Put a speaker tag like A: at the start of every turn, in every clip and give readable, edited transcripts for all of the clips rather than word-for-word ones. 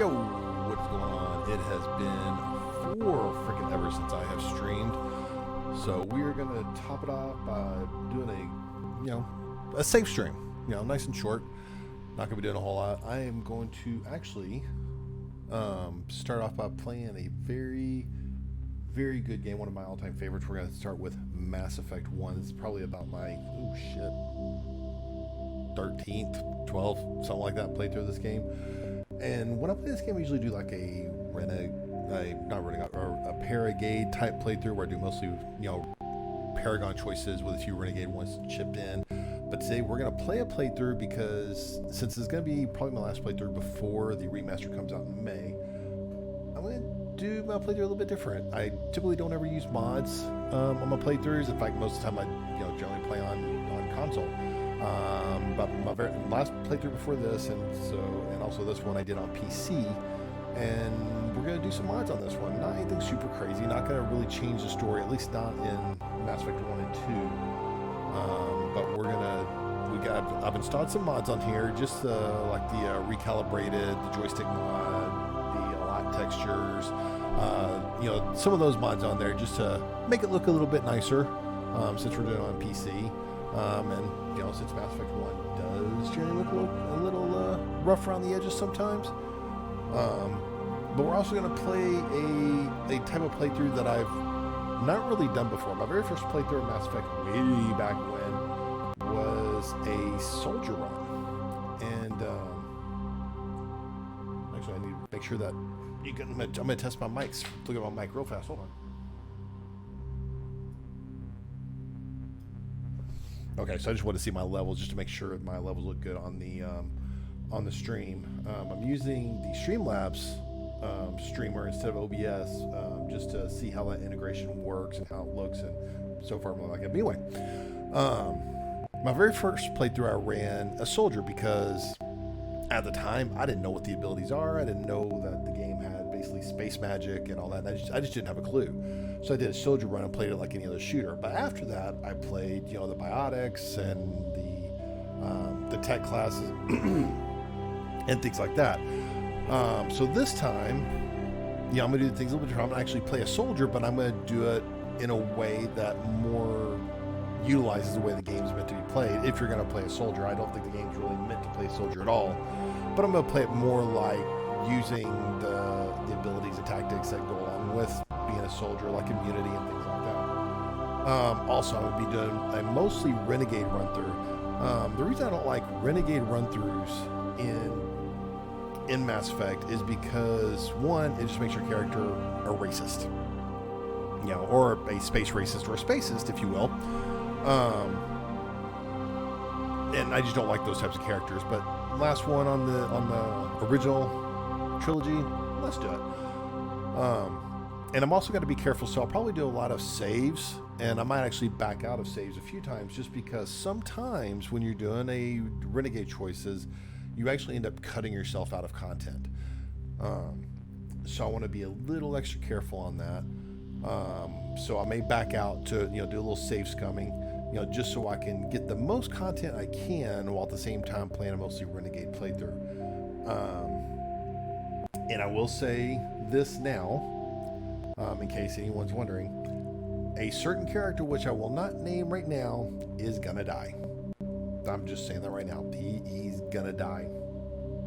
A: Yo, what's going on? It has been freaking ever since I have streamed. So we are gonna top it off by doing a safe stream. Nice and short. Not gonna be doing a whole lot. I am going to actually start off by playing a very, very good game. One of my all-time favorites. We're gonna start with Mass Effect 1. It's probably about my 13th, 12th, something like that playthrough of this game. And when I play this game, I usually do like a Paragade type playthrough where I do mostly, Paragon choices with a few Renegade ones chipped in. But today we're going to play a playthrough because since it's going to be probably my last playthrough before the remaster comes out in May, I'm going to do my playthrough a little bit different. I typically don't ever use mods on my playthroughs. In fact, most of the time I generally play on console. But my last playthrough before this, and also this one I did on PC, and we're gonna do some mods on this one. Not anything super crazy. Not gonna really change the story, at least not in Mass Effect 1 and 2. But I've installed some mods on here, just like the recalibrated, the joystick mod, the lot textures. Some of those mods on there just to make it look a little bit nicer, since we're doing it on PC. Since Mass Effect 1 does generally look a little rough around the edges sometimes. But we're also going to play a type of playthrough that I've not really done before. My very first playthrough of Mass Effect way back when was a soldier run. And actually I need to make sure that I'm going to test my mics. Look at my mic real fast. Hold on. Okay, so I just want to see my levels just to make sure my levels look good on the stream. I'm using the Streamlabs streamer instead of OBS just to see how that integration works and how it looks, and so far I'm like it. But anyway, my very first playthrough I ran a soldier because at the time I didn't know what the abilities are. I didn't know that the game had basically space magic and all that. And I just didn't have a clue. So I did a soldier run and played it like any other shooter. But after that, I played, the biotics and the tech classes and things like that. So this time, I'm going to do things a little bit different. I'm going to actually play a soldier, but I'm going to do it in a way that more utilizes the way the game's meant to be played. If you're going to play a soldier, I don't think the game's really meant to play a soldier at all. But I'm going to play it more like using the abilities and tactics that go along with being a soldier, like immunity and things like that. Also, I'm going to be doing a mostly Renegade run-through. The reason I don't like Renegade run-throughs in Mass Effect is because, one, it just makes your character a racist. Or a space racist, or a spacist, if you will. And I just don't like those types of characters. But last one on the original trilogy, let's do it. And I'm also going to be careful, so I'll probably do a lot of saves, and I might actually back out of saves a few times, just because sometimes when you're doing a Renegade choices, you actually end up cutting yourself out of content. So I want to be a little extra careful on that. So I may back out to do a little save scumming, just so I can get the most content I can while at the same time playing a mostly Renegade playthrough. And I will say this now, in case anyone's wondering, a certain character which I will not name right now is gonna die. I'm just saying that right now. He's gonna die,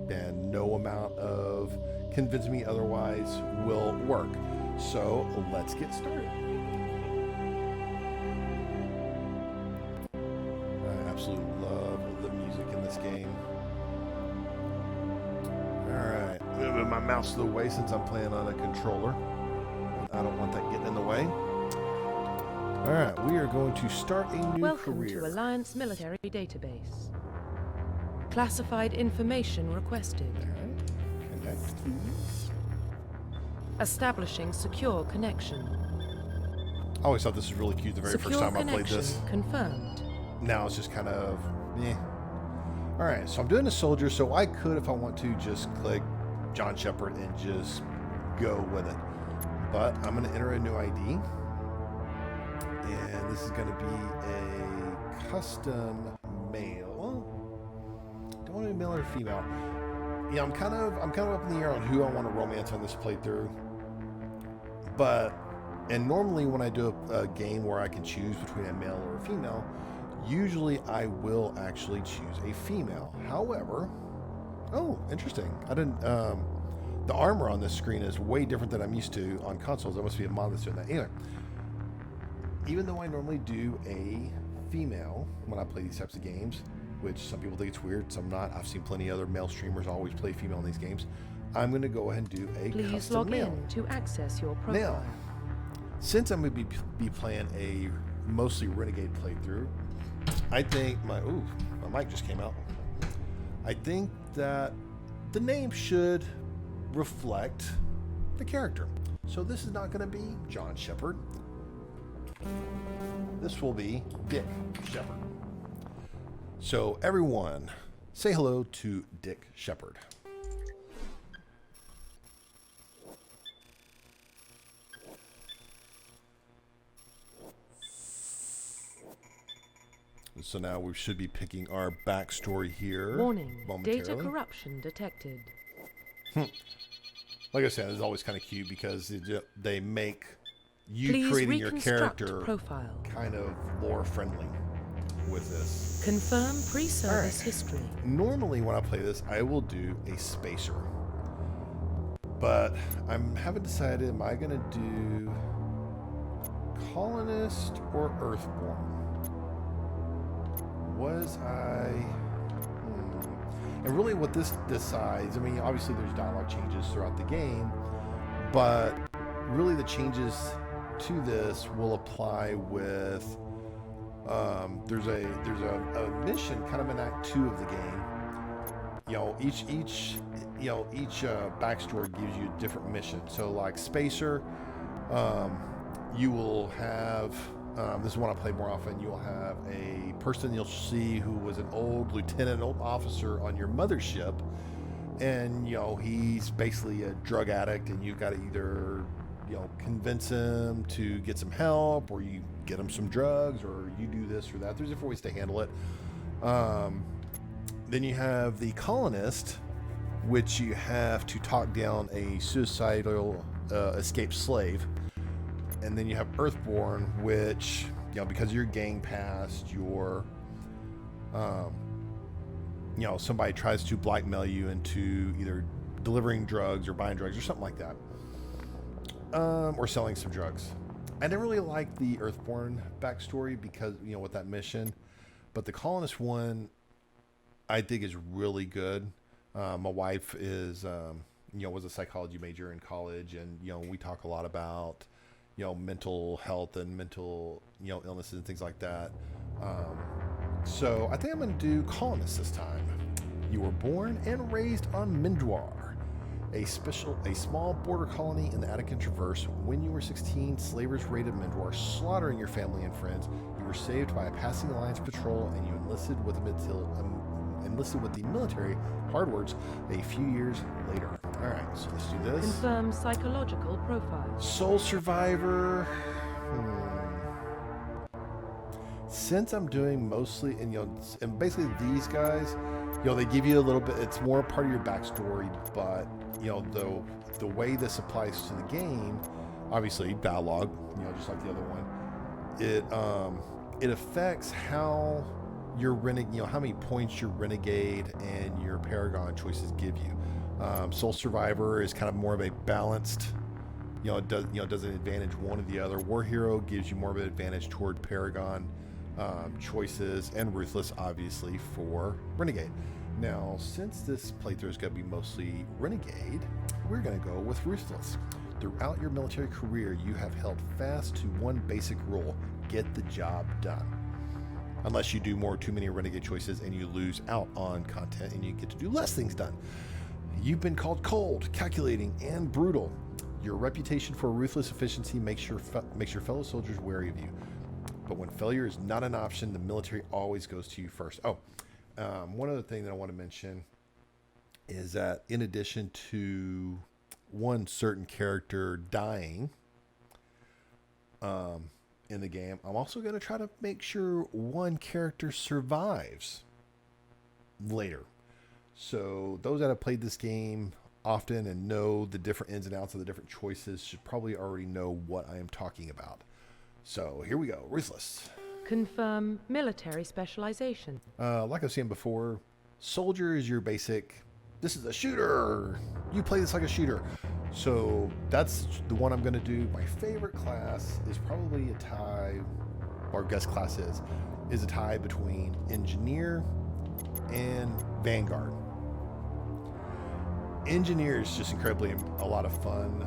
A: and no amount of convincing me otherwise will work. So let's get started. I absolutely love the music in this game. Alright, I'm going to move my mouse to the way since I'm playing on a controller. I don't want that getting in the way. Alright, we are going to start a new career.
B: Welcome to Alliance Military Database. Classified information requested.
A: Alright, connect.
B: Establishing secure connection.
A: I always thought this was really cute the very first time I played this.
B: Confirmed.
A: Now it's just kind of, Alright, so I'm doing a soldier, so I could, if I want to, just click John Shepard and just go with it. But I'm going to enter a new ID. And this is going to be a custom male. Well, don't want to be male or female. I'm kind of up in the air on who I want to romance on this playthrough. But and normally when I do a game where I can choose between a male or a female, usually I will actually choose a female. However, oh, interesting. I didn't. The armor on this screen is way different than I'm used to on consoles. There must be a mod that's doing that. Anyway, even though I normally do a female when I play these types of games, which some people think it's weird, some not. I've seen plenty of other male streamers always play female in these games. I'm going to go ahead and do a
B: Please
A: custom
B: log
A: male.
B: in to access your profile.
A: Now, since I'm going to be playing a mostly Renegade playthrough, I think my mic just came out. I think that the name should reflect the character. So this is not going to be John Shepard. This will be Dick Shepard. So everyone, say hello to Dick Shepard. So now we should be picking our backstory here.
B: Warning, data
A: momentarily.
B: corruption detected.
A: Like I said, it's always kind of cute because they make you
B: Please
A: creating your
B: reconstruct
A: character
B: profile.
A: kind of lore friendly with this.
B: Confirm pre-service
A: All right.
B: history.
A: Normally when I play this, I will do a spacer. But I haven't decided, am I going to do colonist or earthborn? Was I... And really what this decides, I mean, obviously there's dialogue changes throughout the game, but really the changes to this will apply with, there's a mission kind of in Act 2 of the game. You know, each backstory gives you a different mission. So like Spacer, you will have, this is one I play more often, you'll have a person you'll see who was an old lieutenant, old officer on your mothership, and you know he's basically a drug addict, and you've got to either convince him to get some help, or you get him some drugs, or you do this or that. There's different ways to handle it. Then you have the colonist, which you have to talk down a suicidal escaped slave. And then you have Earthborn, which, because your gang passed, somebody tries to blackmail you into either delivering drugs or buying drugs or something like that. Or selling some drugs. I didn't really like the Earthborn backstory because, with that mission. But the colonist one, I think is really good. My wife is, was a psychology major in college, and, we talk a lot about mental health and mental, illnesses and things like that. So I think I'm going to do colonists this time. You were born and raised on Mindwar, a small border colony in the Attican Traverse. When you were 16, slavers raided Mindwar, slaughtering your family and friends. You were saved by a passing Alliance patrol, and you enlisted with the military, hard words, a few years later. All right, so let's do this.
B: Confirm psychological profile.
A: Soul survivor. Since I'm doing mostly, and basically these guys, they give you a little bit. It's more part of your backstory, but the way this applies to the game, obviously dialogue, just like the other one, it affects how your how many points your renegade and your paragon choices give you. Soul survivor is kind of more of a balanced, it doesn't advantage one or the other. War hero gives you more of an advantage toward paragon choices, and ruthless obviously for renegade. Now, since this playthrough is going to be mostly renegade, we're going to go with ruthless. Throughout your military career, you have held fast to one basic rule: get the job done. Unless you do too many renegade choices and you lose out on content and you get to do less things done. You've been called cold, calculating, and brutal. Your reputation for ruthless efficiency makes your fellow soldiers wary of you. But when failure is not an option, the military always goes to you first. One other thing that I want to mention is that in addition to one certain character dying in the game, I'm also going to try to make sure one character survives later. So those that have played this game often and know the different ins and outs of the different choices should probably already know what I am talking about. So here we go. Ruthless.
B: Confirm military specialization.
A: Like I've seen before, soldier is your basic, this is a shooter. You play this like a shooter. So that's the one I'm going to do. My favorite class is probably a tie, or guest class is a tie between engineer and vanguard. Engineer is just incredibly a lot of fun.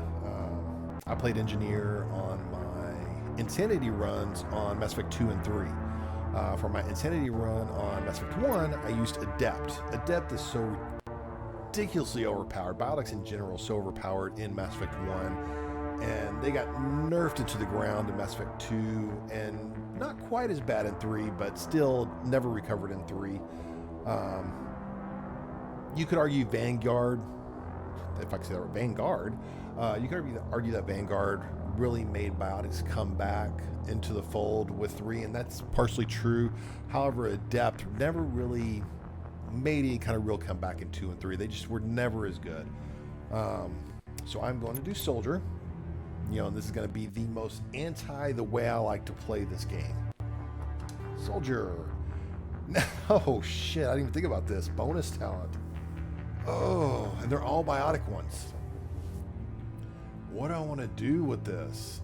A: I played engineer on my insanity runs on Mass Effect 2 and 3. For my insanity run on Mass Effect 1, I used Adept. Adept is so ridiculously overpowered. Biotics in general is so overpowered in Mass Effect 1, and they got nerfed into the ground in Mass Effect 2, and not quite as bad in 3, but still never recovered in 3. You could argue Vanguard, if I could say that, Vanguard, you could argue that Vanguard really made Biotics come back into the fold with 3, and that's partially true. However, Adept never really made any kind of real comeback in 2 and 3. They just were never as good. So I'm going to do Soldier. And this is going to be the most the way I like to play this game. Soldier. Oh shit, I didn't even think about this. Bonus talent. Oh, and they're all biotic ones. What do I want to do with this?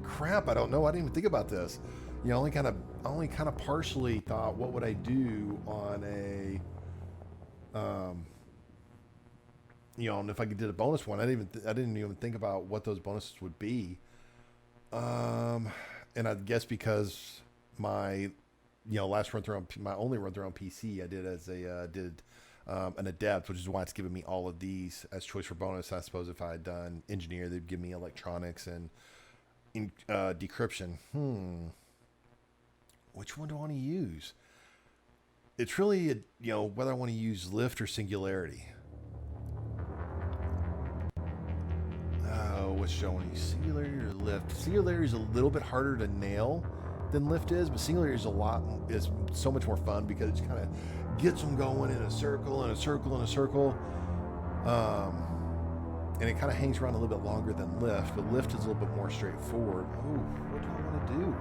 A: Crap, I don't know. I didn't even think about this. I only kind of partially thought, what would I do on a, and if I did a bonus one, I didn't even think about what those bonuses would be. And I guess because my, last run through on my only run through on PC, I did as an adept, which is why it's giving me all of these as choice for bonus. I suppose if I had done engineer, they'd give me electronics and decryption. Which one do I want to use? It's really, whether I want to use lift or singularity. Which do I want to use? Singularity or lift? Singularity is a little bit harder to nail than lift is, but singularity is so much more fun because it just kind of gets them going in a circle and a circle and a circle. And it kind of hangs around a little bit longer than lift, but lift is a little bit more straightforward. Oh, what do I want to do?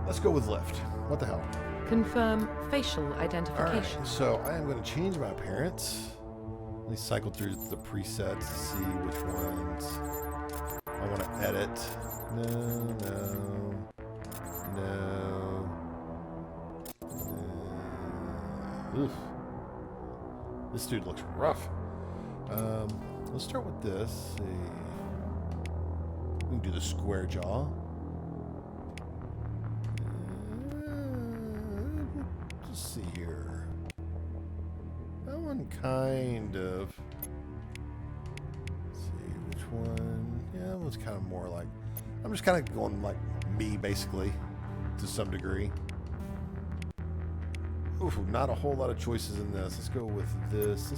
A: Let's go with lift. What the hell?
B: Confirm facial identification.
A: All right, so I am going to change my appearance. Let me cycle through the presets to see which ones I want to edit. No. Oof. This dude looks rough. Let's start with this. Let's see. We can do the square jaw. Let's see here. That one kind of. Let's see which one. Yeah, that one's kind of more like. I'm just kind of going like me, basically, to some degree. Oof, not a whole lot of choices in this. Let's go with this.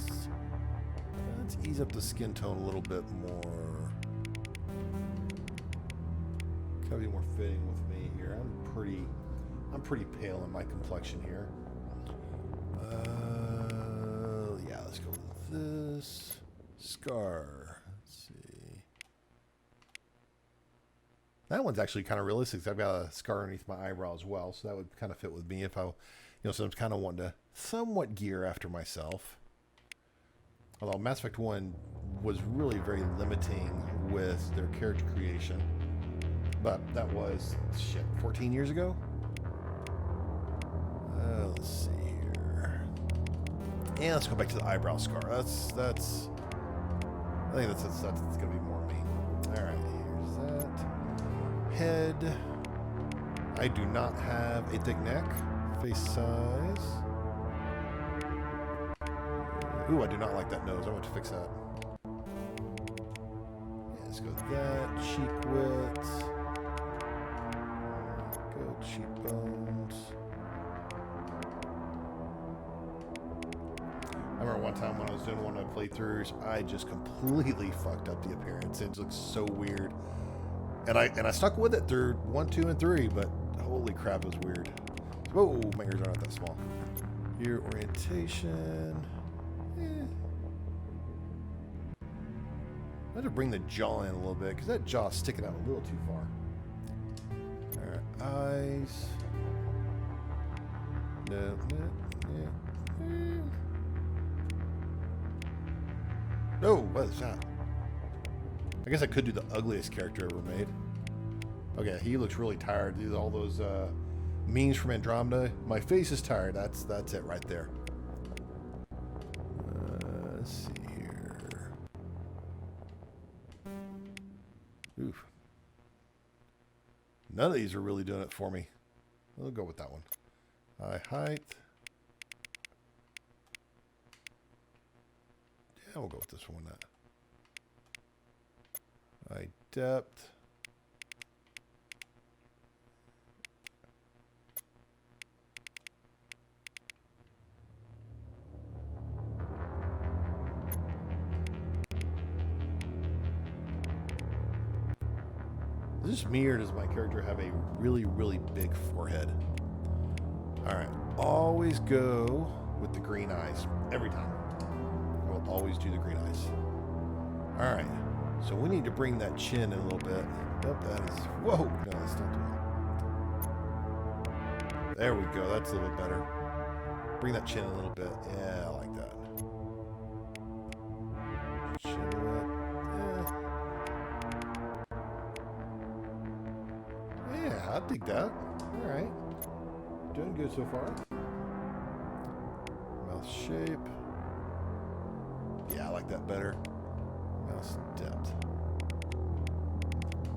A: Let's ease up the skin tone a little bit more. Gotta be more fitting with me here. I'm pretty pale in my complexion here. Yeah, let's go with this. Scar. Let's see. That one's actually kind of realistic. I've got a scar underneath my eyebrow as well, so that would kind of fit with me if I, so I'm kind of wanting to somewhat gear after myself. Although Mass Effect 1 was really very limiting with their character creation. But that was, 14 years ago? Let's see here. And let's go back to the eyebrow scar. I think that's going to be more me. Alright, here's that. Head. I do not have a thick neck. Face size. Ooh, I do not like that nose. I want to fix that. Yeah, let's go with that. Cheek width. Go cheekbones. I remember one time when I was doing one of my playthroughs, I just completely fucked up the appearance. It looks so weird. And I stuck with it through 1, 2, and 3, but holy crap, it was weird. Whoa, my ears are not that small. Ear orientation. I have to bring the jaw in a little bit because that jaw's sticking out a little too far. Alright, eyes. No. No, what is that? I guess I could do the ugliest character ever made. Okay, he looks really tired. All those memes from Andromeda. My face is tired. That's it right there. Let's see here. Oof. None of these are really doing it for me. We'll go with that one. Eye height. Yeah, we'll go with this one. Eye depth. Is this me or does my character have a really, really big forehead? Alright, always go with the green eyes. Every time. I will always do the green eyes. Alright, so we need to bring that chin in a little bit. Yep, that is... Whoa! No, that's not doing it. There we go, that's a little bit better. Bring that chin in a little bit. Yeah, I like that. Chin up. Yeah, I dig that. Alright. Doing good so far. Mouth shape. Yeah, I like that better. Mouth depth.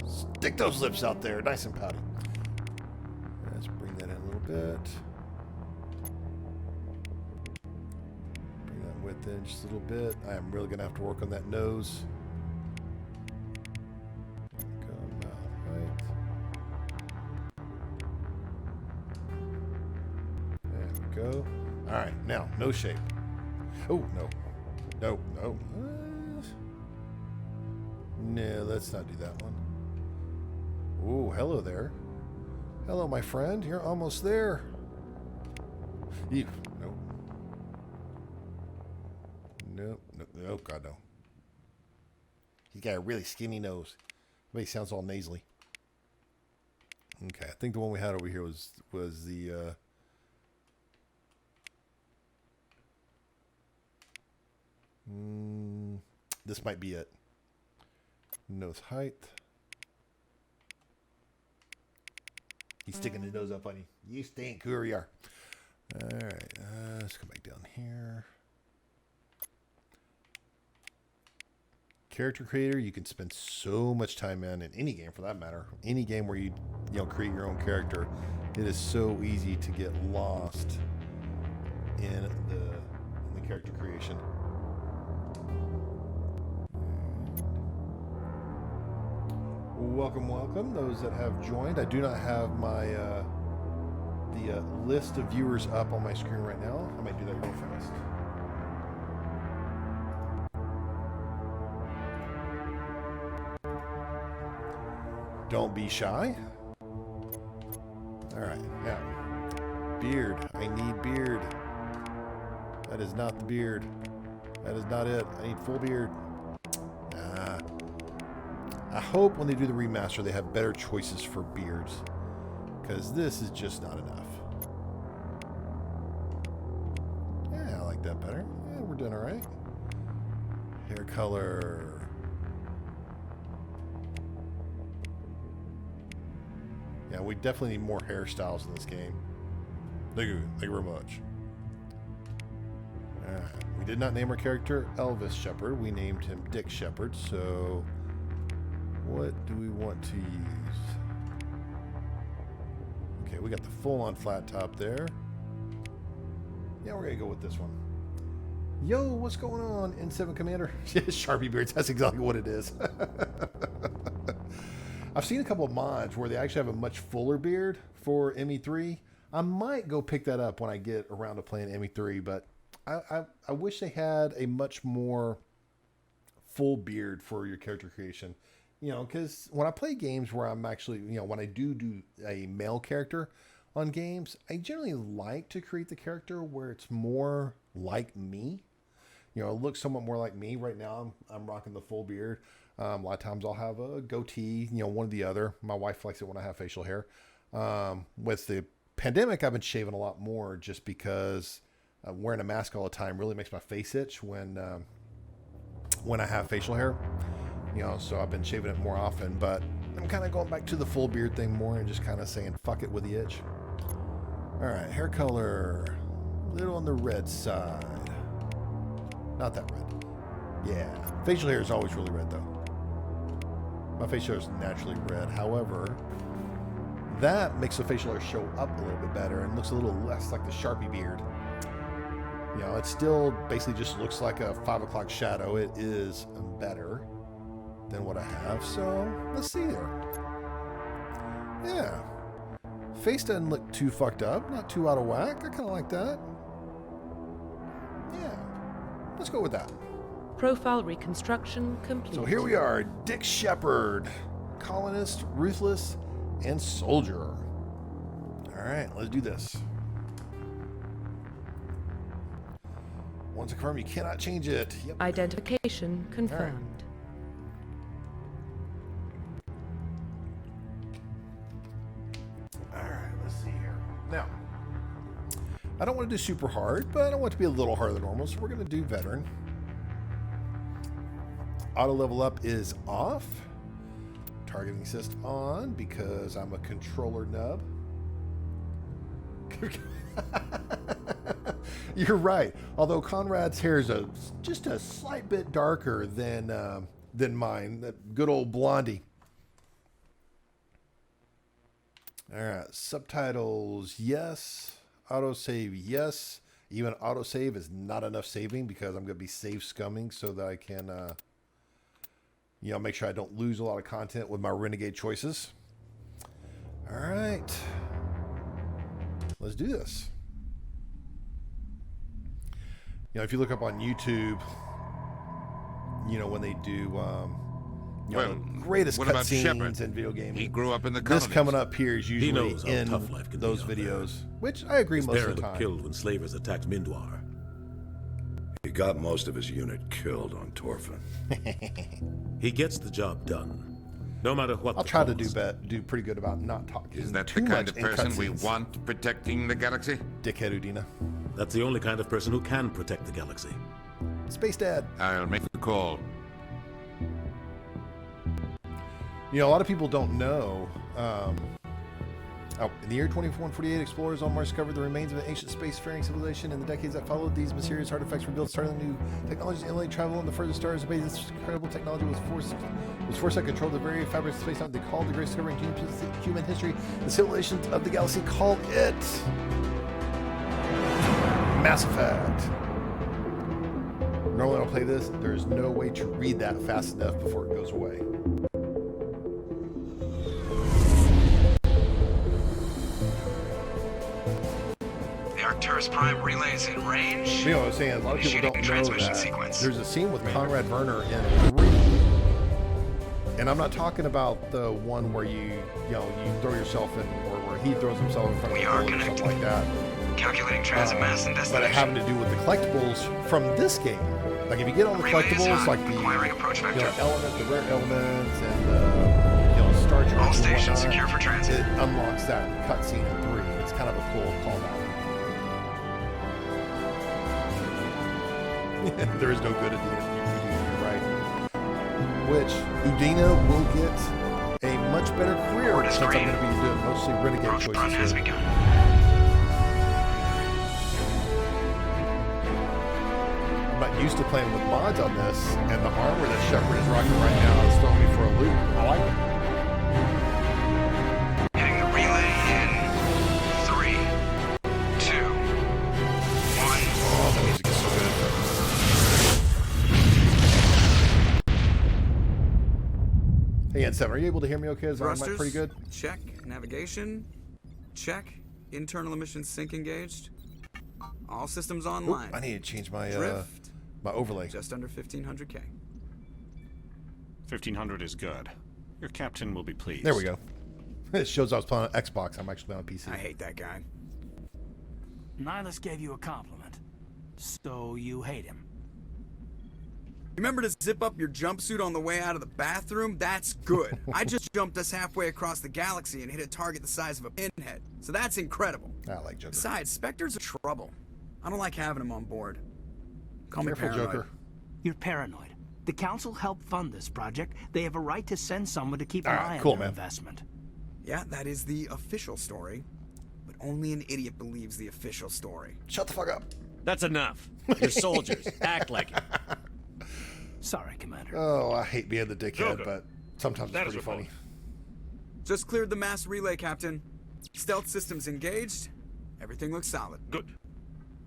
A: Stick those lips out there, nice and pouty. Let's bring that in a little bit. Bring that width in just a little bit. I am really gonna have to work on that nose. Go. All right, now nose shape. Oh no, no. No, let's not do that one. Oh, hello there. Hello, my friend. You're almost there. Ew. Nope. Nope. No, God no. He's got a really skinny nose. But he sounds all nasally. Okay, I think the one we had over here was the. This might be it. Nose height. He's sticking his nose up on you. You stink. Who are you? Alright, let's come back down here. Character creator, you can spend so much time in any game for that matter. Any game where you create your own character. It is so easy to get lost in the character creation. Welcome, those that have joined. I do not have my the list of viewers up on my screen right now. I might do that real fast. Don't be shy. All right, now beard. I need beard. That is not the beard. That is not it. I need full beard. Nah. I hope when they do the remaster they have better choices for beards, because this is just not enough. Yeah, I like that better. Yeah, we're doing all right. Hair color. Yeah, we definitely need more hairstyles in this game. Thank you very much. Alright, we did not name our character Elvis Shepard. We named him Dick Shepard, so... what do we want to use? Okay, we got the full-on flat top there. Yeah, we're gonna go with this one. Yo, what's going on, N7 Commander? Sharpie beards, that's exactly what it is. I've seen a couple of mods where they actually have a much fuller beard for ME3. I might go pick that up when I get around to playing ME3, but I wish they had a much more full beard for your character creation. You know, because when I play games where I'm actually, when I do a male character, on games. I generally like to create the character where it's more like me. You know, it looks somewhat more like me. Right now, I'm rocking the full beard. A lot of times I'll have a goatee, you know, one or the other. My wife likes it when I have facial hair. With the pandemic, I've been shaving a lot more just because wearing a mask all the time really makes my face itch when I have facial hair. You know, so I've been shaving it more often, but I'm kind of going back to the full beard thing more and just kind of saying fuck it with the itch. All right, hair color, a little on the red side. Not that red. Yeah, facial hair is always really red though. My facial hair is naturally red. However, that makes the facial hair show up a little bit better and looks a little less like the Sharpie beard. You know, it still basically just looks like a 5 o'clock shadow. It is better than what I have. So let's see here. Yeah. Face doesn't look too fucked up. Not too out of whack. I kind of like that. Yeah. Let's go with that.
B: Profile reconstruction complete.
A: So here we are. Dick Shepard. Colonist, ruthless, and soldier. All right, let's do this. Once confirmed, you cannot change it. Yep.
B: Identification confirmed.
A: All right, let's see here. Now, I don't want to do super hard, but I want it to be a little harder than normal, so we're going to do veteran. Auto level up is off. Targeting assist on because I'm a controller nub. You're right. Although Conrad's hair is just a slight bit darker than mine. That good old blondie. All right. Subtitles, yes. Autosave, yes. Even autosave is not enough saving because I'm going to be save scumming so that I can, you know, make sure I don't lose a lot of content with my renegade choices. All right. Let's do this. You know, if you look up on YouTube, you know, when they do, you know, the greatest cutscenes in video games.
C: He grew up in the
A: This
C: colonies.
A: coming up here is usually
D: knows how
A: in
D: tough life can be
A: those
D: out
A: videos, which I agree
D: His
A: most of
D: parents
A: the
D: were
A: time.
D: killed when slavers attacked Mindwar.
E: He got most of his unit killed on Torfin.
D: He gets the job done, no matter what.
A: I'll
D: the
A: try to
D: cost.
A: do pretty good about not talking
C: Is that
A: too
C: the kind
A: much
C: of
A: in
C: person we
A: cutscenes.
C: want protecting the galaxy?
A: Dickhead Udina.
D: That's the only kind of person who can protect the galaxy.
A: Space Dad.
C: I'll make the call.
A: You know, a lot of people don't know. In the year 2448, explorers on Mars discovered the remains of an ancient spacefaring civilization. In the decades that followed, these mysterious artifacts revealed startling new technologies to emulate travel in the furthest stars. This incredible technology was forced to control the very fabric of space. They called the greatest discovery in human history. The civilizations of the galaxy called it Mass Effect. Normally, I'll play this. There's no way to read that fast enough before it goes away.
F: The Arcturus Prime relays in range.
A: You know what I'm saying? A lot of people don't know
F: Transmission
A: that.
F: sequence.
A: There's a scene with Conrad Werner in 3. And I'm not talking about the one where you throw yourself in, or where he throws himself in front of
F: We
A: the
F: are
A: bullet or something like
F: connected.
A: that.
F: Calculating transit mass and
A: But it
F: destination.
A: having to do with the collectibles from this game. Like if you get all the
F: Relays
A: collectibles,
F: on.
A: like the
F: Acquiring approach vector.
A: element, the rare elements, and Star Trek.
F: All
A: and
F: stations
A: whatnot,
F: secure for transit.
A: It unlocks that cutscene in 3. It's kind of a cool callback. There is no good at Udina, you're right. Which Udina will get a much better career
F: Order
A: since I'm
F: screen.
A: going to be doing mostly renegade
F: Approach run
A: choices
F: has
A: here.
F: begun.
A: I'm not used to playing with mods on this, and the armor that Shepard is rocking right now is throwing me for a loop. I like it.
F: Hitting the relay in 3, 2, 1.
A: Oh, the music is so good. Hey, N7, are you able to hear me okay? Is our mic pretty good?
G: Check. Navigation? Check. Internal emissions sync engaged. All systems
A: Oop,
G: online.
A: I need to change my
G: Drift.
A: my overlay.
G: Just under 1500K.
H: 1500 is good. Your captain will be pleased.
A: There we go. It shows I was playing on Xbox. I'm actually on PC.
G: I hate that guy.
H: Nihilus gave you a compliment. So you hate him.
G: Remember to zip up your jumpsuit on the way out of the bathroom? That's good. I just jumped us halfway across the galaxy and hit a target the size of a pinhead. So that's incredible.
A: I like Joker.
G: Besides, Spectres are trouble. I don't like having them on board. Call me
A: Careful,
G: paranoid.
A: Joker.
H: You're paranoid. The Council helped fund this project. They have a right to send someone to keep an eye
A: cool,
H: on their
A: man.
H: investment.
G: Yeah, that is the official story. But only an idiot believes the official story.
A: Shut the fuck up.
I: That's enough. You're soldiers. Act like it.
H: Sorry, Commander.
A: Oh, I hate being the dickhead,
J: Joker.
A: but sometimes it's
J: Status
A: pretty funny.
G: Just cleared the mass relay, Captain. Stealth systems engaged. Everything looks solid.
J: Good.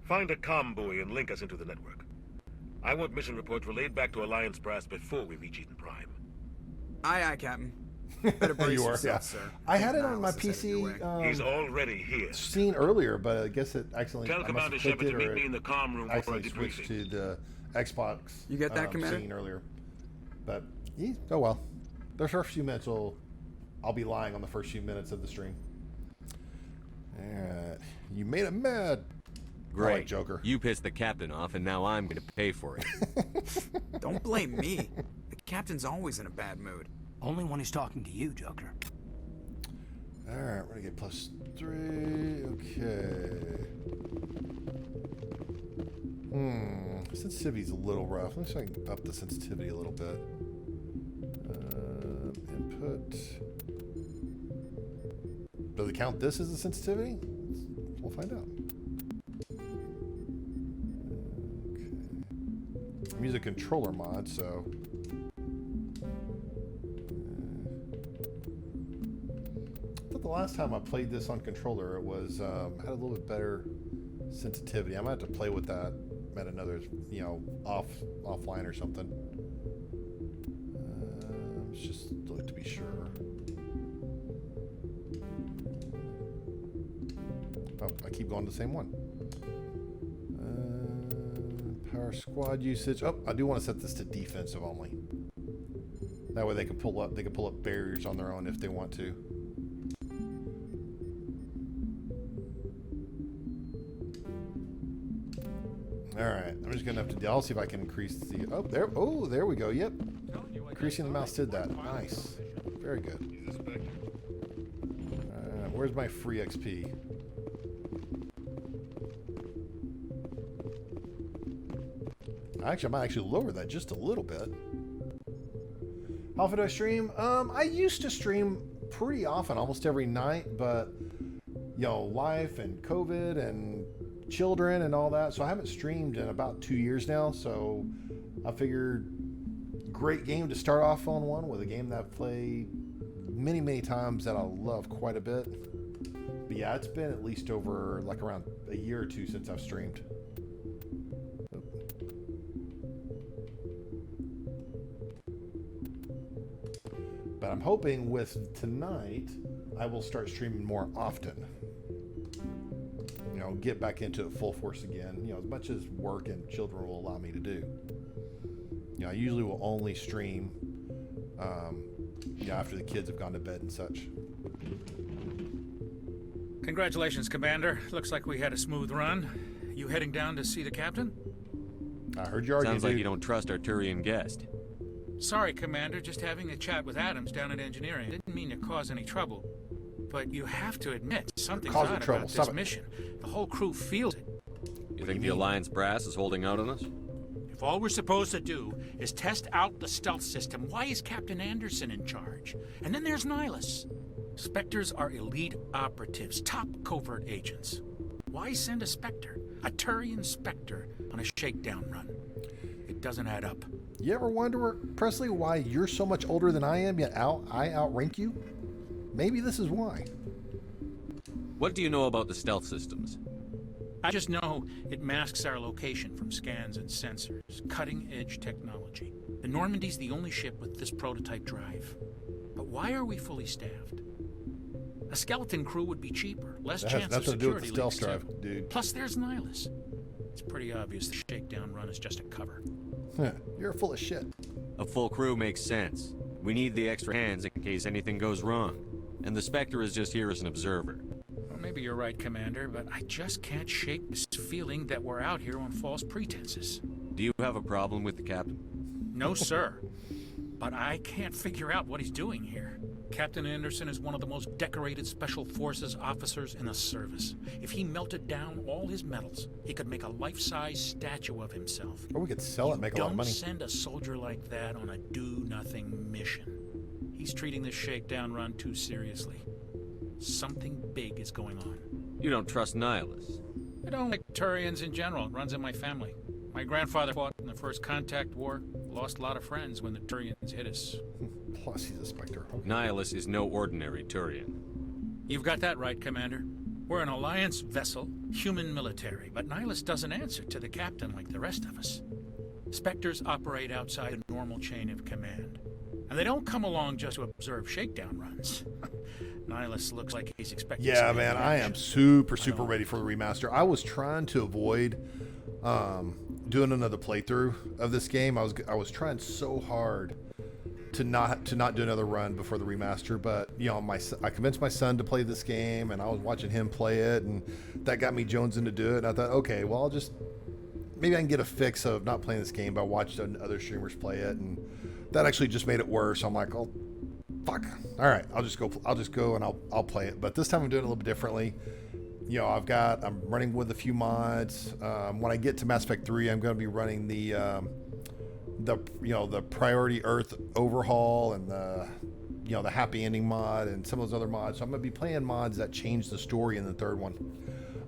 J: Find a comm buoy and link us into the network. I want mission reports relayed back to Alliance Brass before we reach Eden Prime.
G: Aye, aye, Captain. Better brace
A: You are,
G: yourself,
A: yeah.
G: sir.
A: I had it
G: Niles
A: on my
G: is headed your way.
A: PC
J: He's already here.
A: scene earlier, but I guess it accidentally
J: Tell
A: I must
J: Commander
A: have clicked
J: Shepard
A: it
J: to meet
A: or
J: me in the comm room
A: I
J: for a
A: accidentally switched
J: debriefing.
A: to the Xbox
G: You get that, Commander?
A: scene earlier. But, oh well. The first few minutes I'll be lying on the first few minutes of the stream. Alright. You made him mad. I
I: Great.
A: like Joker.
I: You pissed the captain off, and now I'm going to pay for it.
G: Don't blame me. The Captain's always in a bad mood.
H: Only when he's talking to you, Joker.
A: Alright, we're gonna get +3. Okay. Sensitivity's a little rough. Let me see if I can up the sensitivity a little bit. Input. Does it count this as a sensitivity? We'll find out. Okay. I'm using a controller mod, so. I thought the last time I played this on controller, it was had a little bit better sensitivity. I might have to play with that at another, offline or something. Let's just look to be sure. Oh, I keep going to the same one. Power squad usage. Oh, I do want to set this to defensive only. That way they can pull up. They can pull up barriers on their own if they want to. All right, I'm just gonna have to. I'll see if I can increase the. Oh, there. Oh, there we go. Yep. Increasing the mouse did that. Nice. Very good. Where's my free XP? Actually, I might actually lower that just a little bit. How often do I stream? I used to stream pretty often, almost every night, but life and COVID and children and all that, so I haven't streamed in about 2 years now. So I figured, great game to start off on one with a game that I've played many times that I love quite a bit. But yeah, it's been at least over like around a year or two since I've streamed. But I'm hoping with tonight, I will start streaming more often. Get back into it full force again. As much as work and children will allow me to do. I usually will only stream after the kids have gone to bed and such.
K: Congratulations, Commander. Looks like we had a smooth run. You heading down to see the captain?
A: I heard you already.
I: Sounds like you don't trust our Turian guest.
K: Sorry, Commander. Just having a chat with Adams down at engineering. Didn't mean to cause any trouble. But you have to admit, something's odd about this mission. The whole crew feels it.
I: You think the Alliance brass is holding out on us?
K: If all we're supposed to do is test out the stealth system, why is Captain Anderson in charge? And then there's Nihilus. Spectres are elite operatives, top covert agents. Why send a Spectre, a Turian Spectre, on a shakedown run? It doesn't add up.
A: You ever wonder, Presley, why you're so much older than I am, yet I outrank you? Maybe this is why.
I: What do you know about the stealth systems?
K: I just know it masks our location from scans and sensors. Cutting-edge technology. The Normandy's the only ship with this prototype drive. But why are we fully staffed? A skeleton crew would be cheaper, less chance of security
A: stealth
K: leaks,
A: drive,
K: too.
A: dude.
K: Plus, there's Nihilus. It's pretty obvious the shakedown run is just a cover.
A: You're full of shit.
I: A full crew makes sense. We need the extra hands in case anything goes wrong. and the Spectre is just here as an observer.
K: Well, maybe you're right, Commander, but I just can't shake this feeling that we're out here on false pretenses.
I: Do you have a problem with the Captain?
K: No, sir. But I can't figure out what he's doing here. Captain Anderson is one of the most decorated Special Forces officers in the service. If he melted down all his medals, he could make a life-size statue of himself.
A: Or we could sell it and make a lot of money.
K: Don't send a soldier like that on a do-nothing mission. He's treating this shakedown run too seriously. Something big is going on.
I: You don't trust Nihilus?
K: I don't like Turians in general. It runs in my family. My grandfather fought in the First Contact War. Lost a lot of friends when the Turians hit us.
A: Plus, he's a Spectre.
I: Nihilus is no ordinary Turian.
K: You've got that right, Commander. We're an Alliance vessel, human military, but Nihilus doesn't answer to the captain like the rest of us. Spectres operate outside a normal chain of command. And they don't come along just to observe shakedown runs. Nihilus looks like he's expecting.
A: Yeah, man, I am super ready for the remaster. I was trying to avoid doing another playthrough of this game. I was trying so hard to not do another run before the remaster, but you know, I convinced my son to play this game, and I was watching him play it, and that got me jonesing to do it. And I thought, okay, well, maybe I can get a fix of not playing this game by watching other streamers play it, and that actually just made it worse. I'm like, oh, fuck. All right, I'll just go and I'll play it. But this time I'm doing it a little bit differently. You know, I'm running with a few mods. When I get to Mass Effect 3, I'm going to be running the Priority Earth overhaul and the happy ending mod and some of those other mods. So I'm going to be playing mods that change the story in the third one.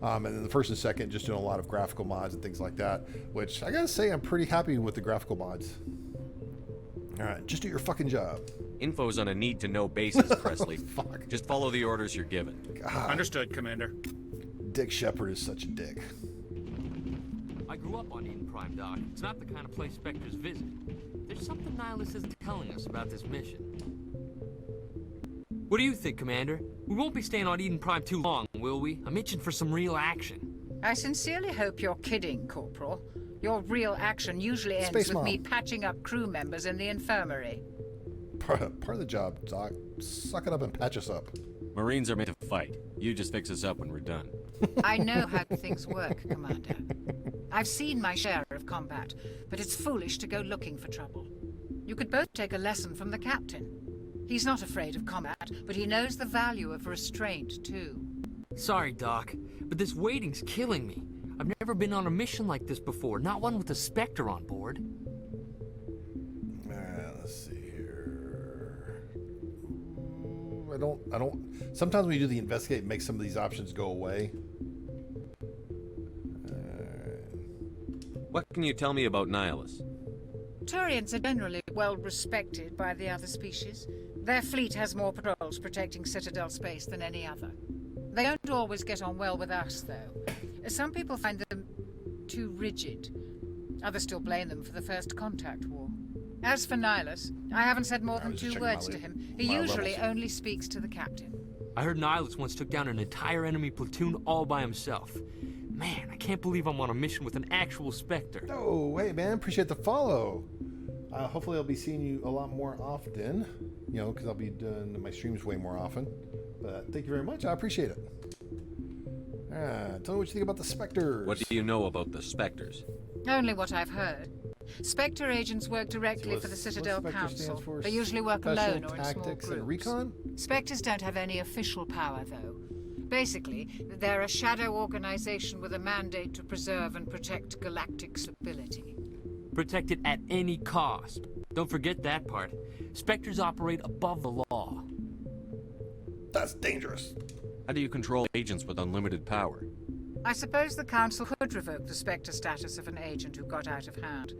A: And then the first and second, just doing a lot of graphical mods and things like that, which I got to say, I'm pretty happy with the graphical mods. All right, just do your fucking job.
I: Info's on a need-to-know basis, Presley.
A: Fuck.
I: Just follow the orders you're given.
A: God.
K: Understood, Commander.
A: Dick Shepard is such a dick.
L: I grew up on Eden Prime, Doc. It's not the kind of place Spectres visit. There's something Nihilus isn't telling us about this mission. What do you think, Commander? We won't be staying on Eden Prime too long, will we? I'm itching for some real action.
M: I sincerely hope you're kidding, Corporal. Your real action usually ends
A: Space
M: with
A: Mom.
M: me patching up crew members in the infirmary.
A: Part of the job, Doc. Suck it up and patch us up.
I: Marines are meant to fight. You just fix us up when we're done.
M: I know how things work, Commander. I've seen my share of combat, but it's foolish to go looking for trouble. You could both take a lesson from the captain. He's not afraid of combat, but he knows the value of restraint, too.
L: Sorry, Doc, but this waiting's killing me. I've never been on a mission like this before, not one with a Spectre on board.
A: Let's see here. I don't. Sometimes when you do the investigate, it makes some of these options go away.
I: What can you tell me about Nihilus?
M: Turians are generally well respected by the other species. Their fleet has more patrols protecting Citadel space than any other. They don't always get on well with us, though. Some people find them too rigid. Others still blame them for the First Contact War. As for Nihilus, I haven't said more than 2 words to him. He usually only speaks to the captain.
L: I heard Nihilus once took down an entire enemy platoon all by himself. Man, I can't believe I'm on a mission with an actual Spectre.
A: Oh, hey man, appreciate the follow. Hopefully I'll be seeing you a lot more often, you know, because I'll be doing my streams way more often. But thank you very much, I appreciate it. Tell me what you think about the Spectres.
I: What do you know about the Spectres?
M: Only what I've heard. Spectre agents work directly for the Citadel Council. They usually work alone or in small
A: Tactics and
M: groups.
A: Recon?
M: Spectres don't have any official power, though. Basically, they're a shadow organization with a mandate to preserve and protect galactic stability.
L: Protect it at any cost. Don't forget that part. Spectres operate above the law.
A: That's dangerous.
I: How do you control agents with unlimited power?
M: I suppose the Council could revoke the Spectre status of an agent who got out of hand.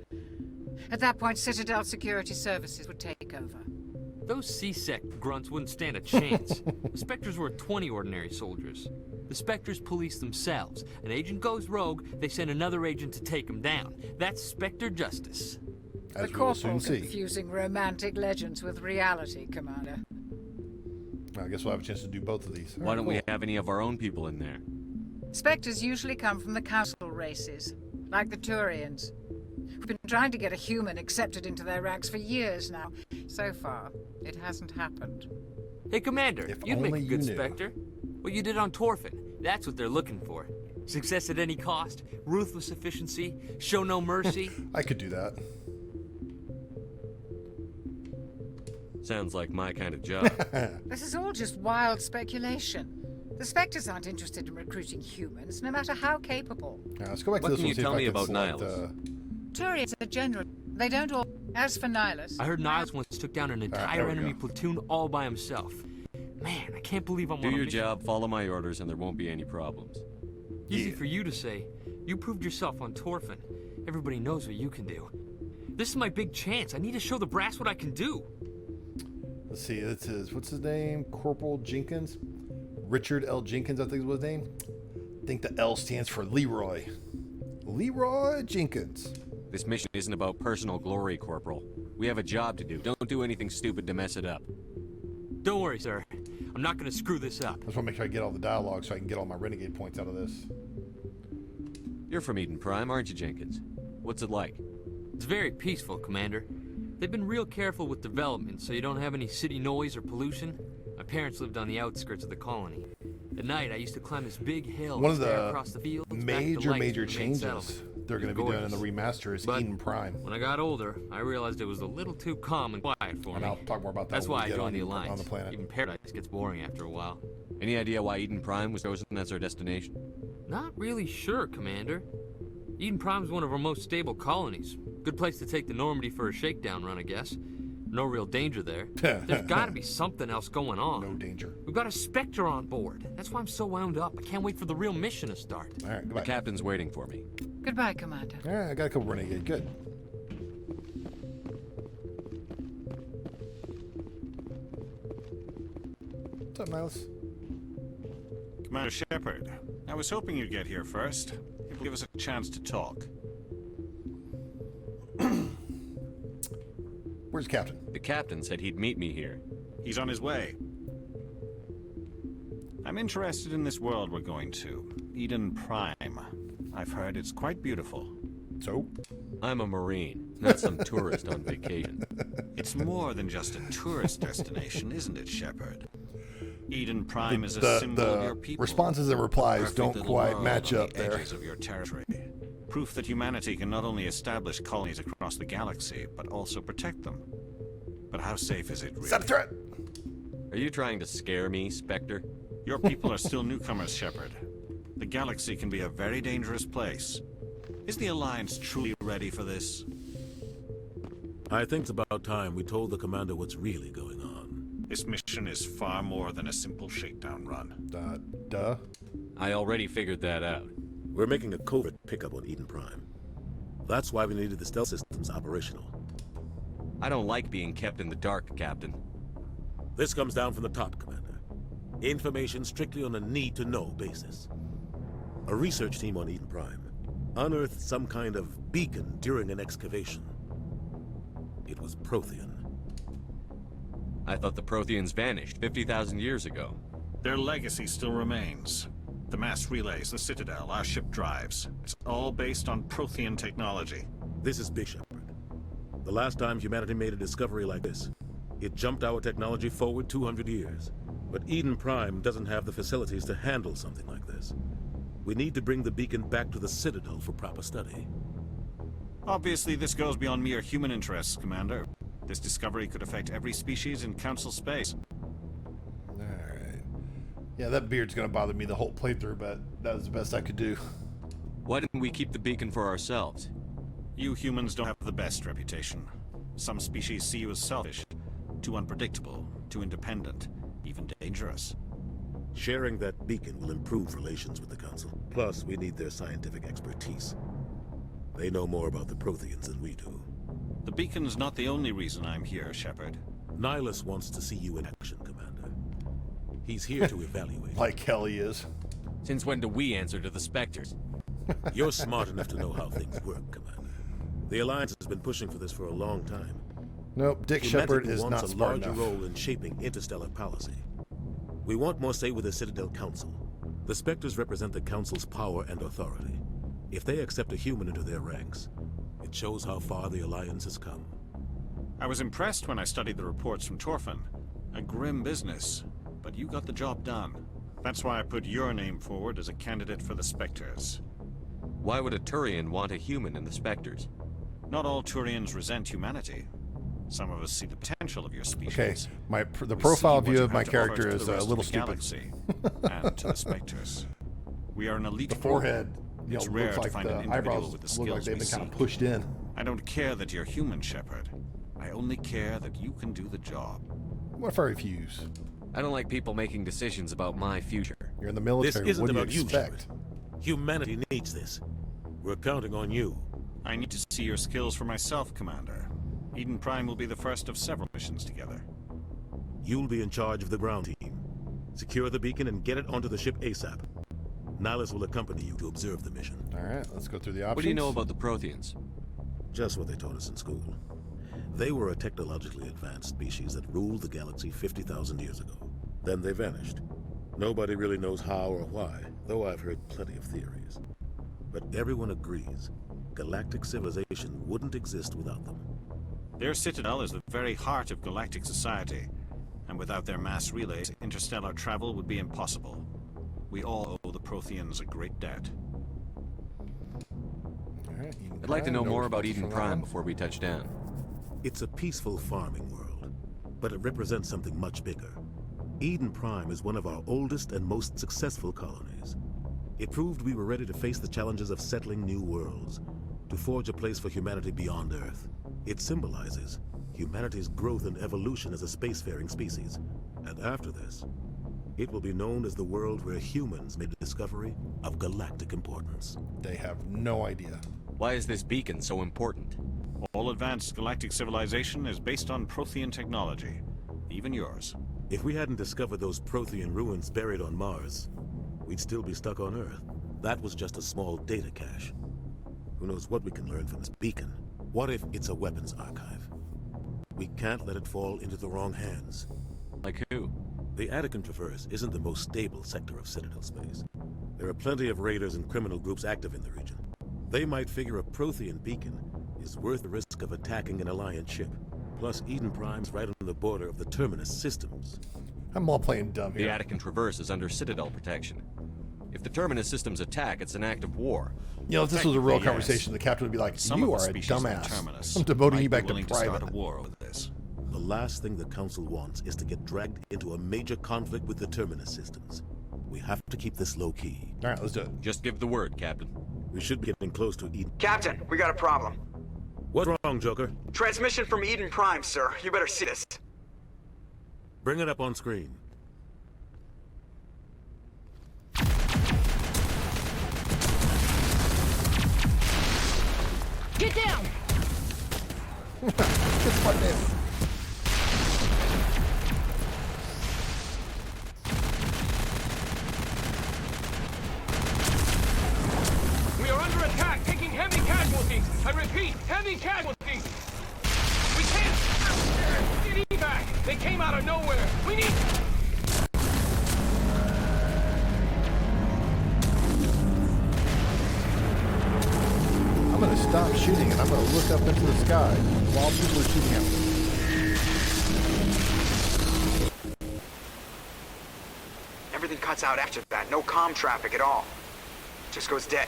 M: At that point, Citadel Security Services would take over.
L: Those C-Sec grunts wouldn't stand a chance. The Spectres were 20 ordinary soldiers. The Spectres police themselves. An agent goes rogue, they send another agent to take him down. That's Spectre justice.
A: As
M: the
A: we will soon
M: Corporal
A: see.
M: confusing romantic legends with reality, Commander.
A: I guess we'll have a chance to do both of these.
I: Why don't we have any of our own people in there?
M: Spectres usually come from the Council races, like the Turians. We've been trying to get a human accepted into their ranks for years now. So far, it hasn't happened.
L: Hey, Commander,
A: If
L: you'd make
A: only
L: a
A: you
L: good
A: knew.
L: Spectre. What you did on Torfin, that's what they're looking for. Success at any cost, ruthless efficiency, show no mercy.
A: I could do that.
I: Sounds like my kind of job.
M: This is all just wild speculation. The Spectres aren't interested in recruiting humans, no matter how capable.
A: Yeah, let's go back
I: What
A: to this
I: can
A: one.
I: you
A: see if
I: tell
A: I
I: me
A: can
I: about
A: select,
I: Nihilus?
M: Turians are general. They don't all. As for Nihilus,
L: I heard Niles once took down an
A: there
L: entire
A: we
L: enemy
A: go.
L: platoon all by himself. Man, I can't believe I'm
I: Do
L: on a
I: your
L: mission.
I: job, follow my orders, and there won't be any problems.
L: Easy for you to say. You proved yourself on Torfin. Everybody knows what you can do. This is my big chance. I need to show the brass what I can do.
A: Let's see. This is, what's his name? Corporal Jenkins? Richard L. Jenkins, I think is what his name. I think the L stands for Leroy. Leroy Jenkins.
I: This mission isn't about personal glory, Corporal. We have a job to do. Don't do anything stupid to mess it up.
L: Don't worry, sir. I'm not going to screw this up.
A: I just want to make sure I get all the dialogue so I can get all my renegade points out of this.
I: You're from Eden Prime, aren't you, Jenkins? What's it like?
L: It's very peaceful, Commander. They've been real careful with development, so you don't have any city noise or pollution. My parents lived on the outskirts of the colony. At night, I used to climb this big hill
A: One of
L: stare
A: the
L: across the fields, back at the
A: major
L: lights
A: major
L: from the main
A: changes
L: settlement.
A: they're going to
L: It
A: be
L: was
A: doing in the
L: gorgeous.
A: remaster is
L: But
A: Eden Prime.
L: When I got older, I realized it was a little too calm and quiet for
A: And
L: me.
A: I'll talk more about that
L: That's
A: when we
L: why I
A: get
L: joined the
A: on
L: Alliance.
A: the planet.
L: Even Paradise gets boring after a while.
I: Any idea why Eden Prime was chosen as our destination?
L: Not really sure, Commander. Eden Prime's one of our most stable colonies. Good place to take the Normandy for a shakedown run, I guess. No real danger there. There's gotta be something else going on.
A: No danger.
L: We've got a Spectre on board. That's why I'm so wound up. I can't wait for the real mission to start.
A: All right,
I: The
A: goodbye.
I: captain's waiting for me.
M: goodbye, Commander.
A: All right, I got a couple renegade. Good. What's up, Nihilus?
N: Commander Shepard, I was hoping you'd get here first. It will give us a chance to talk.
A: Where's Captain?
I: The captain said he'd meet me here.
N: He's on his way. I'm interested in this world we're going to, Eden Prime. I've heard it's quite beautiful.
A: So?
I: I'm a Marine, not some tourist on vacation.
N: It's more than just a tourist destination, isn't it, Shepard? Eden Prime is a
A: The
N: symbol of your people.
A: responses and replies
N: Perfect
A: don't
N: little
A: quite
N: world
A: match
N: on
A: up
N: the
A: there.
N: edges of your territory. Proof that humanity can not only establish colonies across the galaxy, but also protect them. But how safe is it really?
A: Set a threat!
I: Are you trying to scare me, Spectre?
N: Your people are still newcomers, Shepard. The galaxy can be a very dangerous place. Is the Alliance truly ready for this?
D: I think it's about time we told the commander what's really going on.
N: This mission is far more than a simple shakedown run.
A: Duh.
I: I already figured that out.
D: We're making a covert pickup on Eden Prime. That's why we needed the stealth systems operational.
I: I don't like being kept in the dark, Captain.
D: This comes down from the top, Commander. Information strictly on a need-to-know basis. A research team on Eden Prime unearthed some kind of beacon during an excavation. It was Prothean.
I: I thought the Protheans vanished 50,000 years ago.
N: Their legacy still remains. The mass relays, the Citadel, our ship drives. It's all based on Prothean technology.
D: This is Big Shepard. The last time humanity made a discovery like this, it jumped our technology forward 200 years. But Eden Prime doesn't have the facilities to handle something like this. We need to bring the beacon back to the Citadel for proper study.
N: Obviously, this goes beyond mere human interests, Commander. This discovery could affect every species in Council space.
A: Alright. Yeah, that beard's gonna bother me the whole playthrough, but that was the best I could do.
I: Why didn't we keep the beacon for ourselves?
N: You humans don't have the best reputation. Some species see you as selfish, too unpredictable, too independent, even dangerous.
D: Sharing that beacon will improve relations with the Council. Plus, we need their scientific expertise. They know more about the Protheans than we do.
N: The beacon's not the only reason I'm here, Shepard.
D: Nihilus wants to see you in action, Commander. He's here to evaluate.
A: Like hell he is.
I: Since when do we answer to the Spectres?
D: You're smart enough to know how things work, Commander. The Alliance has been pushing for this for a long time.
A: Nope, Dick Shepard
D: Humanity
A: is
D: wants
A: not
D: a
A: smart
D: larger
A: enough.
D: role in shaping interstellar policy. We want more say with the Citadel Council. The Spectres represent the Council's power and authority. If they accept a human into their ranks, it shows how far the Alliance has come.
N: I was impressed when I studied the reports from Torfin. A grim business, but you got the job done. That's why I put your name forward as a candidate for the Spectres.
I: Why would a Turian want a human in the Spectres?
N: Not all Turians resent humanity. Some of us see the potential of your species.
A: Okay, the
N: We
A: profile
N: see
A: view
N: what
A: of
N: you
A: my
N: have to offer
A: character
N: to
A: is
N: the
A: a
N: rest of
A: little
N: the
A: stupid.
N: galaxy and to the Spectres. We are an elite
A: The
N: group.
A: forehead,
N: It's
A: looks
N: rare to
A: like
N: find
A: the
N: an individual
A: eyebrows
N: with the
A: look like
N: skills
A: they've
N: we
A: been kind of
N: seek.
A: pushed in.
N: I don't care that you're human, Shepard. I only care that you can do the job.
A: What if I refuse?
I: I don't like people making decisions about my future.
A: You're in the
D: This
A: military.
D: isn't
A: What do you
D: about you,
A: expect?
D: Shepard. Humanity needs this. We're counting on you.
N: I need to see your skills for myself, Commander. Eden Prime will be the first of several missions together.
D: You'll be in charge of the ground team. Secure the beacon and get it onto the ship ASAP. Nihilus will accompany you to observe the mission.
A: All right, let's go through the options.
I: What do you know about the Protheans?
D: Just what they taught us in school. They were a technologically advanced species that ruled the galaxy 50,000 years ago. Then they vanished. Nobody really knows how or why, though I've heard plenty of theories. But everyone agrees, galactic civilization wouldn't exist without them.
N: Their citadel is the very heart of galactic society, and without their mass relays, interstellar travel would be impossible. We all owe the Protheans a great debt.
A: All right, Eden
I: I'd like to
A: Prime,
I: know
A: no
I: more about
A: responses
I: Eden
A: from that
I: Prime
A: one.
I: before we touch down.
D: It's a peaceful farming world, but it represents something much bigger. Eden Prime is one of our oldest and most successful colonies. It proved we were ready to face the challenges of settling new worlds, to forge a place for humanity beyond Earth. It symbolizes humanity's growth and evolution as a spacefaring species. And after this, it will be known as the world where humans made a discovery of galactic importance.
A: They have no idea.
I: Why is this beacon so important?
N: All advanced galactic civilization is based on Prothean technology, even yours.
D: If we hadn't discovered those Prothean ruins buried on Mars, we'd still be stuck on Earth. That was just a small data cache. Who knows what we can learn from this beacon? What if it's a weapons archive? We can't let it fall into the wrong hands.
I: Like who?
D: The Attican Traverse isn't the most stable sector of Citadel space. There are plenty of raiders and criminal groups active in the region. They might figure a Prothean beacon is worth the risk of attacking an Alliance ship. Plus, Eden Prime's right on the border of the Terminus systems.
A: I'm all playing dumb
I: The
A: here.
I: Attican Traverse is under Citadel protection. If the Terminus systems attack, it's an act of war.
A: You know, if this was a real
N: Technically,
A: conversation, the captain would be like,
N: Some
A: you
N: of
A: are
N: the
A: a
N: species in
A: dumbass.
N: Terminus
A: I'm devoting
N: might
A: you
N: be
A: back to
N: willing to start
A: private.
N: a war over this.
D: The last thing the Council wants is to get dragged into a major conflict with the Terminus systems. We have to keep this low-key.
A: All right, let's do it.
I: Just give the word, Captain.
D: We should be getting close to Eden.
G: Captain, we got a problem.
D: What's wrong, Joker?
G: Transmission from Eden Prime, sir. You better see this.
D: Bring it up on screen.
M: Get down!
A: Just like this.
O: We are under attack, taking heavy casualties. I repeat, heavy casualties. We can't get evac. They came out of nowhere. We need.
A: I'm going to stop shooting and I'm going to look up into the sky while people are shooting at me.
G: Everything cuts out after that. No comm traffic at all. Just goes dead.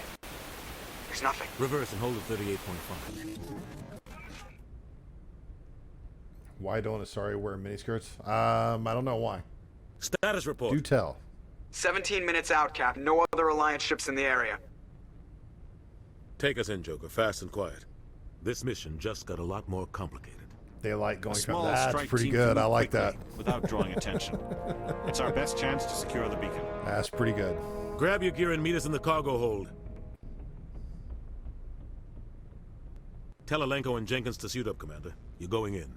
G: There's nothing.
D: Reverse and hold at 38.5.
A: Why don't Asari wear miniskirts? I don't know why.
D: Status report.
A: Do tell.
G: 17 minutes out, Cap. No other Alliance ships in the area.
D: Take us in, Joker, fast and quiet. This mission just got a lot more complicated.
A: They like going
N: A
A: from
N: small
A: that's
N: strike
A: pretty
N: team
A: good.
N: can
A: I
N: move
A: like that.
N: quickly without drawing attention. It's our best chance to secure the beacon.
A: That's pretty good.
D: Grab your gear and meet us in the cargo hold. Tell Alenko and Jenkins to suit up, Commander. You're going in.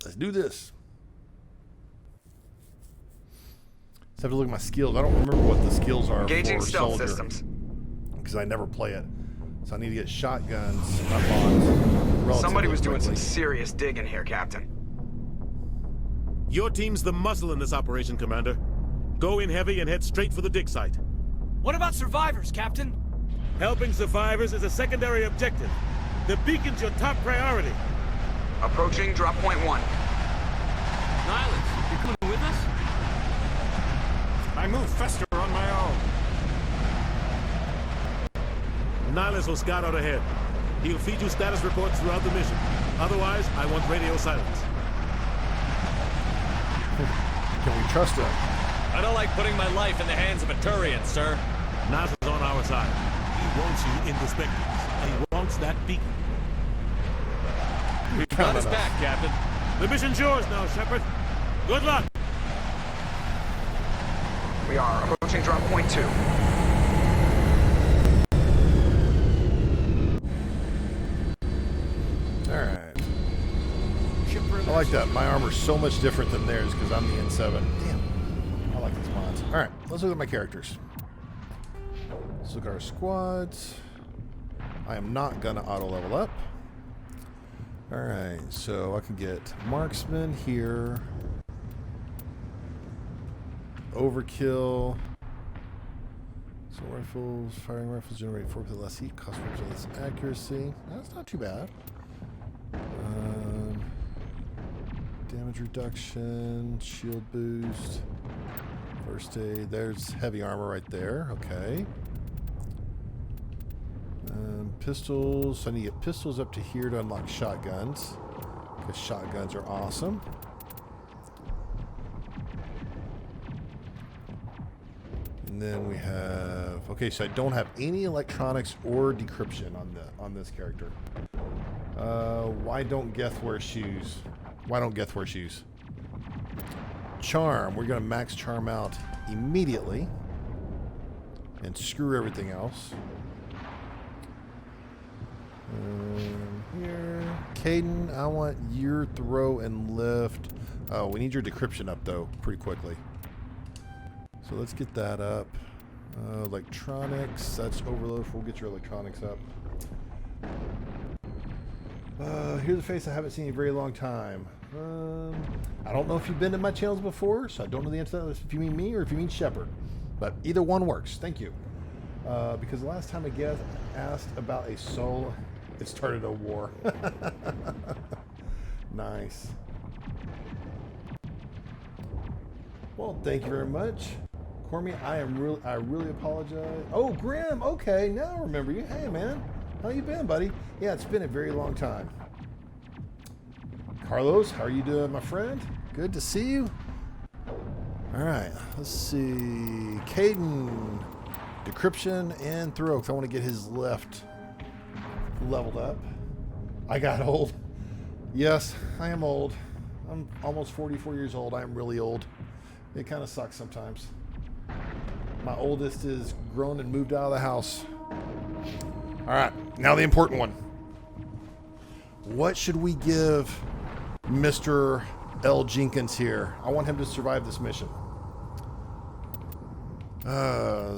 A: Let's do this. Let's have to look at my skills. I don't remember what the skills are
G: Engaging
A: for
G: stealth
A: soldier,
G: systems.
A: because I never play it. So I need to get shotguns unlocked.
G: Somebody was doing
A: quickly.
G: some serious digging here, Captain.
D: Your team's the muscle in this operation, Commander. Go in heavy and head straight for the dig site.
O: What about survivors, Captain?
D: Helping survivors is a secondary objective. The beacon's your top priority.
G: Approaching drop point 1.
L: Nihilus, you coming with us?
N: I move faster on my own.
D: Nihilus will scout out ahead. He'll feed you status reports throughout the mission. Otherwise, I want radio silence.
A: Can we trust him?
P: I don't like putting my life in the hands of a Turian, sir.
D: NASA's on our side. He wants you in the Spectres, and he wants that beacon.
P: We've got his back, Captain.
D: The mission's yours now, Shepard. Good luck.
F: We are approaching drop point 2.
A: Alright. I like that. My armor's so much different than theirs because I'm the N7. Damn. I like these mods. Alright, let's look at my characters. Let's look at our squads. I am not gonna auto level up. Alright, so I can get marksman here. Overkill. So rifles, firing rifles generate 4% less heat, cost 4% less accuracy. That's not too bad. Damage reduction, shield boost, first aid. There's heavy armor right there. Okay. Pistols. So I need to get pistols up to here to unlock shotguns, because shotguns are awesome. And then we have. Okay, so I don't have any electronics or decryption on this character. Why don't Geth wear shoes? Why don't Geth wear shoes? Charm. We're going to max charm out immediately. And screw everything else. Here. Caden, I want your throw and lift. Oh, we need your decryption up, though, pretty quickly. So let's get that up. Electronics. That's overload. We'll get your electronics up. Here's a face I haven't seen in a very long time. I don't know if you've been to my channels before, so I don't know the answer to that if you mean me or if you mean Shepard. But either one works. Thank you. Because the last time I asked about a soul, it started a war. Nice. Well, thank you very much. Cormy, I really apologize. Oh, Grim, okay, now I remember you. Hey, man. How you been, buddy? Yeah, it's been a very long time. Carlos, how are you doing, my friend? Good to see you. All right, let's see. Caden, decryption and throw, because I want to get his left leveled up. I got old. Yes, I am old. I'm almost 44 years old. I am really old. It kind of sucks sometimes. My oldest is grown and moved out of the house. All right, now the important one. What should we give Mr. L. Jenkins here? I want him to survive this mission.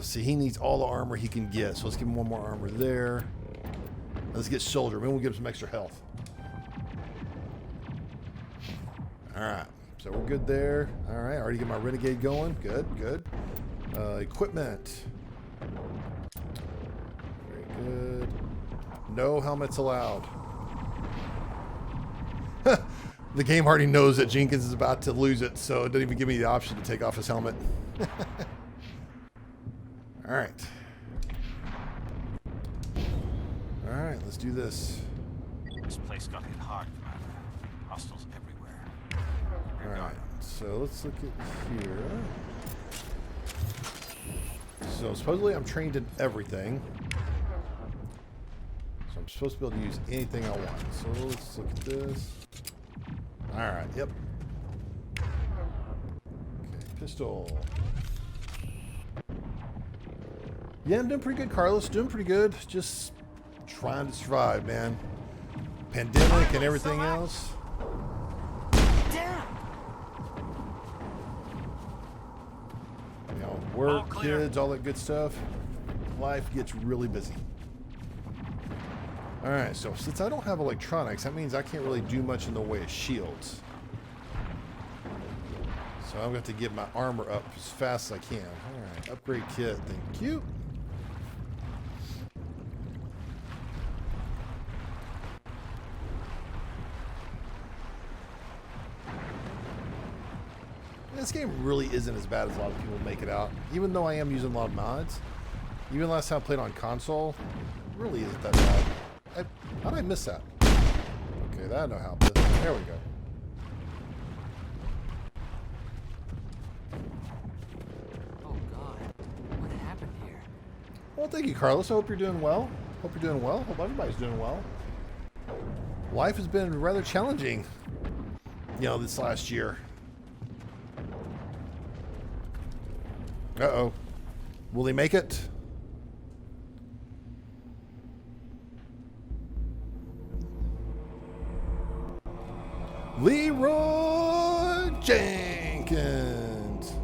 A: See, he needs all the armor he can get, so let's give him one more armor there. Let's get soldier. Maybe we'll give him some extra health. All right, so we're good there. All right, already get my renegade going. Good, good. Equipment. Very good. No helmets allowed. The game already knows that Jenkins is about to lose it, so it doesn't even give me the option to take off his helmet. All right. All right, let's do this.
N: This place got hit hard, Commander. Hostiles everywhere.
A: All right, so let's look at here. So supposedly I'm trained in everything. So I'm supposed to be able to use anything I want. So let's look at this. All right, yep. Okay, pistol. Yeah, I'm doing pretty good, Carlos. Doing pretty good. Just trying to survive, man. Pandemic and everything else.
H: Damn.
A: You know, work, kids, all that good stuff. Life gets really busy. All right, so since I don't have electronics, that means I can't really do much in the way of shields. So I've got to get my armor up as fast as I can. All right, upgrade kit, thank you. This game really isn't as bad as a lot of people make it out. Even though I am using a lot of mods. Even last time I played on console, it really isn't that bad. How did I miss that? Okay, that I know how. There we go.
L: Oh God, what happened here?
A: Well, thank you, Carlos. I hope you're doing well. Hope you're doing well. Hope everybody's doing well. Life has been rather challenging, you know, this last year. Uh-oh. Will he make it? Leroy Jenkins.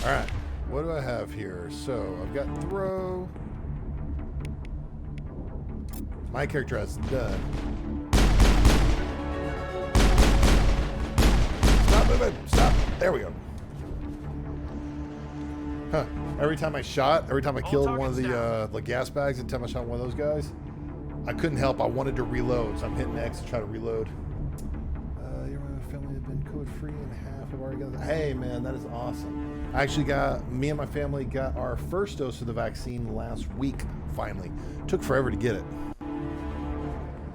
A: All right, what do I have here? So I've got throw. My character has done. Stop moving! Stop! There we go. Huh. Every time I killed one of the gas bags, every time I shot one of those guys, I couldn't help. I wanted to reload, so I'm hitting X to try to reload. Your family have been COVID-free and half have already got. Hey, man, that is awesome. I actually me and my family got our first dose of the vaccine last week, finally. Took forever to get it.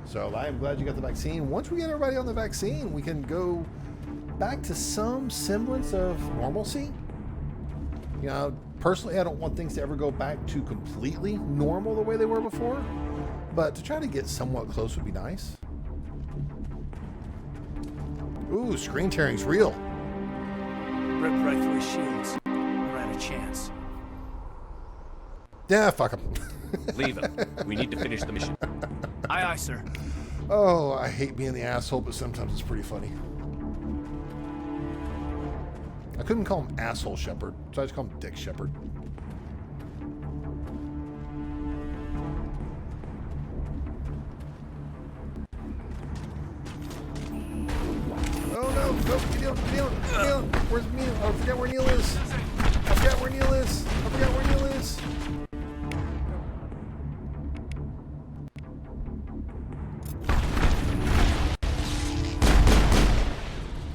A: So I am glad you got the vaccine. Once we get everybody on the vaccine, we can go back to some semblance of normalcy. You know, personally, I don't want things to ever go back to completely normal the way they were before, but to try to get somewhat close would be nice. Ooh, screen tearing's real.
H: Ripped right through his shields. We're out of chance.
A: Yeah, fuck him.
P: Leave him. We need to finish the mission.
H: Aye, aye, sir.
A: Oh, I hate being the asshole, but sometimes it's pretty funny. I couldn't call him asshole Shepard, so I just call him Dick Shepard. Oh no, no, Neil. Where's Neil? I forget where Neil is. I forgot where Neil is.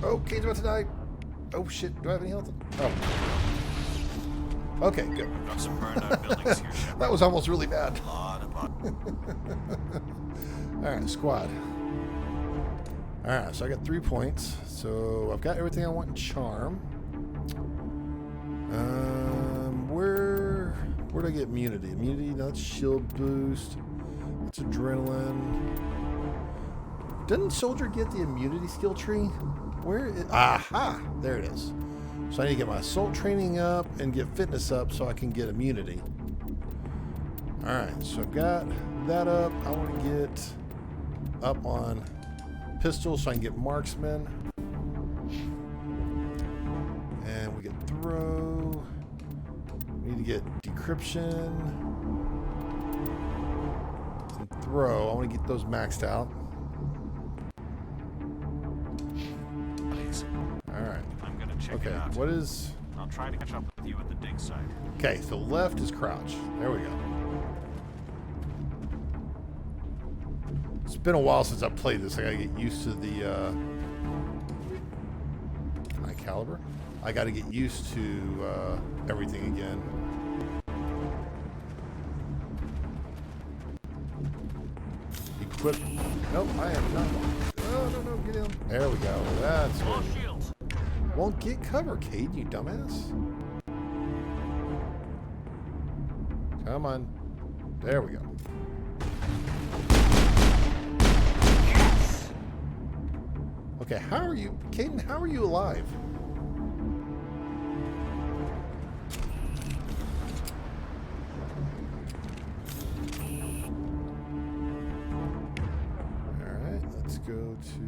A: Oh, Kane's about to die. Oh shit, do I have any health? Oh. Okay, good.
N: Got some burned out buildings here, Shepard.
A: That was almost really bad. Alright, squad. Alright, so I got 3 points. So I've got everything I want in charm. Where do I get immunity? Immunity, no, that's shield boost. That's adrenaline. Doesn't soldier get the immunity skill tree? Where is, aha, there it is. So I need to get my assault training up and get fitness up so I can get immunity. All right, so I've got that up. I want to get up on pistol so I can get marksman. And we get throw. We need to get decryption. And throw. I want to get those maxed out. Alright.
N: I'm gonna check it
A: Okay,
N: out.
A: what is...
N: I'll try to catch up with you at the dig site.
A: Okay, so left is crouch. There we go. It's been a while since I've played this. I gotta get used to the high caliber. I gotta get used to everything again. Equip. Nope, I am not. Oh, no, get in. There we go. That's good. Won't get cover, Cade, you dumbass. Come on. There we go. Yes. Okay, how are you, Caden? How are you alive? All right, let's go to.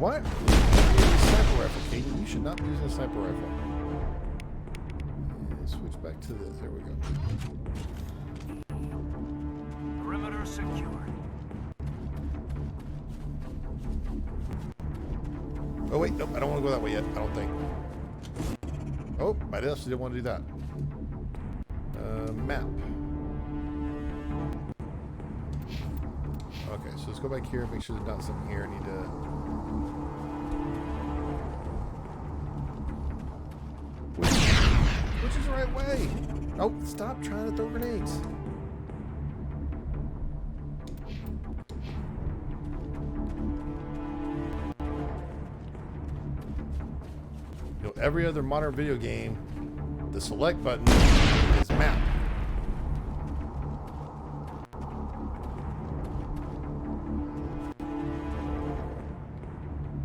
A: What? Sniper rifle, Caden. You should not be using a sniper rifle. And switch back to this. There we go.
H: Perimeter secured.
A: Oh wait, nope, I don't want to go that way yet. I don't think. Oh, I just didn't want to do that. Map. Okay, so let's go back here. Make sure there's not something here I need to. Which is the right way? Oh, stop trying to throw grenades. You know, every other modern video game, the select button is map.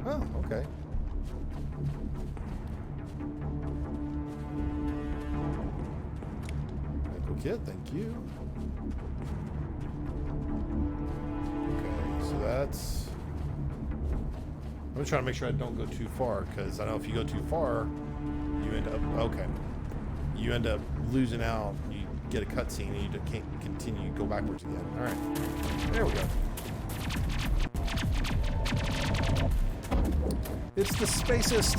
A: Oh, okay. Medical kit, thank you. Okay, so that's... I'm trying to make sure I don't go too far, because I know if you go too far, you end up... Okay. You end up losing out. You get a cutscene and you can't continue, go backwards again. Alright. There we go. It's the spacist.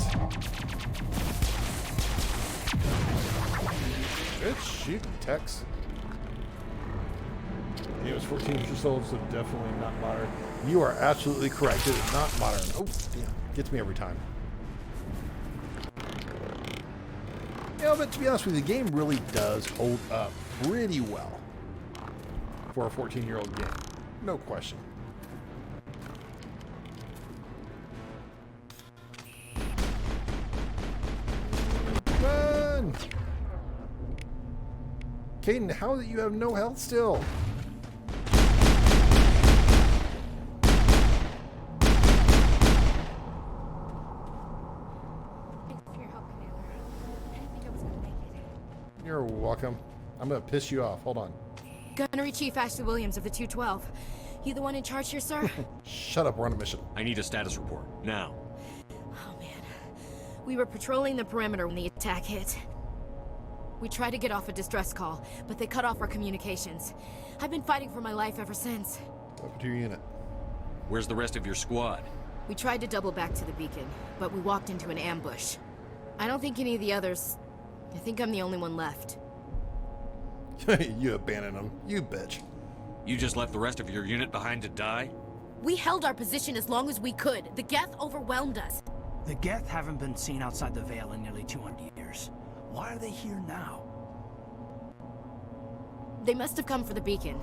A: Good shoot, Tex. He was 14 years old, so definitely not modern. You are absolutely correct. It is not modern. Oh, yeah. Gets me every time. Yeah, but to be honest with you, the game really does hold up pretty well for a 14-year-old game. No question. Run! Caden, how that you have no health still? You're welcome. I'm gonna piss you off. Hold on.
Q: Gunnery Chief Ashley Williams of the 212. You the one in charge here, sir?
A: Shut up, we're on a mission.
I: I need a status report, now.
Q: Oh, man. We were patrolling the perimeter when the attack hit. We tried to get off a distress call, but they cut off our communications. I've been fighting for my life ever since.
A: Up to your unit.
I: Where's the rest of your squad?
Q: We tried to double back to the beacon, but we walked into an ambush. I don't think any of the others... I think I'm the only one left.
A: You abandoned them. You bitch.
I: You just left the rest of your unit behind to die?
Q: We held our position as long as we could. The Geth overwhelmed us.
H: The Geth haven't been seen outside the Veil in nearly 200 years. Why are they here now?
Q: They must have come for the beacon.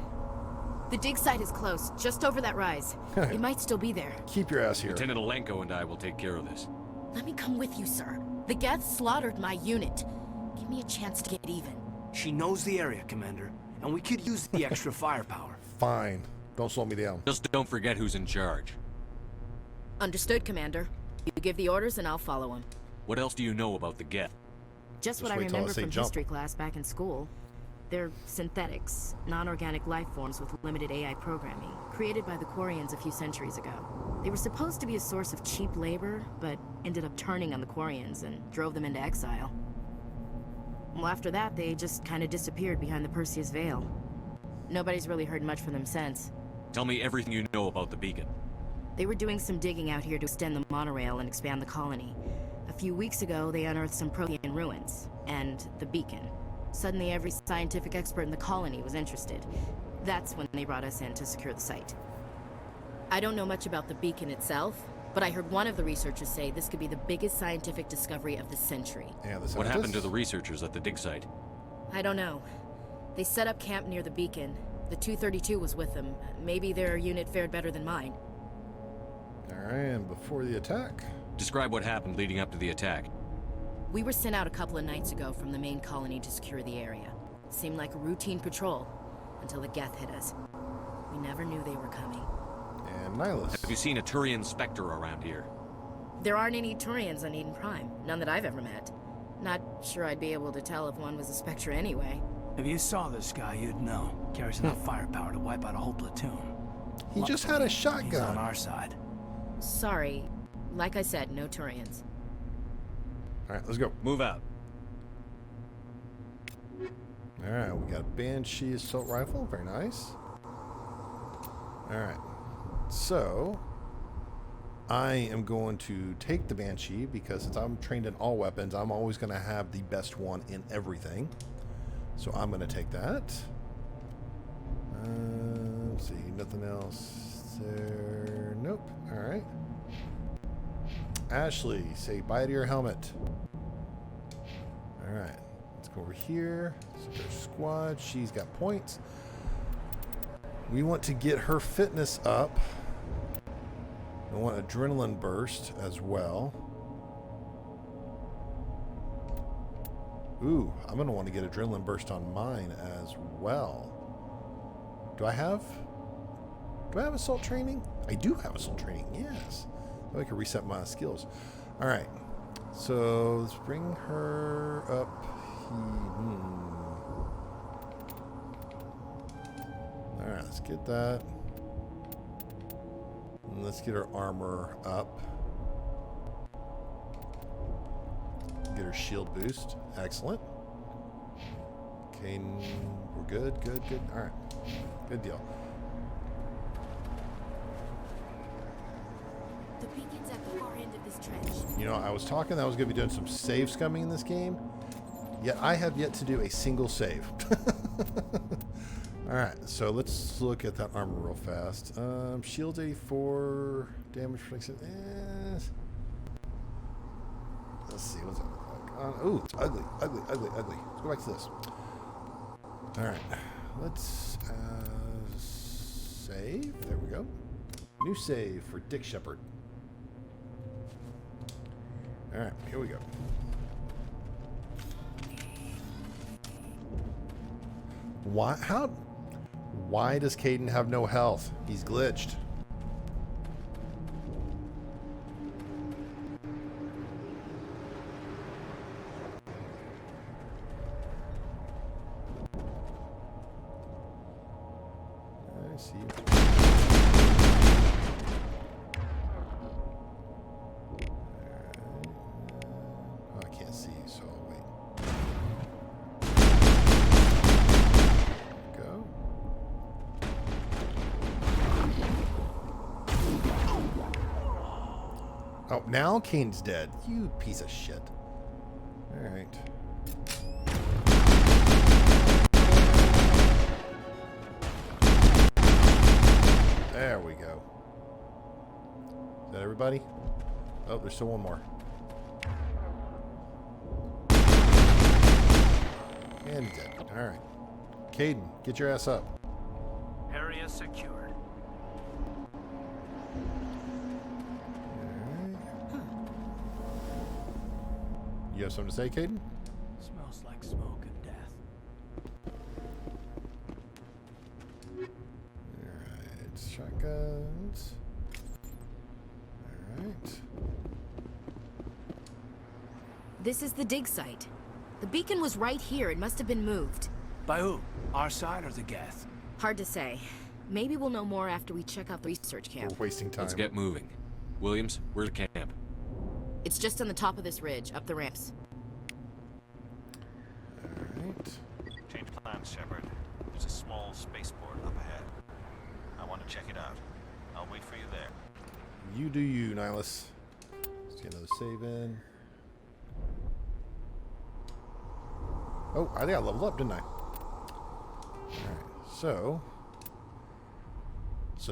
Q: The dig site is close, just over that rise. It might still be there.
A: Keep your ass here.
I: Lieutenant Alenko and I will take care of this.
Q: Let me come with you, sir. The Geth slaughtered my unit. Give me a chance to get even.
H: She knows the area, Commander, and we could use the extra firepower.
A: Fine. Don't slow me down.
I: Just don't forget who's in charge.
Q: Understood, Commander. You give the orders and I'll follow them.
I: What else do you know about the Geth?
Q: Just what I remember from history class back in school. They're synthetics, non-organic life forms with limited AI programming, created by the Quarians a few centuries ago. They were supposed to be a source of cheap labor, but ended up turning on the Quarians and drove them into exile. Well, after that, they just kind of disappeared behind the Perseus Veil. Nobody's really heard much from them since.
I: Tell me everything you know about the beacon.
Q: They were doing some digging out here to extend the monorail and expand the colony. A few weeks ago, they unearthed some Prothean ruins, and the beacon. Suddenly, every scientific expert in the colony was interested. That's when they brought us in to secure the site. I don't know much about the beacon itself, but I heard one of the researchers say this could be the biggest scientific discovery of the century.
A: Yeah,
I: what happened to the researchers at the dig site?
Q: I don't know. They set up camp near the beacon. The 232 was with them. Maybe their unit fared better than mine.
A: Alright, and before the attack?
I: Describe what happened leading up to the attack.
Q: We were sent out a couple of nights ago from the main colony to secure the area. Seemed like a routine patrol, until the Geth hit us. We never knew they were coming.
A: And Nihilus.
I: Have you seen a Turian Spectre around here?
Q: There aren't any Turians on Eden Prime. None that I've ever met. Not sure I'd be able to tell if one was a Spectre anyway.
H: If you saw this guy, you'd know. Carries enough firepower to wipe out a whole platoon.
A: He just had a shotgun.
H: He's on our side.
Q: Sorry. Like I said, no Turians.
A: Alright, let's go.
I: Move out.
A: Alright, we got a Banshee assault rifle. Very nice. Alright. So, I am going to take the Banshee because since I'm trained in all weapons, I'm always going to have the best one in everything. So I'm going to take that. Let's see, nothing else there. Nope. All right. Ashley, say bye to your helmet. All right. Let's go over here. So there's squad. She's got points. We want to get her fitness up. I want adrenaline burst as well. Ooh, I'm going to want to get adrenaline burst on mine as well. Do I have assault training? I do have assault training, yes. I can reset my skills. All right. So let's bring her up. All right, let's get that. And let's get her armor up. Get her shield boost. Excellent. Okay, we're good, good, good. All right, good deal.
Q: The beacon's at the far end of this trench.
A: You know, I was talking that I was going to be doing some save scumming in this game, yet I have yet to do a single save. All right, so let's look at that armor real fast. Shield 84, damage protection. Let's see, what's that look like? Ooh, it's ugly, ugly, ugly, ugly. Let's go back to this. All right, let's save. There we go. New save for Dick Shepard. All right, here we go. Why does Caden have no health? He's glitched. I see you. Oh, I can't see you, so I'll wait. Oh, now Kane's dead. You piece of shit. Alright. There we go. Is that everybody? Oh, there's still one more. And he's dead. Alright. Caden, get your ass up.
H: Area secured.
A: You have something to say, Caden?
H: Smells like smoke and death.
A: Alright, shotguns. Alright.
Q: This is the dig site. The beacon was right here. It must have been moved.
H: By who? Our side or the Geth?
Q: Hard to say. Maybe we'll know more after we check out the research camp.
A: We're wasting time.
I: Let's get moving. Williams, where's the camp?
Q: It's just on the top of this ridge, up the ramps.
A: Alright.
N: Change plans, Shepard. There's a small spaceport up ahead. I want to check it out. I'll wait for you there.
A: You do you, Nihilus. Let's get another save in. Oh, I think I leveled up, didn't I? Alright, so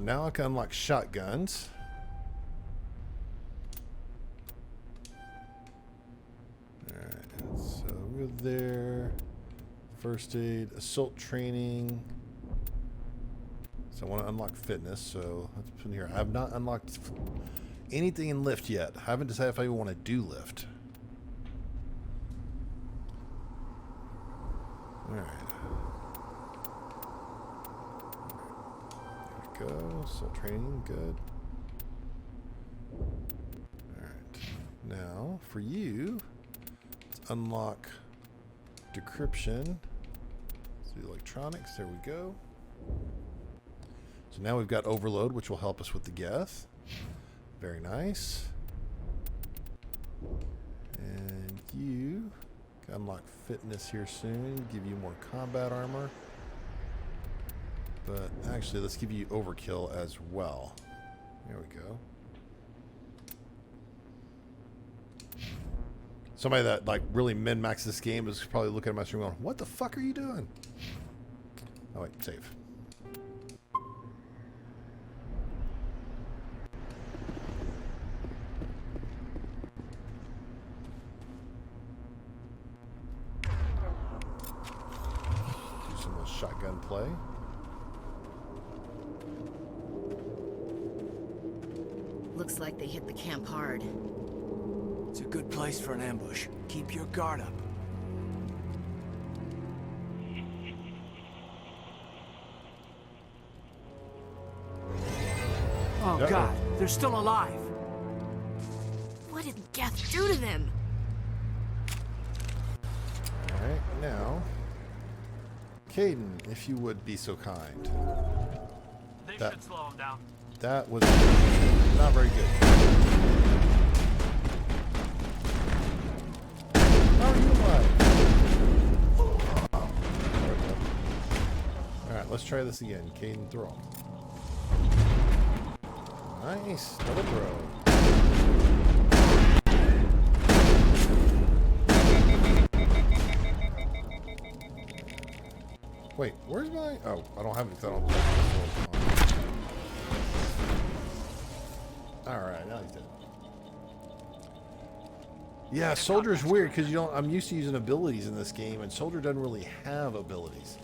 A: now I can unlock shotguns. Alright, so we're there. First aid, assault training. So I want to unlock fitness, so let's put in here. I have not unlocked anything in lift yet. I haven't decided if I even want to do lift. Alright. There we go. Assault training, good. Alright. Now, for you, let's unlock decryption. Let's do electronics. There we go. So now we've got overload, which will help us with the Geth. Very nice. And you can unlock fitness here soon, give you more combat armor. But actually, let's give you overkill as well. There we go. Somebody that like really min-maxes this game is probably looking at my stream going, "What the fuck are you doing?" Oh wait, save. Do some of the shotgun play.
Q: Looks like they hit the camp hard.
H: It's a good place for an ambush. Keep your guard up. Oh, God. They're still alive.
Q: What did Geth do to them?
A: Alright, now... Caden, if you would be so kind.
O: They should slow him down.
A: That was not very good. How are you alive? Alright, let's try this again. Caden, throw. Nice. Double throw. Wait, where's my... Oh, I don't have it because I don't have it. Alright, now he's dead. Yeah, Soldier's weird because you don't... I'm used to using abilities in this game, and Soldier doesn't really have abilities.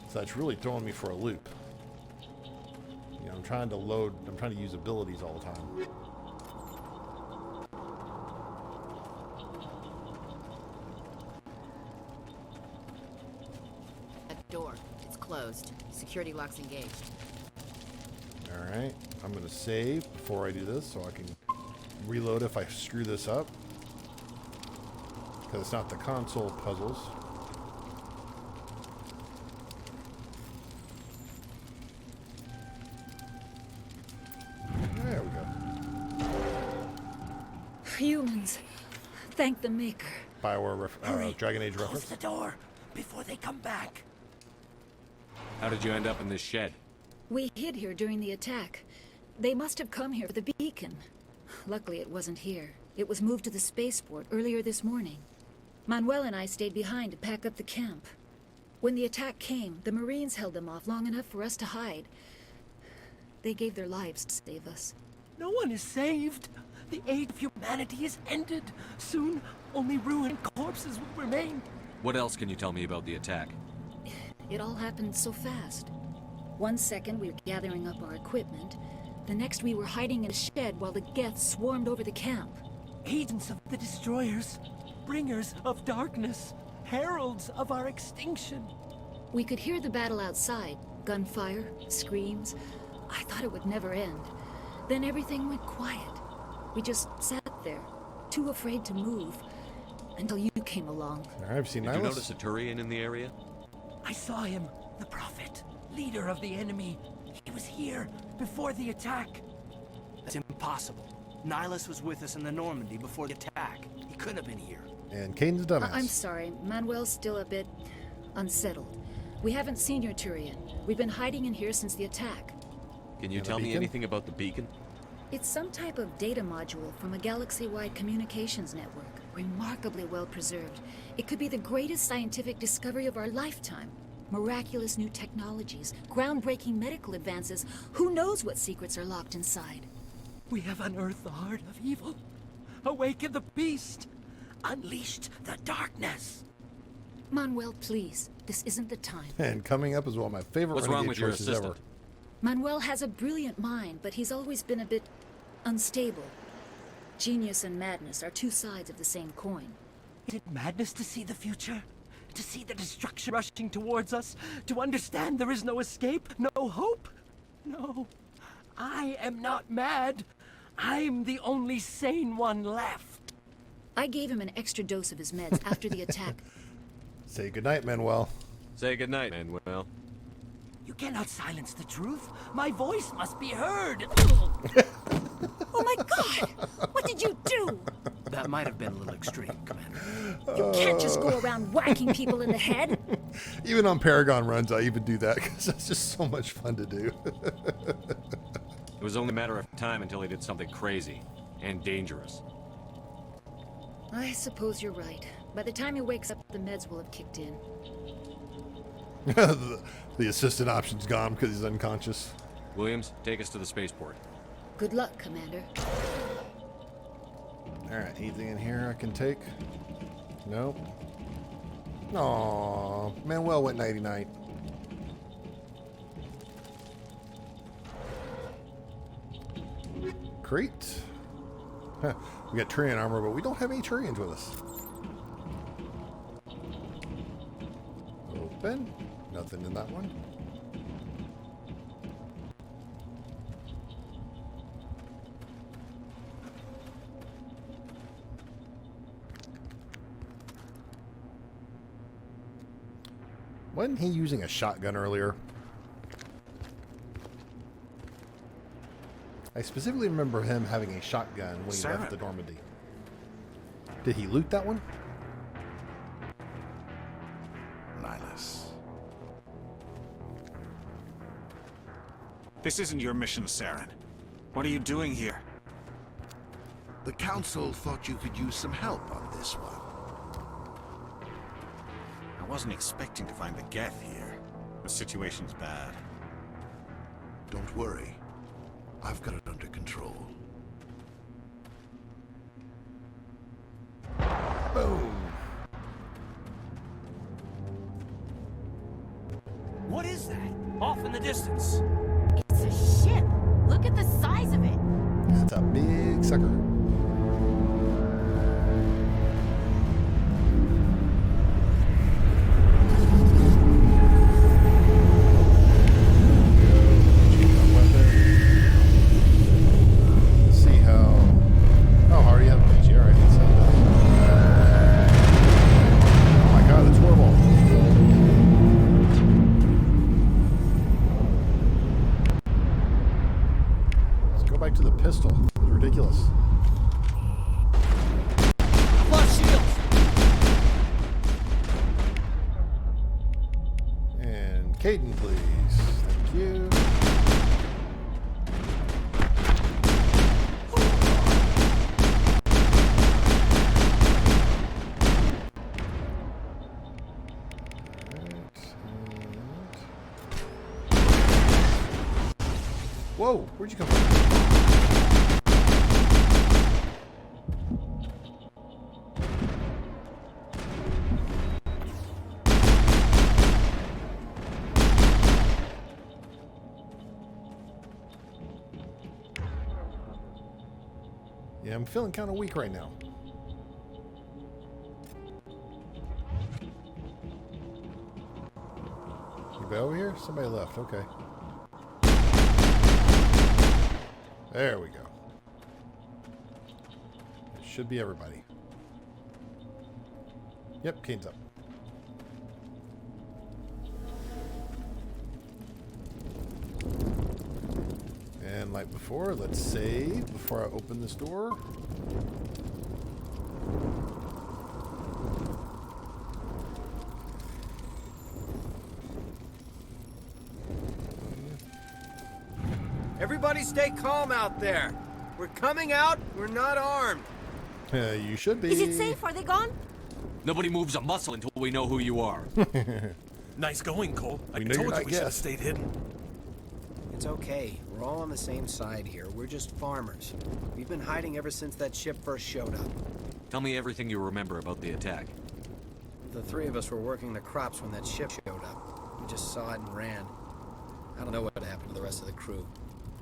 A: So that's really throwing me for a loop. You know, I'm trying to load... I'm trying to use abilities all the time.
Q: Door. It's closed. Security lock's engaged.
A: Alright, I'm going to save before I do this so I can reload if I screw this up. Because it's not the console puzzles. There we go.
R: Humans. Thank the Maker.
A: BioWare Dragon Age reference.
H: Close the door before they come back.
I: How did you end up in this shed?
R: We hid here during the attack. They must have come here for the beacon. Luckily, it wasn't here. It was moved to the spaceport earlier this morning. Manuel and I stayed behind to pack up the camp. When the attack came, the Marines held them off long enough for us to hide. They gave their lives to save us.
H: No one is saved. The age of humanity is ended. Soon, only ruined corpses will remain.
I: What else can you tell me about the attack?
R: It all happened so fast. One second we were gathering up our equipment. The next we were hiding in a shed while the Geth swarmed over the camp.
H: Agents of the destroyers, bringers of darkness, heralds of our extinction.
R: We could hear the battle outside. Gunfire, screams. I thought it would never end. Then everything went quiet. We just sat there, too afraid to move, until you came along.
A: I've seen
I: Did you notice a Turian in the area?
H: I saw him, the Prophet, leader of the enemy. He was here before the attack. That's impossible. Nihilus was with us in the Normandy before the attack. He couldn't have been here.
A: And Caden's dumbass.
R: I'm sorry. Manuel's still a bit unsettled. We haven't seen your Turian. We've been hiding in here since the attack.
I: Can you tell me anything about the beacon?
R: It's some type of data module from a galaxy-wide communications network. Remarkably well preserved. It could be the greatest scientific discovery of our lifetime. Miraculous new technologies, groundbreaking medical advances. Who knows what secrets are locked inside?
H: We have unearthed the heart of evil. Awakened the beast. Unleashed the darkness.
R: Manuel, please. This isn't the time.
A: And coming up is one of my favorite
I: What's wrong
A: renegade
I: with your
A: choices
I: assistant?
A: ever.
R: Manuel has a brilliant mind, but he's always been a bit unstable. Genius and madness are two sides of the same coin.
H: Is it madness to see the future? To see the destruction rushing towards us? To understand there is no escape? No hope? No. I am not mad. I'm the only sane one left.
R: I gave him an extra dose of his meds after the attack.
A: Say goodnight, Manuel.
I: Say goodnight, Manuel.
H: You cannot silence the truth. My voice must be heard.
R: Oh my God! What did you do?
H: That might have been a little extreme, Commander.
R: You can't just go around whacking people in the head.
A: Even on Paragon runs, I even do that because it's just so much fun to do.
I: It was only a matter of time until he did something crazy and dangerous.
R: I suppose you're right. By the time he wakes up, the meds will have kicked in.
A: The assistant option's gone because he's unconscious.
I: Williams, take us to the spaceport.
R: Good luck, Commander.
A: Alright, anything in here I can take? Nope. Aww, Manuel went nighty-night. Crate. Huh. We got Turian armor, but we don't have any Turians with us. Open. Nothing in that one. Wasn't he using a shotgun earlier? I specifically remember him having a shotgun when he left the Normandy. Did he loot that one?
N: Nihilus. This isn't your mission, Saren. What are you doing here?
S: The Council thought you could use some help on this one.
N: I wasn't expecting to find the Geth here. The situation's bad.
S: Don't worry. I've got it under control.
A: Boom.
H: What is that? Off in the distance.
Q: It's a ship. Look at the size of it.
A: That's a big sucker. Caden, please. Thank you. Whoa, where'd you come from? Yeah, I'm feeling kind of weak right now. Anybody over here? Somebody left. Okay. There we go. It should be everybody. Yep, Kane's up. And like before, let's save before I open this door.
T: Everybody stay calm out there. We're coming out. We're not armed.
A: You should be.
Q: Is it safe? Are they gone?
I: Nobody moves a muscle until we know who you are.
H: Nice going, Cole. I
A: know
H: told
A: you're
H: you
A: not
H: we should have
A: guessed.
H: stayed hidden.
T: It's okay. We're all on the same side here. We're just farmers. We've been hiding ever since that ship first showed up.
I: Tell me everything you remember about the attack.
T: The three of us were working the crops when that ship showed up. We just saw it and ran. I don't know what happened to the rest of the crew.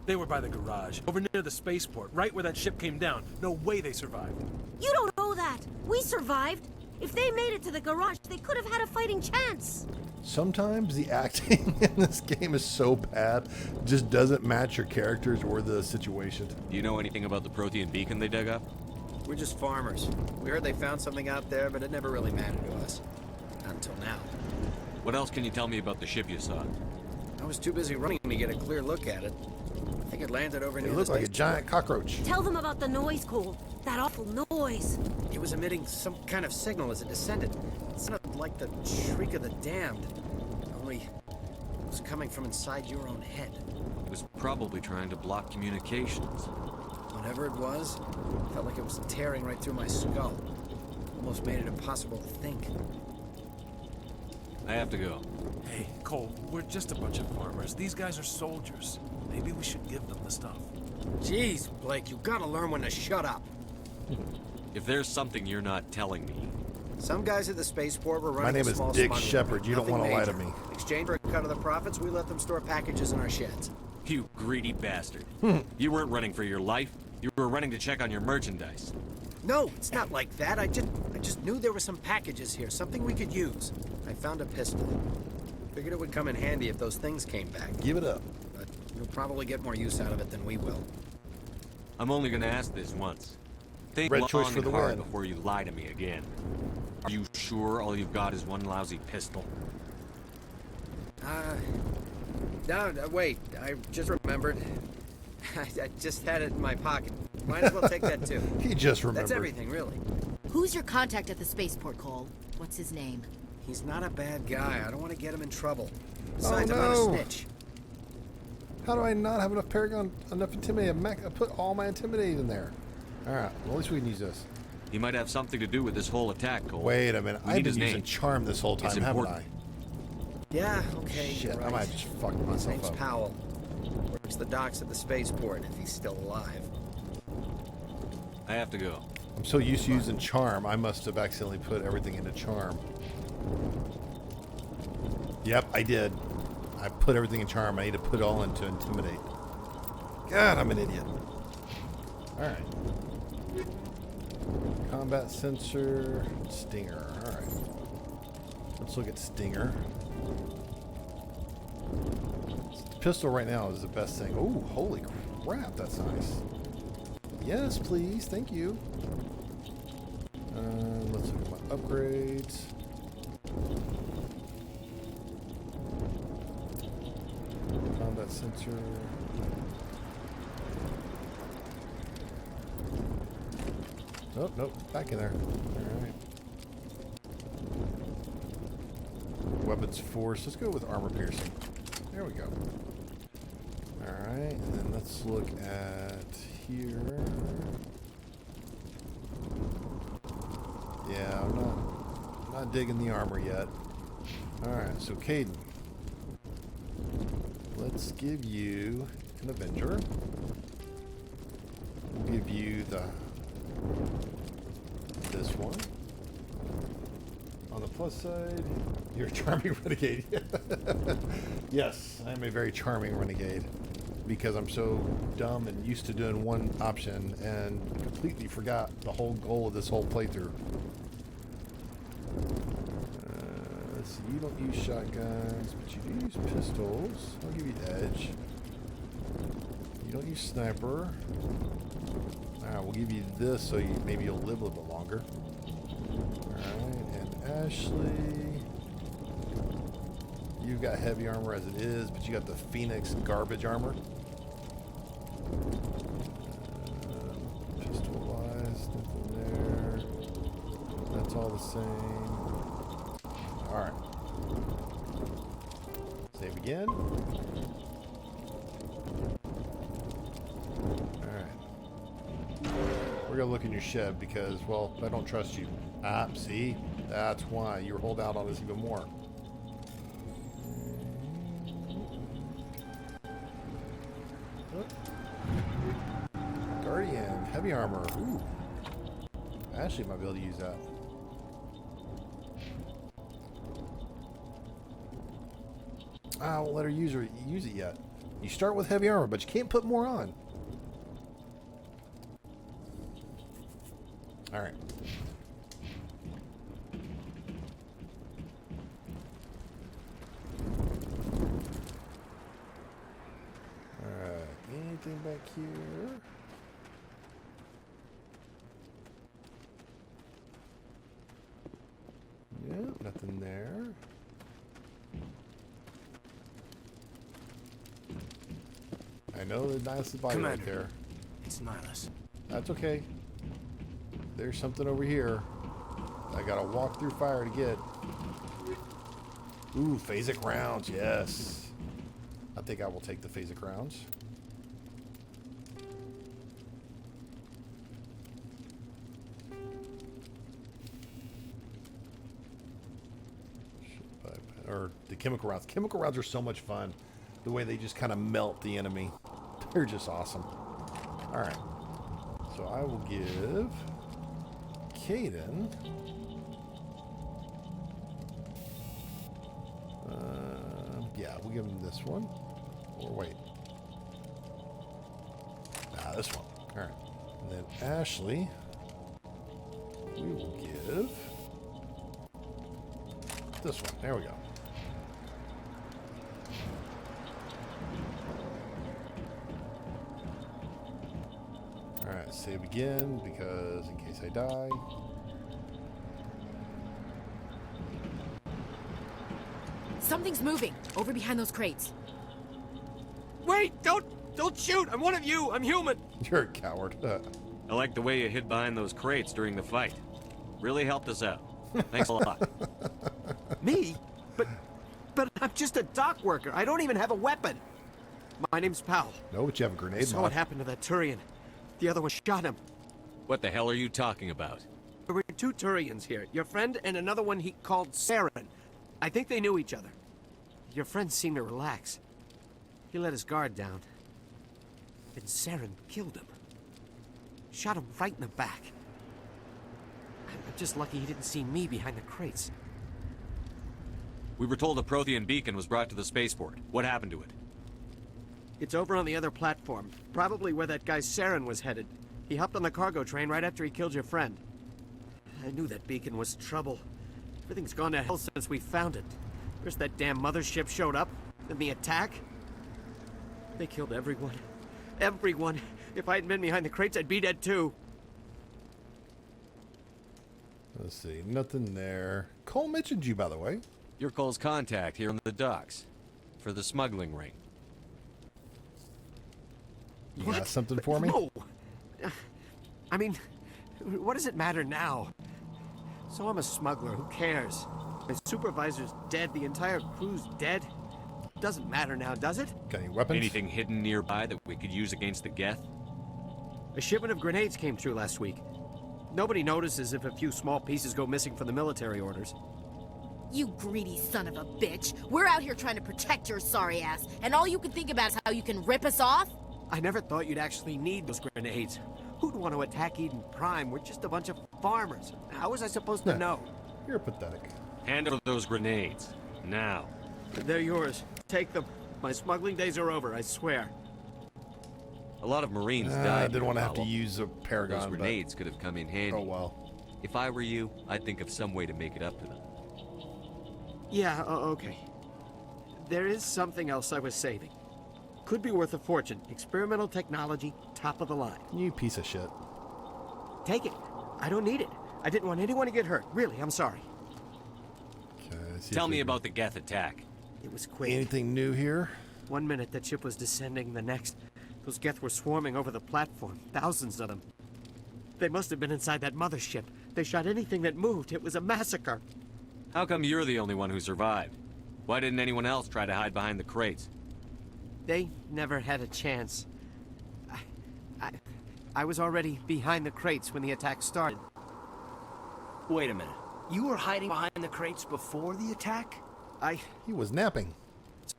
H: They were by the garage, over near the spaceport, right where that ship came down. No way they survived.
Q: You don't know that. We survived. If they made it to the garage, they could have had a fighting chance.
A: Sometimes the acting in this game is so bad, it just doesn't match your characters or the situation.
I: Do you know anything about the Prothean beacon they dug up?
T: We're just farmers. We heard they found something out there, but it never really mattered to us. Not until now.
I: What else can you tell me about the ship you saw?
T: I was too busy running to get a clear look at it. I think it landed over near
A: It looked like a giant cockroach.
Q: Tell them about the noise, Cole. That awful noise.
T: It was emitting some kind of signal as it descended. It sounded like the shriek of the damned. Only it was coming from inside your own head.
I: It was probably trying to block communications.
T: Whatever it was, felt like it was tearing right through my skull. almost made it impossible to think.
I: I have to go.
U: Hey, Cole, we're just a bunch of farmers. These guys are soldiers. Maybe we should give them the stuff.
T: Jeez, Blake, you gotta learn when to shut up.
I: If there's something you're not telling me...
T: Some guys at the spaceport were running
A: My name
T: a
A: is
T: small
A: Dick
T: smuggling
A: Shepard.
T: ring.
A: You don't
T: Nothing
A: want to lie to
T: major.
A: me.
T: In exchange for a cut of the profits, we let them store packages in our sheds.
I: You greedy bastard. You weren't running for your life. You were running to check on your merchandise.
T: No, it's not like that. I just knew there were some packages here, something we could use. I found a pistol. Figured it would come in handy if those things came back.
A: Give it up.
T: But you'll probably get more use out of it than we will.
I: I'm only gonna ask this once. Think
A: Red
I: long
A: choice for
I: and
A: the
I: hard
A: win.
I: before you lie to me again. Are you sure all you've got is one lousy pistol?
T: No, wait. I just remembered. I just had it in my pocket. Might as well take that too.
A: He just remembered.
T: That's everything, really.
Q: Who's your contact at the spaceport, Cole? What's his name?
T: He's not a bad guy. I don't want to get him in trouble. Besides,
A: Oh,
T: I'm not a
A: no.
T: snitch.
A: How do I not have enough Paragon, enough Intimidate? I put all my Intimidate in there. Alright, well, at least we can use this.
I: He might have something to do with this whole attack, Cole.
A: Wait a minute.
I: We
A: I've
I: need
A: been
I: his
A: using
I: name.
A: Charm this whole time,
I: It's
A: haven't
I: important.
A: I?
T: Yeah, okay.
A: Shit,
T: you're
A: I
T: right.
A: might have just fucked
T: His
A: myself
T: name's
A: up.
T: Powell. Works the docks at the spaceport if he's still alive.
I: I have to go.
A: I'm so used to using Charm, I must have accidentally put everything into Charm. Yep, I did. I put everything in Charm. I need to put it all into Intimidate. God, I'm an idiot. Alright. Combat Sensor, Stinger. Alright. Let's look at Stinger. Pistol right now is the best thing. Oh, holy crap, that's nice. Yes, please. Thank you. Let's look at my upgrades. Combat sensor. Nope, nope. Back in there. Alright. Weapons force. Let's go with armor piercing. There we go. Alright, and then let's look at here. Yeah, I'm not digging the armor yet. Alright, so Caden. Let's give you an Avenger. We'll give you this one. On the plus side, you're a charming renegade. Yes, I am a very charming renegade because I'm so dumb and used to doing one option and completely forgot the whole goal of this whole playthrough. Let's see, you don't use shotguns, but you do use pistols. I'll give you edge. You don't use sniper. Alright, we'll give you this so maybe you'll live a little bit longer. Alright, and Ashley, you've got heavy armor as it is, but you got the Phoenix garbage armor. Pistol wise, nothing there. That's all the same. Alright. Save again. We're gonna look in your shed because, well, I don't trust you. Ah, see? That's why you're holding out on us even more. Guardian, heavy armor. Ooh. Ashley might be able to use that. I won't let her use it yet. You start with heavy armor, but you can't put more on. Alright. Alright, anything back here? Yeah, nothing there. I know the Nihilus body
T: Commander,
A: right there.
T: It's Nihilus.
A: That's okay. There's something over here. I gotta walk through fire to get. Ooh, phasic rounds, yes. I think I will take the phasic rounds. or the chemical rounds. Chemical rounds are so much fun. The way they just kind of melt the enemy. They're just awesome. All right. So I will give Caden yeah, we'll give him this one. Or wait. This one. All right. And then Ashley, we will give this one. There we go. All right, save again because in case I die.
Q: Something's moving over behind those crates.
T: Wait! Don't shoot! I'm one of you! I'm human!
A: You're a coward.
I: I like the way you hid behind those crates during the fight. Really helped us out. Thanks a lot.
T: Me? But I'm just a dock worker. I don't even have a weapon. My name's Powell.
A: No, but you have a grenade.
T: I saw what happened to that Turian. The other one shot him.
I: What the hell are you talking about?
T: There were 2 Turians here. Your friend and another one he called Saren. I think they knew each other. Your friend seemed to relax. He let his guard down. And Saren killed him. Shot him right in the back. I'm just lucky he didn't see me behind the crates.
I: We were told a Prothean beacon was brought to the spaceport. What happened to it?
T: It's over on the other platform. Probably where that guy Saren was headed. He hopped on the cargo train right after he killed your friend. I knew that beacon was trouble. Everything's gone to hell since we found it. First that damn mothership showed up, then the attack. They killed everyone. Everyone. If I hadn't been behind the crates, I'd be dead too.
A: Let's see, nothing there. Cole mentioned you, by the way.
I: You're Cole's contact here on the docks for the smuggling ring.
A: You got something for me?
T: No. I mean, what does it matter now? So I'm a smuggler. Who cares? My supervisor's dead. The entire crew's dead. Doesn't matter now, does it?
A: Got any weapons?
I: Anything hidden nearby that we could use against the Geth?
T: A shipment of grenades came through last week. Nobody notices if a few small pieces go missing from the military orders.
Q: You greedy son of a bitch. We're out here trying to protect your sorry ass, and all you can think about is how you can rip us off?
T: I never thought you'd actually need those grenades. Who'd want to attack Eden Prime? We're just a bunch of farmers. How was I supposed to know?
A: You're pathetic.
I: Hand over those grenades. Now.
T: They're yours. Take them. My smuggling days are over, I swear.
I: A lot of Marines died.
A: I didn't want to have to use a Paragon.
I: Those grenades could have come in handy.
A: Oh, well.
I: If I were you, I'd think of some way to make it up to them.
T: Yeah, okay. There is something else I was saving. Could be worth a fortune. Experimental technology, top of the line.
A: You piece of shit.
T: Take it. I don't need it. I didn't want anyone to get hurt. Really, I'm sorry.
I: Tell me about the Geth attack.
T: It was quick.
A: Anything new here?
T: 1 minute that ship was descending, the next, those Geth were swarming over the platform. Thousands of them. They must have been inside that mothership. They shot anything that moved. It was a massacre.
I: How come you're the only one who survived? Why didn't anyone else try to hide behind the crates?
T: They never had a chance. I was already behind the crates when the attack started.
H: Wait a minute. You were hiding behind the crates before the attack?
A: He was napping.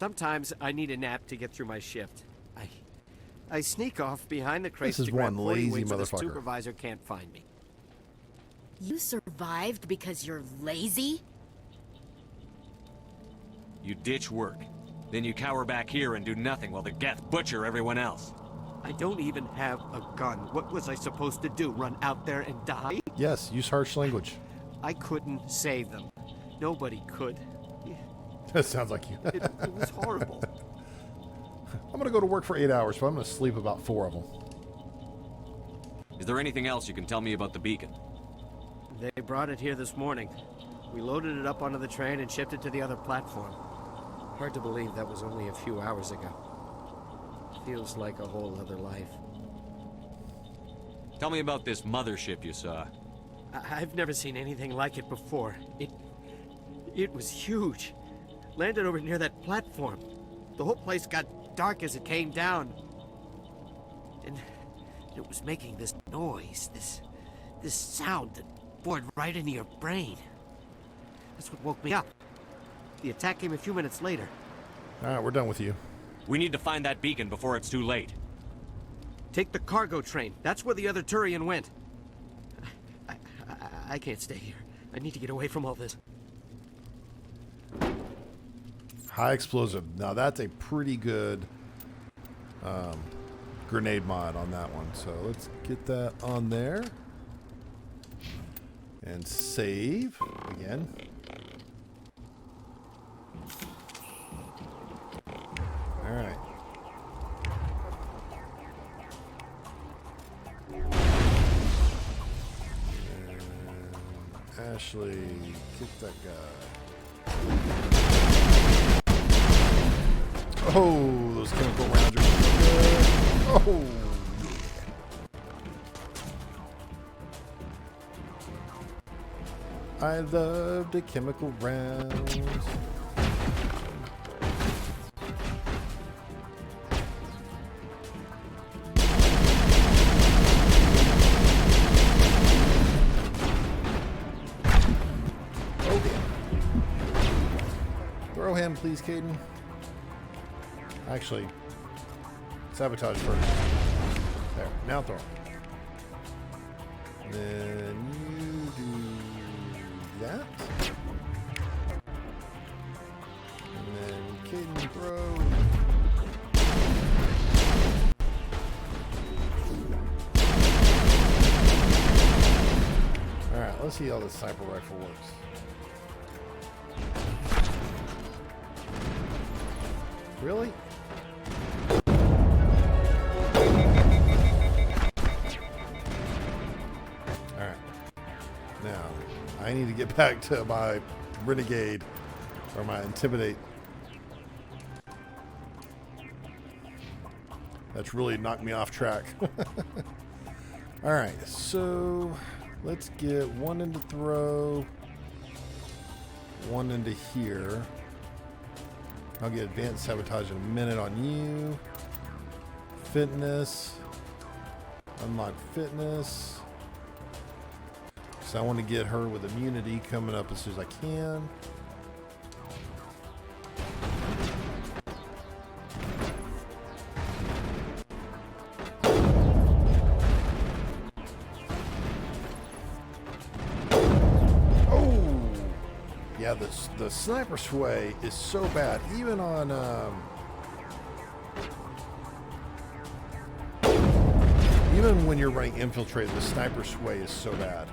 T: Sometimes I need a nap to get through my shift. I sneak off behind the crates
A: This is
T: to grab
A: one
T: 40
A: lazy
T: wings so the
A: motherfucker.
T: supervisor can't find me.
Q: You survived because you're lazy?
I: You ditch work. Then you cower back here and do nothing while the Geth butcher everyone else.
T: I don't even have a gun. What was I supposed to do? Run out there and die?
A: Yes, use harsh language.
T: I couldn't save them. Nobody could.
A: That sounds like you.
T: It was horrible.
A: I'm going to go to work for 8 hours, but I'm going to sleep about 4 of them.
I: Is there anything else you can tell me about the beacon?
T: They brought it here this morning. We loaded it up onto the train and shipped it to the other platform. Hard to believe that was only a few hours ago. Feels like a whole other life.
I: Tell me about this mothership you saw.
T: I've never seen anything like it before. It was huge. Landed over near that platform. The whole place got dark as it came down. And it was making this noise, this sound that bored right into your brain. That's what woke me up. The attack came a few minutes later.
A: Alright, we're done with you.
I: We need to find that beacon before it's too late.
T: Take the cargo train. That's where the other Turian went. I can't stay here. I need to get away from all this.
A: High explosive. Now that's a pretty good grenade mod on that one. So let's get that on there. And save again. Alright. Ashley, get that guy. Oh, those chemical rounds are good. Oh, yeah. I love the chemical rounds. Throw him, please, Caden. Actually, sabotage first. There, now throw him. And then you do that. And then Caden throw. Alright, let's see how this sniper rifle works. Really? Alright. Now, I need to get back to my Renegade, or my Intimidate. That's really knocked me off track. Alright, so let's get one into throw, one into here. I'll get advanced sabotage in a minute on you. Fitness. Unlock fitness. So I want to get her with immunity coming up as soon as I can. Yeah, the sniper sway is so bad. Even on even when you're running infiltrate, the sniper sway is so bad.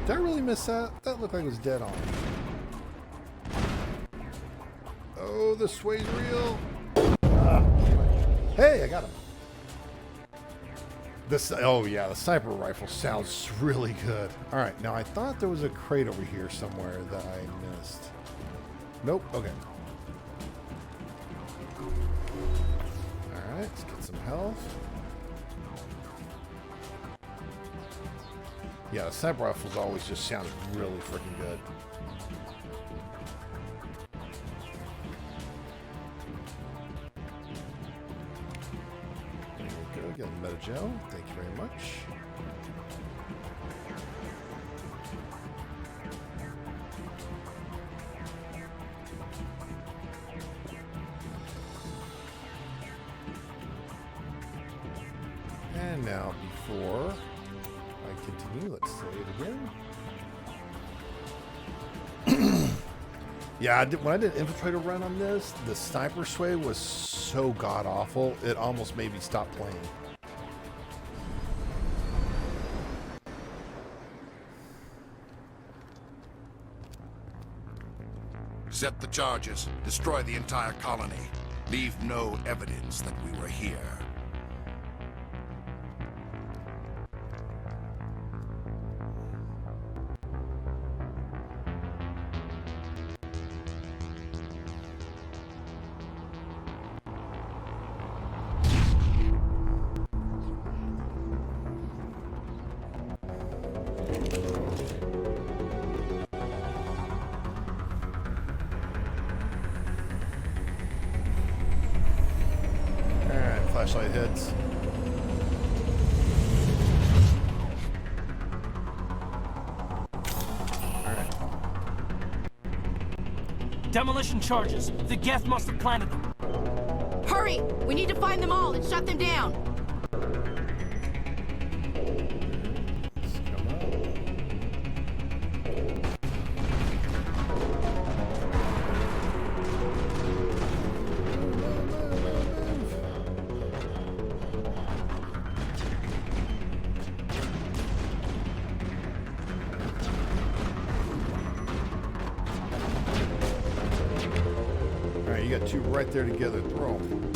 A: Did I really miss that? That looked like it was dead on. Oh, the sway's real. Hey, I got him. Oh yeah, the sniper rifle sounds really good. All right, now I thought there was a crate over here somewhere that I missed. Nope. Okay. All right, let's get some health. Yeah, the sniper rifles always just sound really freaking good. There we go, get a meta-gel. Thank you very much. And now before I continue, let's save again. Yeah, when I did infiltrator run on this, the sniper sway was so god awful, it almost made me stop playing.
S: Set the charges. Destroy the entire colony. Leave no evidence that we were here.
A: flashlight hits. Alright.
H: Demolition charges. The Geth must have planted them.
Q: Hurry! We need to find them all and shut them down.
A: Alright, you got two right there together. Throw them.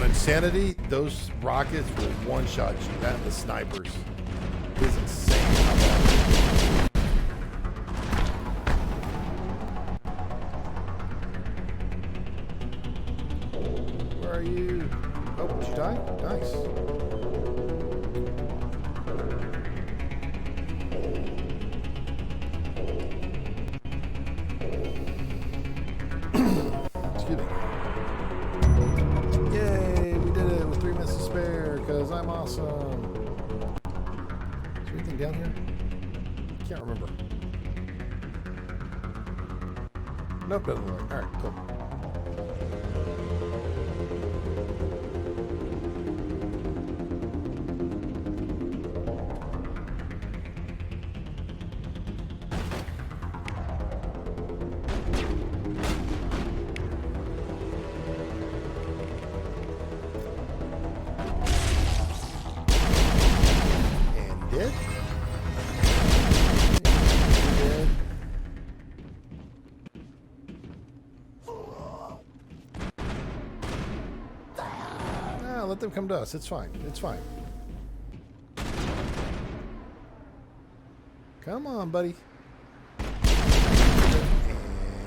A: Insanity, those rockets will one-shot you. That and the snipers is insane how bad. Where are you? Oh, did you die? Nice. Excuse me. Yay, we did it with 3 minutes to spare because I'm awesome. Is there anything down here? Can't remember. Nope, doesn't look. Alright, cool. Dead? Dead. Ah, let them come to us. It's fine. It's fine. Come on, buddy.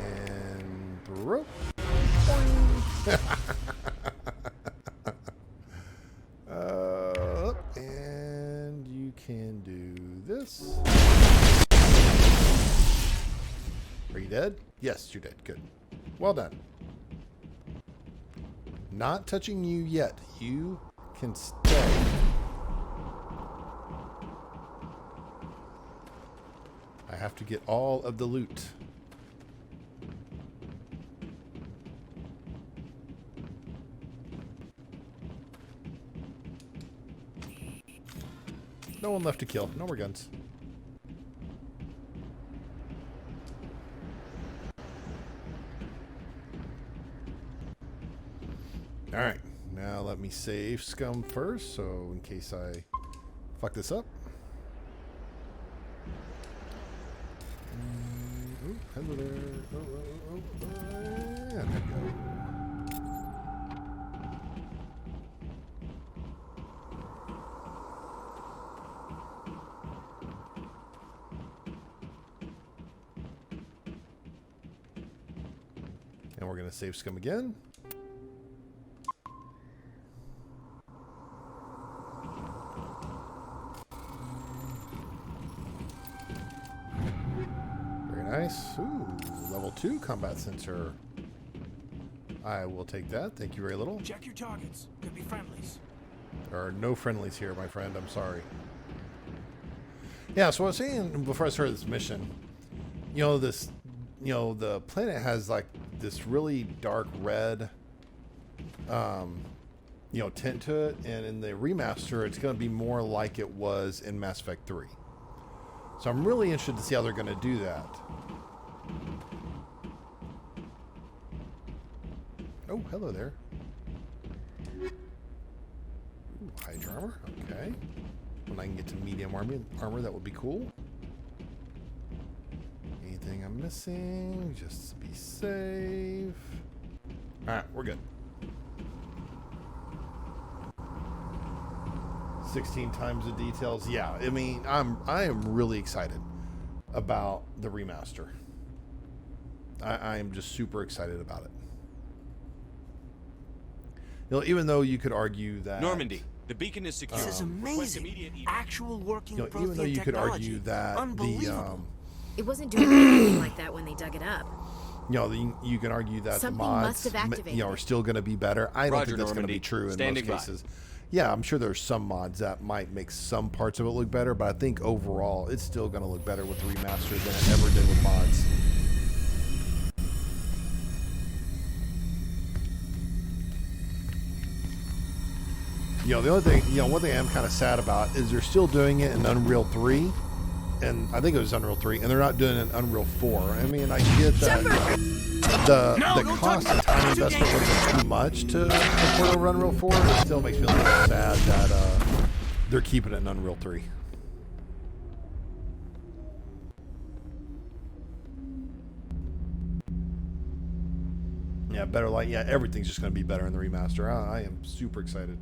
A: And throw. And you can do this. Are you dead? Yes, you're dead. Good. Well done. Not touching you yet. You can stay. I have to get all of the loot. No one left to kill. No more guns. Alright. Now let me save scum first, so in case I fuck this up. Oh, hello there. And there we go. And we're going to save scum again. Very nice. Ooh, level 2 combat sensor. I will take that. Thank you very little.
H: Check your targets. Could be friendlies.
A: There are no friendlies here, my friend. I'm sorry. Yeah, so I was saying before I started this mission, you know, the planet has like this really dark red, tint to it, and in the remaster, it's going to be more like it was in Mass Effect 3. So I'm really interested to see how they're going to do that. Oh, hello there. Ooh, Hydra armor. Okay. When I can get to medium armor, that would be cool. Anything I'm missing, just to be safe. Alright, we're good. 16 times the details. Yeah, I mean, I am really excited about the remaster. I am just super excited about it. You know, even though you could argue that
P: Normandy, the beacon is secure.
H: This is amazing. Actual working Prothean
A: even though you could
H: technology.
A: argue that the
Q: It wasn't doing anything like that when they dug it up.
A: you know, you can argue that
Q: Something
A: the mods,
Q: must have activated
A: you know, are still going to be better. I don't
P: Roger,
A: think that's going to be
P: Normandy.
A: true in
P: Standing
A: most
P: by.
A: cases. Yeah, I'm sure there's some mods that might make some parts of it look better, but I think overall it's still going to look better with the remaster than it ever did with mods. You know, the only thing, you know, one thing I'm kind of sad about is they're still doing it in Unreal 3, and I think it was Unreal 3, and they're not doing it in Unreal 4. I mean, I get that the cost and time investment wasn't too much to port over Unreal 4. It still makes me a little sad that they're keeping it in Unreal 3. Yeah, better light. Yeah, everything's just going to be better in the remaster. I am super excited.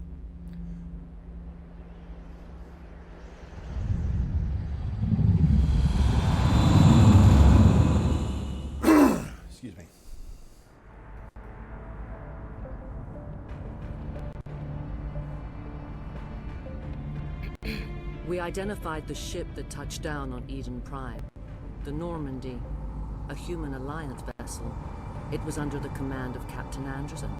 A: Excuse me.
B: We identified the ship that touched down on Eden Prime. The Normandy, a human alliance vessel. It was under the command of Captain Anderson.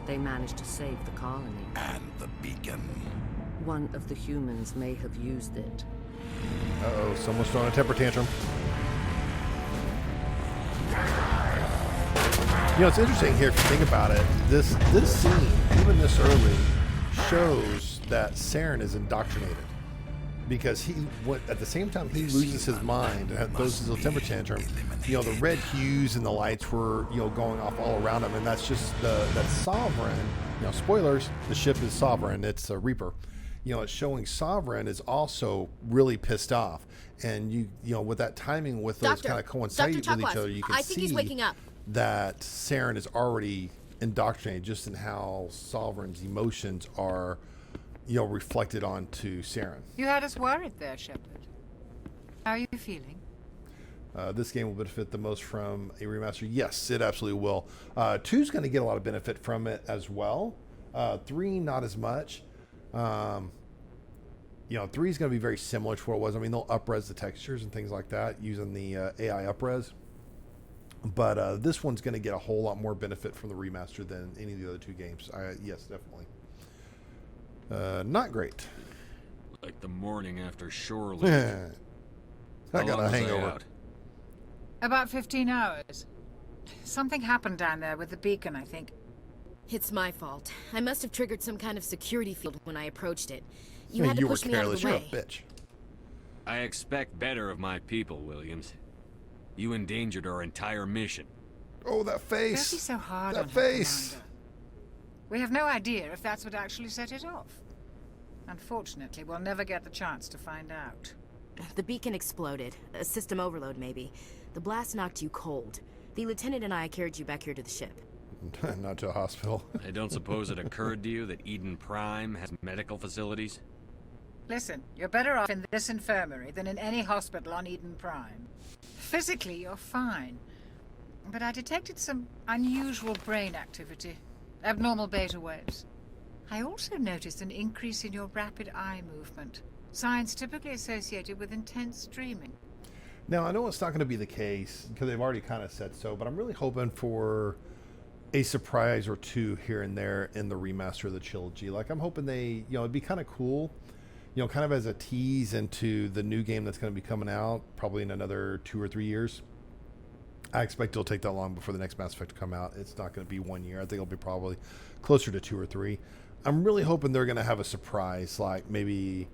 B: They managed to save the colony.
S: And the beacon.
B: One of the humans may have used it.
A: Uh-oh, someone's throwing a temper tantrum. You know, it's interesting here if you think about it. This scene, even this early, shows that Saren is indoctrinated. Because at the same time he loses his mind and throws his little temper tantrum, you know, the red hues and the lights were, you know, going off all around him, and that's just that Sovereign, you know, spoilers, the ship is Sovereign, it's a Reaper. You know, it's showing Sovereign is also really pissed off. And you know, with that timing, with those kind of coincide with each other, you can
Q: think he's waking up.
A: that Saren is already indoctrinated just in how Sovereign's emotions are, you know, reflected onto Saren.
M: You had us worried there, Shepard. How are you feeling?
A: This game will benefit the most from a remaster. Yes, it absolutely will. 2's going to get a lot of benefit from it as well. 3, not as much. You know, 3 is going to be very similar to what it was. I mean, they'll up-res the textures and things like that using the AI up-res. But this one's going to get a whole lot more benefit from the remaster than any of the other 2 games. Yes, definitely. Not great.
I: Like the morning after shore leave.
A: I got a hangover.
M: About 15 hours. Something happened down there with the beacon, I think.
Q: It's my fault. I must have triggered some kind of security field when I approached it. You
A: Yeah,
Q: had to
A: you were
Q: push me out of
A: careless.
Q: the
A: You're
Q: way.
A: a bitch.
I: I expect better of my people, Williams. You endangered our entire mission.
A: Oh, that face!
M: Don't be so hard
A: That
M: on her,
A: face!
M: Commander. We have no idea if that's what actually set it off. Unfortunately, we'll never get the chance to find out.
Q: The beacon exploded. A system overload, maybe. The blast knocked you cold. The lieutenant and I carried you back here to the ship.
A: Not to a hospital.
I: I don't suppose it occurred to you that Eden Prime has medical facilities?
M: Listen, you're better off in this infirmary than in any hospital on Eden Prime. Physically, you're fine. But I detected some unusual brain activity. Abnormal beta waves. I also noticed an increase in your rapid eye movement. Signs typically associated with intense dreaming.
A: Now, I know it's not going to be the case because they've already kind of said so, but I'm really hoping for a surprise or two here and there in the remaster of the trilogy. Like, I'm hoping they, you know, it'd be kind of cool, you know, kind of as a tease into the new game that's going to be coming out probably in another 2 or 3 years. I expect it'll take that long before the next Mass Effect to come out. It's not going to be 1 year. I think it'll be probably closer to 2 or 3. I'm really hoping they're going to have a surprise, like maybe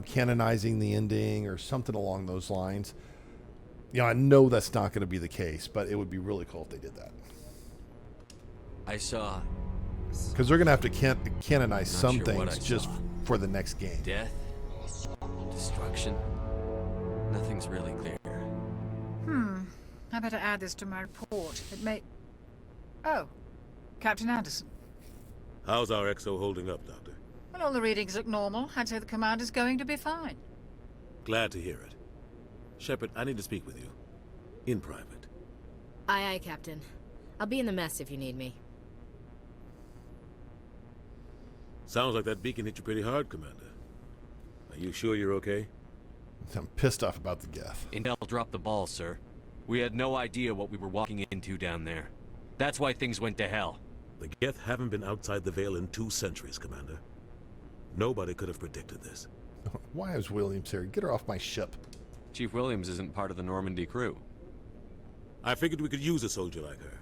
A: canonizing the ending or something along those lines. You know, I know that's not going to be the case, but it would be really cool if they did that.
I: I saw...
A: Because they're going to have to canonize some
I: sure what
A: things
I: I
A: just
I: saw.
A: for the next game.
I: Death? Destruction? Nothing's really clear.
M: I better add this to my report. It may... Oh, Captain Anderson.
D: How's our XO holding up, Doctor?
M: Well, all the readings look normal. I'd say the commander's going to be fine.
D: Glad to hear it. Shepard, I need to speak with you. In private.
Q: Aye, aye, Captain. I'll be in the mess if you need me.
D: Sounds like that beacon hit you pretty hard, Commander. Are you sure you're okay?
A: I'm pissed off about the Geth.
I: Intel dropped the ball, sir. We had no idea what we were walking into down there. That's why things went to hell.
D: The Geth haven't been outside the Veil in 2 centuries, Commander. Nobody could have predicted this.
A: Why is Williams here? Get her off my ship.
I: Chief Williams isn't part of the Normandy crew.
D: I figured we could use a soldier like her.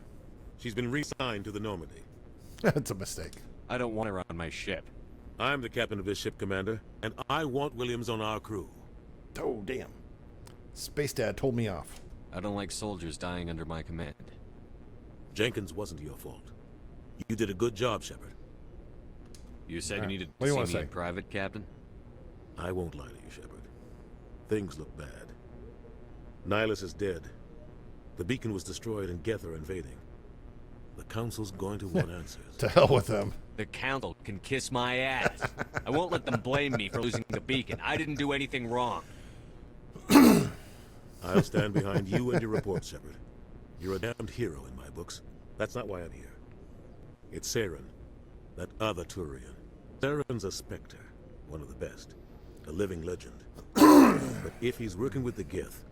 D: She's been re-signed to the Normandy.
A: That's a mistake.
I: I don't want her on my ship.
D: I'm the captain of this ship, Commander, and I want Williams on our crew.
A: Oh, damn. Space Dad told me off.
I: I don't like soldiers dying under my command.
D: Jenkins wasn't your fault. You did a good job, Shepard.
I: You said you needed
A: What do
I: to
A: you
I: see
A: wanna
I: me in
A: say?
I: private, Captain?
D: I won't lie to you, Shepard. Things look bad. Nihilus is dead. The beacon was destroyed and Geth are invading. The Council's going to want answers.
A: To hell with them.
I: The Council can kiss my ass. I won't let them blame me for losing the beacon. I didn't do anything wrong.
D: I'll stand behind you and your report, Shepard. You're a damned hero in my books. That's not why I'm here. It's Saren, that other Turian. Saren's a Spectre, one of the best. A living legend. But if he's working with the Geth,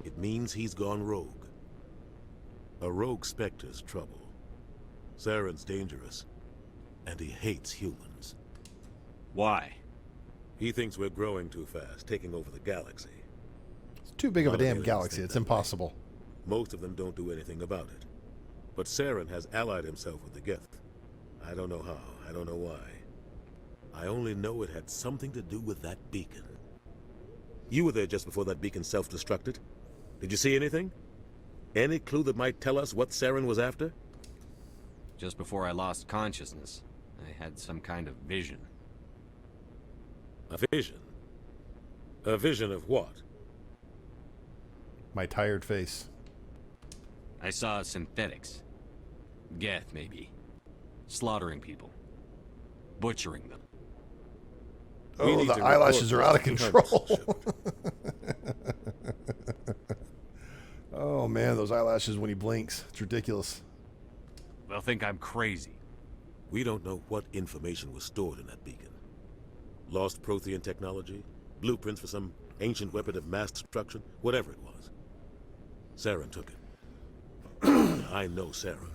D: it means he's gone rogue. A rogue Spectre's trouble. Saren's dangerous, and he hates humans.
I: Why?
D: He thinks we're growing too fast, taking over the galaxy.
A: It's too big of a
D: Lot of
A: damn
D: aliens
A: galaxy.
D: think
A: It's
D: that way.
A: impossible.
D: Most of them don't do anything about it. But Saren has allied himself with the Geth. I don't know how, I don't know why. I only know it had something to do with that beacon. You were there just before that beacon self-destructed. Did you see anything? Any clue that might tell us what Saren was after?
I: Just before I lost consciousness, I had some kind of vision.
D: A vision? A vision of what?
A: My tired face.
I: I saw synthetics. Geth, maybe. Slaughtering people. Butchering them.
D: We
A: Oh,
D: need
A: the
D: to
A: eyelashes
D: report
A: are out of
D: this to
A: control. Oh, man, those eyelashes when he blinks. It's ridiculous.
I: They'll think I'm crazy.
D: We don't know what information was stored in that beacon. Lost Prothean technology? Blueprints for some ancient weapon of mass destruction? Whatever it was. Saren took it. I know Saren.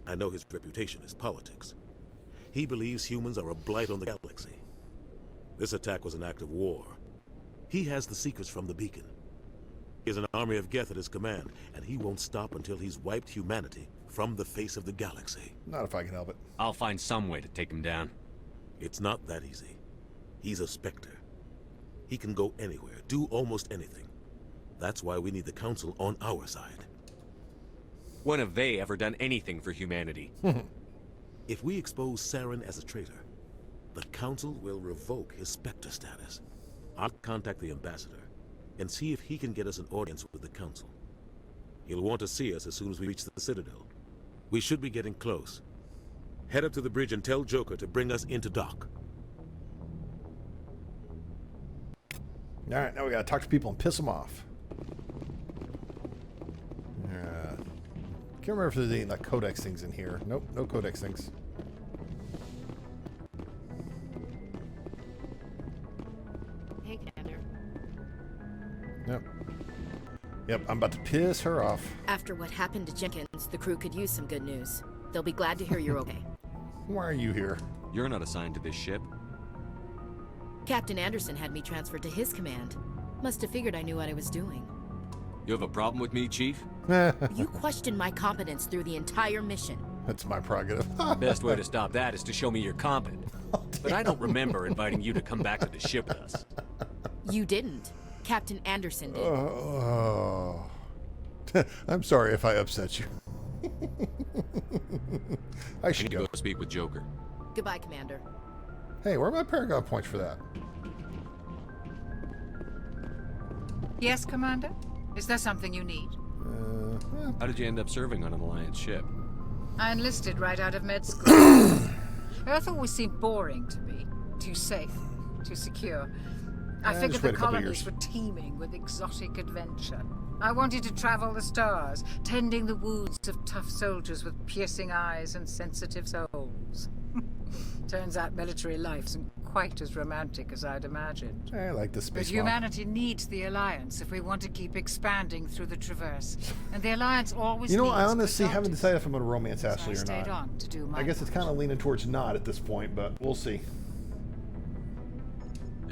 D: I know his reputation is politics. He believes humans are a blight on the galaxy. This attack was an act of war. He has the secrets from the beacon. He has an army of Geth at his command, and he won't stop until he's wiped humanity from the face of the galaxy.
A: Not if I can help it.
I: I'll find some way to take him down.
D: It's not that easy. He's a Spectre. He can go anywhere, do almost anything. That's why we need the Council on our side.
I: When have they ever done anything for humanity?
D: If we expose Saren as a traitor, the Council will revoke his Spectre status. I'll contact the Ambassador and see if he can get us an audience with the Council. He'll want to see us as soon as we reach the Citadel. We should be getting close. Head up to the bridge and tell Joker to bring us into dock.
A: Alright, now we gotta talk to people and piss them off. Can't remember if there's any like codex things in here. Nope, no codex things.
Q: Hey, Commander.
A: Yep, I'm about to piss her off.
Q: After what happened to Jenkins, the crew could use some good news. They'll be glad to hear you're okay.
A: Why are you here?
I: You're not assigned to this ship.
Q: Captain Anderson had me transferred to his command. Must have figured I knew what I was doing.
I: You have a problem with me, Chief?
Q: You questioned my competence through the entire mission.
A: That's my prerogative.
I: Best way to stop that is to show me you're competent. But I don't remember inviting you to come back to the ship with us.
Q: You didn't. Captain Anderson did.
A: Oh. I'm sorry if I upset you. I should
I: need to go speak with Joker.
Q: Goodbye, Commander.
A: Hey, where are my Paragon points for that?
M: Yes, Commander? Is there something you need?
I: How did you end up serving on an Alliance ship?
M: I enlisted right out of med school. Earth always seemed boring to me. Too safe, too secure. I figured the colonies were teeming with exotic adventure. I wanted to travel the stars, tending the wounds of tough soldiers with piercing eyes and sensitive souls. Turns out military life isn't quite as romantic as I'd imagined.
A: I like the space.
M: But humanity needs the Alliance if we want to keep expanding through the Traverse. And the Alliance always
A: You know,
M: needs
A: I honestly haven't
M: good
A: decided if I'm going to romance
M: So
A: Ashley
M: I
A: or
M: stayed
A: not.
M: on to do my
A: I guess it's kind of leaning towards not at this point, but we'll see.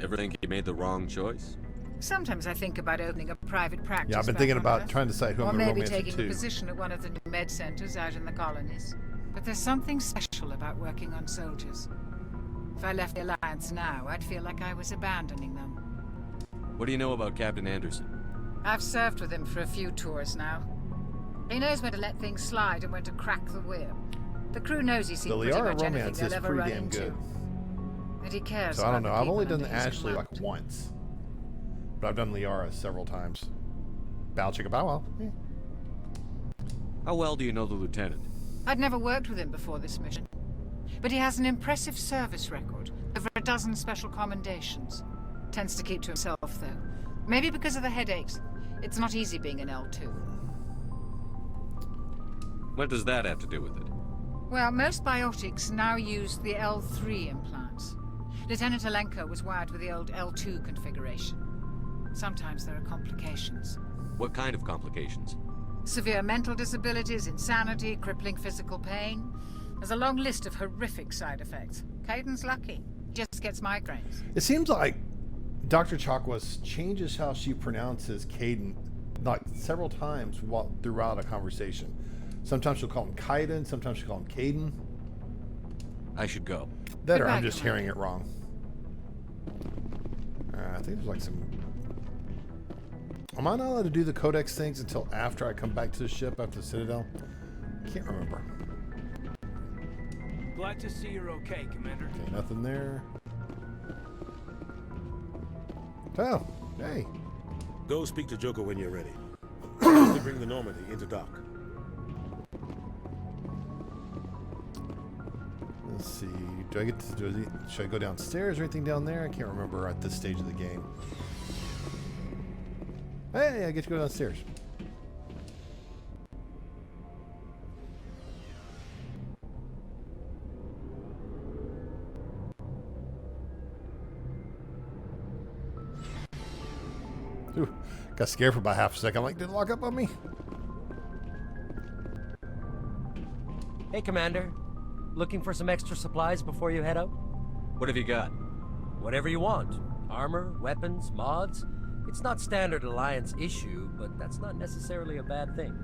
I: Ever think you made the wrong choice?
M: Sometimes I think about opening a private practice.
A: Yeah, I've been
M: back
A: thinking
M: on
A: about
M: Earth.
A: trying to decide who
M: or
A: I'm going to
M: maybe
A: romance
M: taking
A: to.
M: a position at one of the new med centers out in the colonies. But there's something special about working on soldiers. If I left the Alliance now, I'd feel like I was abandoning them.
I: What do you know about Captain Anderson?
M: I've served with him for a few tours now. He knows when to let things slide and when to crack the whip. The crew knows he's seen
A: The
M: pretty
A: Liara
M: much anything
A: romance
M: they'll
A: is
M: ever
A: pretty
M: run
A: damn
M: into.
A: good.
M: And he cares
A: So I don't
M: about
A: know.
M: the
A: I've only
M: people
A: done
M: under his
A: Ashley
M: command.
A: like once, but I've done Liara several times. Bow chicka bow wow. Yeah.
I: How well do you know the lieutenant?
M: I'd never worked with him before this mission. But he has an impressive service record. Over a dozen special commendations. Tends to keep to himself, though. Maybe because of the headaches. It's not easy being an L2.
I: What does that have to do with it?
M: Well, most biotics now use the L3 implants. Lieutenant Alenko was wired with the old L2 configuration. Sometimes there are complications.
I: What kind of complications?
M: Severe mental disabilities, insanity, crippling physical pain. There's a long list of horrific side effects. Caden's lucky. Just gets migraines.
A: It seems like Dr. Chakwas changes how she pronounces Caden like several times throughout a conversation. Sometimes she'll call him Kaiden, sometimes she'll call him Caden.
I: I should go.
A: That or
M: Goodbye,
A: I'm just
M: Commander.
A: hearing it wrong. I think there's like some... Am I not allowed to do the Codex things until after I come back to the ship after the Citadel? Can't remember.
U: Glad to see you're okay, Commander.
A: Okay, nothing there. Oh, hey.
D: Go speak to Joker when you're ready. To bring the Normandy into dock.
A: Let's see. Do I get to should I go downstairs or anything down there? I can't remember at this stage of the game. Hey, I get to go downstairs. Ooh, got scared for about half a second. I'm like, did it lock up on me?
H: Hey, Commander. Looking for some extra supplies before you head out?
I: What have you got?
H: Whatever you want. Armor, weapons, mods. It's not standard Alliance issue, but that's not necessarily a bad thing.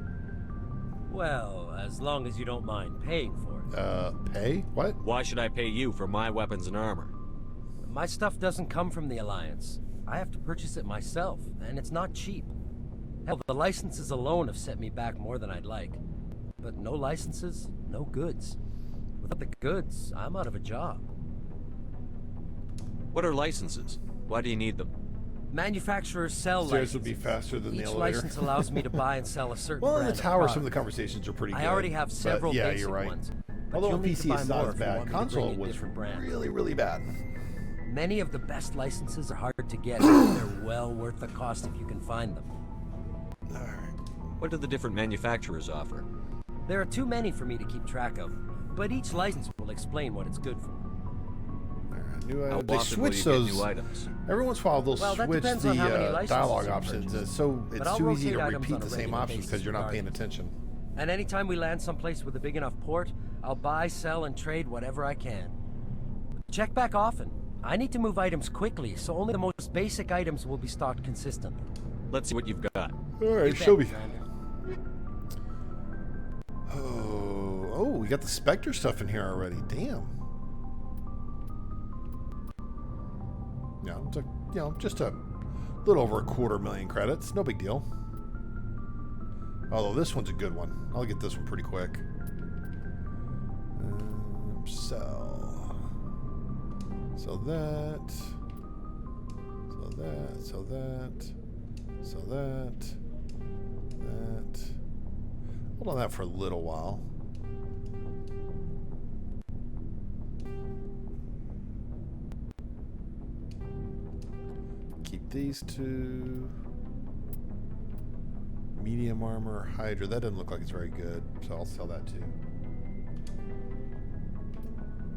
H: Well, as long as you don't mind paying for it.
A: Pay? What?
I: Why should I pay you for my weapons and armor?
H: My stuff doesn't come from the Alliance. I have to purchase it myself, and it's not cheap. Hell, the licenses alone have set me back more than I'd like. But no licenses, no goods. Without the goods, I'm out of a job.
I: What are licenses? Why do you need them?
H: Manufacturers sell
A: Stairs
H: licenses.
A: would be faster than the
H: Each
A: elevator.
H: license allows me to buy and sell a certain
A: Well, in
H: brand
A: the
H: of
A: tower,
H: product.
A: some of the conversations are pretty good.
H: I already have several
A: but yeah,
H: basic
A: you're right.
H: ones. But
A: Although
H: you'll
A: on
H: need to
A: PC
H: buy
A: it's not
H: more
A: as
H: if you
A: bad.
H: want me to
A: Console
H: bring in
A: was
H: different brands.
A: really, really bad.
H: Many of the best licenses are hard to get, but they're well worth the cost if you can find them.
I: What do the different manufacturers offer?
H: There are too many for me to keep track of, but each license will explain what it's good for.
A: New
I: How
A: they
I: often will
A: switch
I: you get
A: those
I: new items?
A: every once in a while. They'll
H: Well, that
A: switch
H: depends on how many
A: the
H: licenses
A: dialogue
H: you
A: options.
H: purchase.
A: It's so
H: But
A: it's
H: I'll
A: too easy to
H: rotate items
A: repeat
H: on
A: the
H: a
A: same
H: regular
A: options
H: basis
A: because you're not paying
H: regardless.
A: attention.
H: And anytime we land someplace with a big enough port, I'll buy, sell, and trade whatever I can. Check back often. I need to move items quickly, so only the most basic items will be stocked consistently.
I: Let's see what you've got.
A: All right,
H: You
A: show
H: bet,
A: me.
H: Commander.
A: Oh, we got the Spectre stuff in here already. Damn. Yeah, it's just a little over 250,000 credits. No big deal. Although this one's a good one. I'll get this one pretty quick. Sell. So that. So that. So that. So that. That. Hold on that for a little while. Keep these two. Medium armor, Hydra. That doesn't look like it's very good, so I'll sell that too.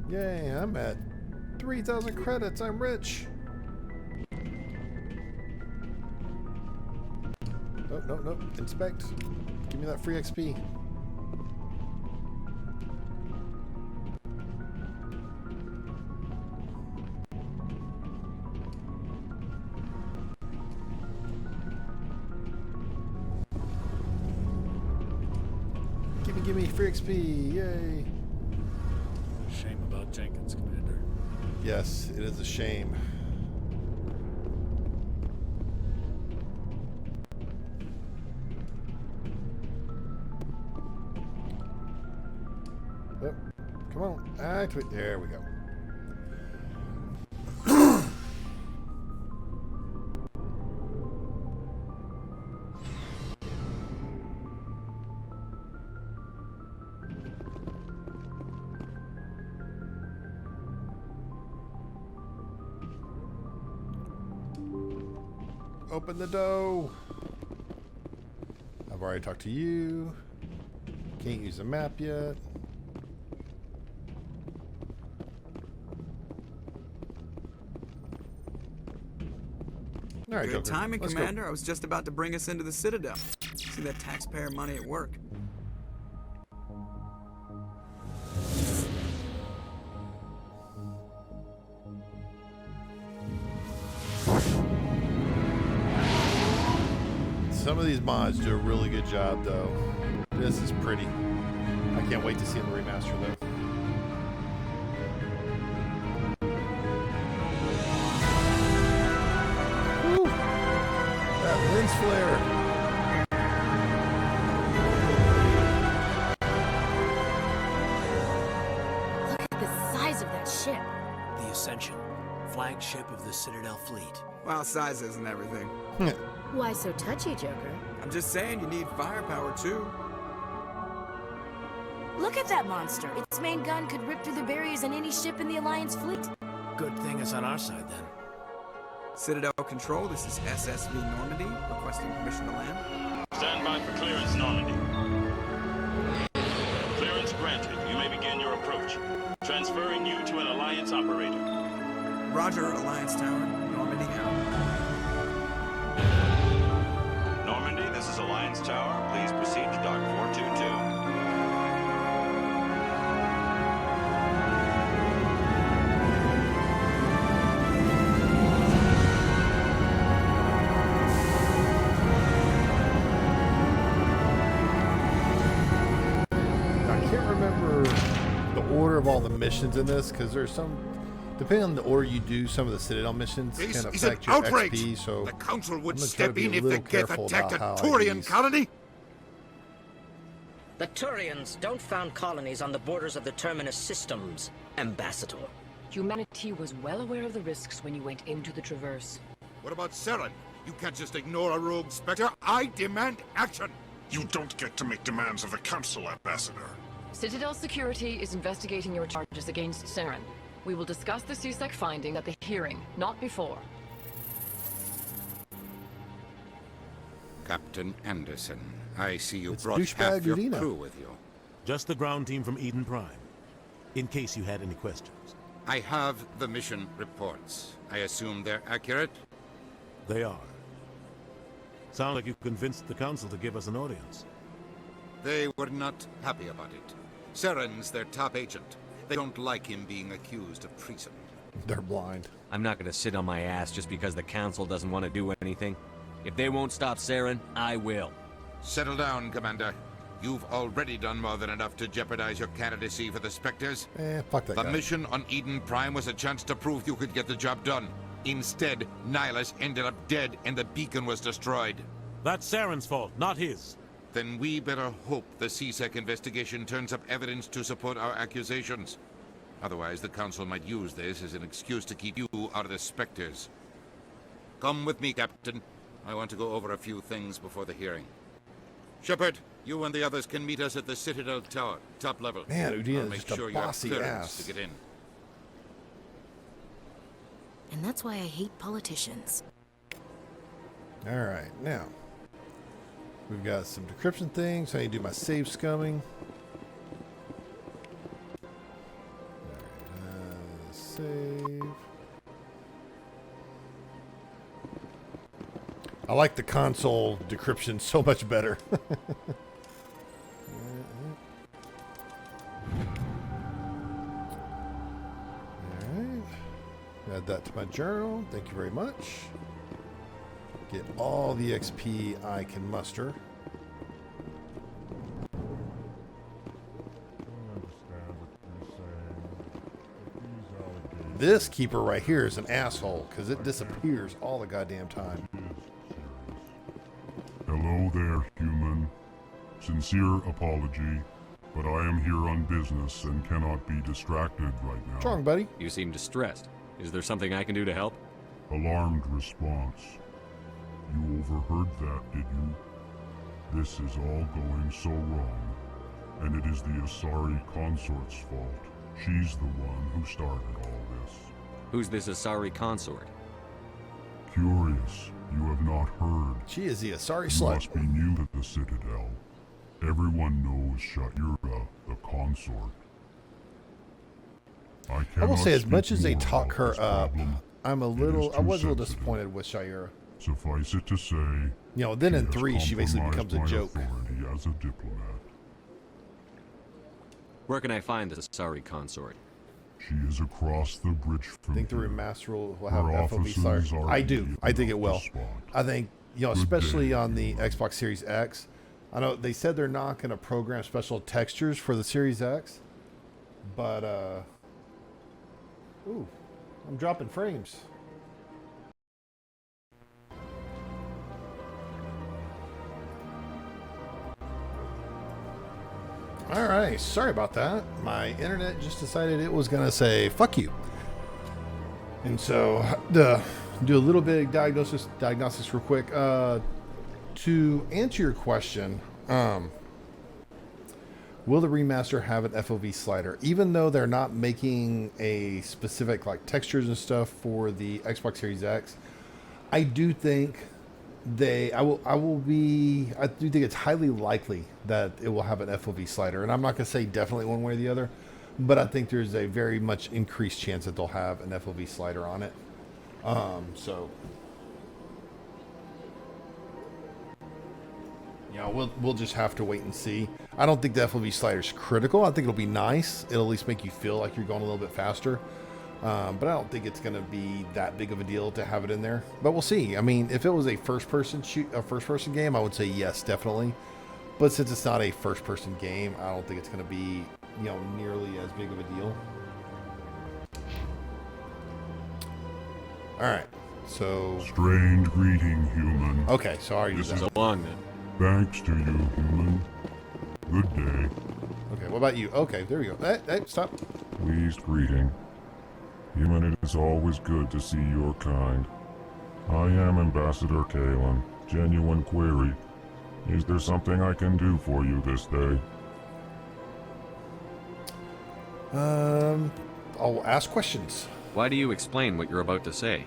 A: Yay, I'm at 3,000 credits. I'm rich. Oh, no, no. Inspect. Give me that free XP. Give me free XP. Yay.
U: Shame about Jenkins, Commander.
A: Yes, it is a shame. Oh, come on. Activate. There we go. Open the door. I've already talked to you. Can't use the map yet. All right,
G: Good
A: Joker.
G: timing,
A: Let's
G: Commander.
A: go.
G: I was just about to bring us into the Citadel. See that taxpayer money at work.
A: Some of these mods do a really good job, though. This is pretty. I can't wait to see the remaster, though. Woo! That lens flare.
Q: Look at the size of that ship.
H: The Ascension, flagship of the Citadel fleet.
G: Well, size isn't everything.
Q: Why so touchy, Joker?
G: I'm just saying you need firepower, too.
Q: Look at that monster. Its main gun could rip through the barriers in any ship in the Alliance fleet.
H: Good thing it's on our side, then.
G: Citadel Control, this is SSV Normandy, requesting permission to land.
E: Stand by for clearance, Normandy. Clearance granted. You may begin your approach. Transferring you to an Alliance operator.
G: Roger, Alliance Tower. Normandy out.
E: Normandy, this is Alliance Tower. Please proceed to Dock 422.
A: I can't remember the order of all the missions in this, because there's some, depending on the order you do, some of the Citadel missions
S: This
A: can
S: is an
A: affect your
S: outrage.
A: XP, so
S: The Council would
A: I'm gonna try to
S: step
A: be
S: in
A: a
S: if
A: little
S: the Geth
A: careful
S: attacked a
A: about how I
S: Turian
A: use-
S: colony.
V: The Turians don't found colonies on the borders of the Terminus systems, Ambassador.
W: Humanity was well aware of the risks when you went into the Traverse.
S: What about Saren? You can't just ignore a rogue Spectre. I demand action.
X: You don't get to make demands of the Council, Ambassador.
W: Citadel Security is investigating your charges against Saren. We will discuss the CSEC finding at the hearing, not before.
C: Captain Anderson, I see you
A: It's
C: brought
A: douchebag
C: half your
A: Udina.
C: crew with you.
D: Just the ground team from Eden Prime, in case you had any questions.
C: I have the mission reports. I assume they're accurate?
D: They are. Sound like you convinced the Council to give us an audience.
C: They were not happy about it. Saren's their top agent. They don't like him being accused of treason.
A: They're blind.
I: I'm not gonna sit on my ass just because the Council doesn't want to do anything. If they won't stop Saren, I will.
C: Settle down, Commander. You've already done more than enough to jeopardize your candidacy for the Spectres.
A: Fuck that
C: The
A: guy.
C: mission on Eden Prime was a chance to prove you could get the job done. Instead, Nihilus ended up dead and the beacon was destroyed.
D: That's Saren's fault, not his.
C: Then we better hope the CSEC investigation turns up evidence to support our accusations. Otherwise, the Council might use this as an excuse to keep you out of the Spectres. Come with me, Captain. I want to go over a few things before the hearing. Shepard, you and the others can meet us at the Citadel Tower, top level.
A: Man, Udina
C: I'll
A: is
C: make
A: just a
C: sure you have
A: bossy
C: clearance
A: ass.
C: to get in.
Q: And that's why I hate politicians.
A: Alright, now. We've got some decryption things. I need to do my save scumming. Alright, save. I like the console decryption so much better. Alright. Add that to my journal. Thank you very much. Get all the XP I can muster. This keeper right here is an asshole because it disappears all the goddamn time.
F: Hello there, human. Sincere apology, but I am here on business and cannot be distracted right now.
A: What's wrong, buddy?
I: You seem distressed. Is there something I can do to help?
F: Alarmed response. You overheard that, did you? This is all going so wrong, and it is the Asari consort's fault. She's the one who started all this.
I: Who's this Asari consort?
F: Curious, you have not heard.
A: She is the Asari
F: You
A: slut.
F: must be new to the Citadel. Everyone knows Sha'ira, the consort.
A: I will say, as
F: speak
A: much as they
F: more
A: talk
F: about
A: her
F: this
A: up,
F: problem.
A: I'm a
F: It is
A: little, I
F: too
A: was a little
F: sensitive.
A: disappointed with Sha'ira.
F: Suffice it to say,
A: You know, then in
F: has
A: 3, she basically
F: compromised
A: becomes a
F: my
A: joke.
F: authority as a diplomat.
I: Where can I find this Asari consort?
F: She is across the bridge from
A: I think the
F: here.
A: remaster will
F: Her
A: have FOV
F: offices
A: style.
F: are
A: I do. I think it
F: on
A: will.
F: the spot.
A: I think, you know,
F: Good
A: especially
F: day,
A: on the Xbox Series X. I know they said they're not going to program special textures for the Series X, but ooh, I'm dropping frames. All right, sorry about that. My internet just decided it was going to say fuck you. And so, do a little bit of diagnostics real quick. To answer your question, will the remaster have an FOV slider? Even though they're not making a specific like textures and stuff for the Xbox Series X, I do think I do think it's highly likely that it will have an FOV slider. And I'm not going to say definitely one way or the other, but I think there's a very much increased chance that they'll have an FOV slider on it. So, you know, we'll just have to wait and see. I don't think the FOV slider is critical. I think it'll be nice. It'll at least make you feel like you're going a little bit faster. But I don't think it's going to be that big of a deal to have it in there. But we'll see. I mean, if it was a first-person game, I would say yes, definitely. But since it's not a first-person game, I don't think it's going to be, you know, nearly as big of a deal. All right. So.
F: Strange greeting, human.
A: Okay, so I already did that.
I: So long then.
F: Thanks to you, human. Good day.
A: Okay, what about you? Okay, there we go. Hey, stop.
F: Pleased greeting. Human, it is always good to see your kind. I am Ambassador Kalen. Genuine query. Is there something I can do for you this day?
A: I'll ask questions.
I: Why do you explain what you're about to say?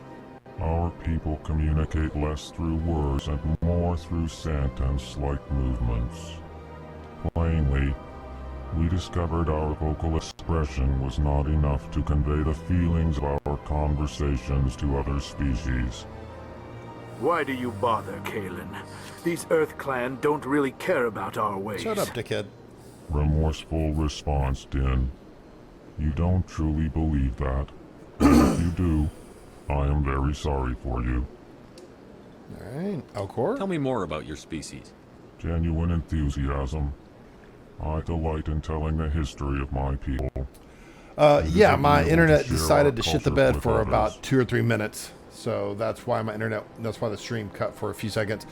F: Our people communicate less through words and more through sentence-like movements. Plainly, we discovered our vocal expression was not enough to convey the feelings of our conversations to other species.
J: Why do you bother, Kalen? These Earth Clan don't really care about our ways.
A: Shut up, dickhead.
F: Remorseful response, Din. You don't truly believe that. If you do, I am very sorry for you.
A: Alright, Alcor?
I: Tell me more about your species.
F: Genuine enthusiasm. I delight in telling the history of my people.
A: Yeah, my internet
F: share
A: decided
F: our
A: to shit the
F: culture
A: bed
F: with
A: for
F: others.
A: about 2 or 3 minutes. So that's why the stream cut for a few seconds.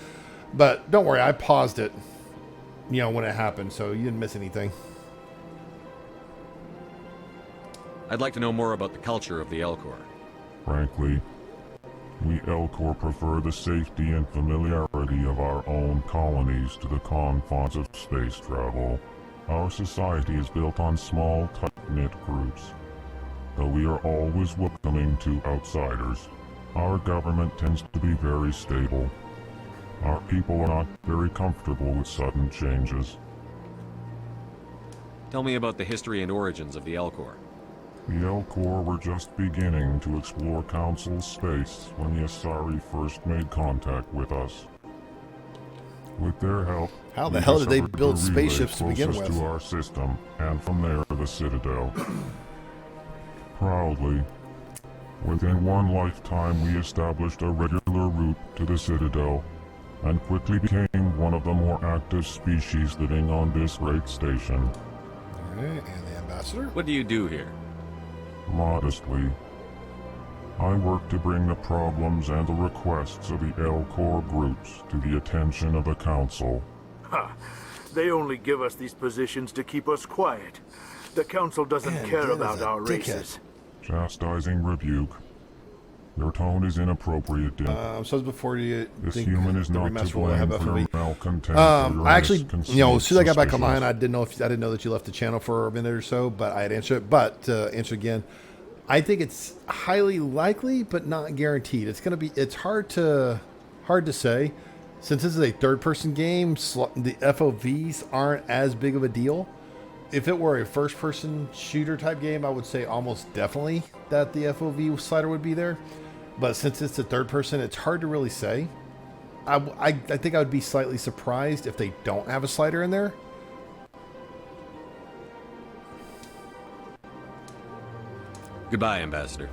A: But don't worry, I paused it, you know, when it happened, so you didn't miss anything.
I: I'd like to know more about the culture of the Elcor.
F: Frankly, We Elcor prefer the safety and familiarity of our own colonies to the confines of space travel. Our society is built on small, tight-knit groups. Though we are always welcoming to outsiders, our government tends to be very stable. Our people are not very comfortable with sudden changes.
I: Tell me about the history and origins of the Elcor.
F: The Elcor were just beginning to explore Council space when the Asari first made contact with us. With their help,
A: how the
F: we
A: hell did they
F: discovered
A: build
F: the relay
A: spaceships to begin
F: closest
A: with?
F: to our system, and from there the Citadel. Proudly, within one lifetime we established a regular route to the Citadel, and quickly became one of the more active species living on this great station.
A: Alright, and the ambassador?
I: What do you do here?
F: Modestly, I work to bring the problems and the requests of the Elcor groups to the attention of the Council.
J: Ha! They only give us these positions to keep us quiet. The Council doesn't
A: Man,
J: care
A: Din is
J: about
A: a
J: our
A: dickhead.
J: races.
F: Chastising rebuke. Your tone is inappropriate, Din.
A: So before you
F: This
A: think
F: human is
A: the
F: not to
A: remaster will
F: blame
A: have
F: for your
A: FOV.
F: malcontent.
A: I actually, as soon as I got back online, I didn't know that you left the channel for a minute or so, but I had answered it. But answer again, I think it's highly likely, but not guaranteed. It's hard to say, since this is a third-person game. The FOVs aren't as big of a deal. If it were a first-person shooter type game, I would say almost definitely that the FOV slider would be there. But since it's a third person, it's hard to really say. I think I would be slightly surprised if they don't have a slider in there.
I: Goodbye, Ambassador.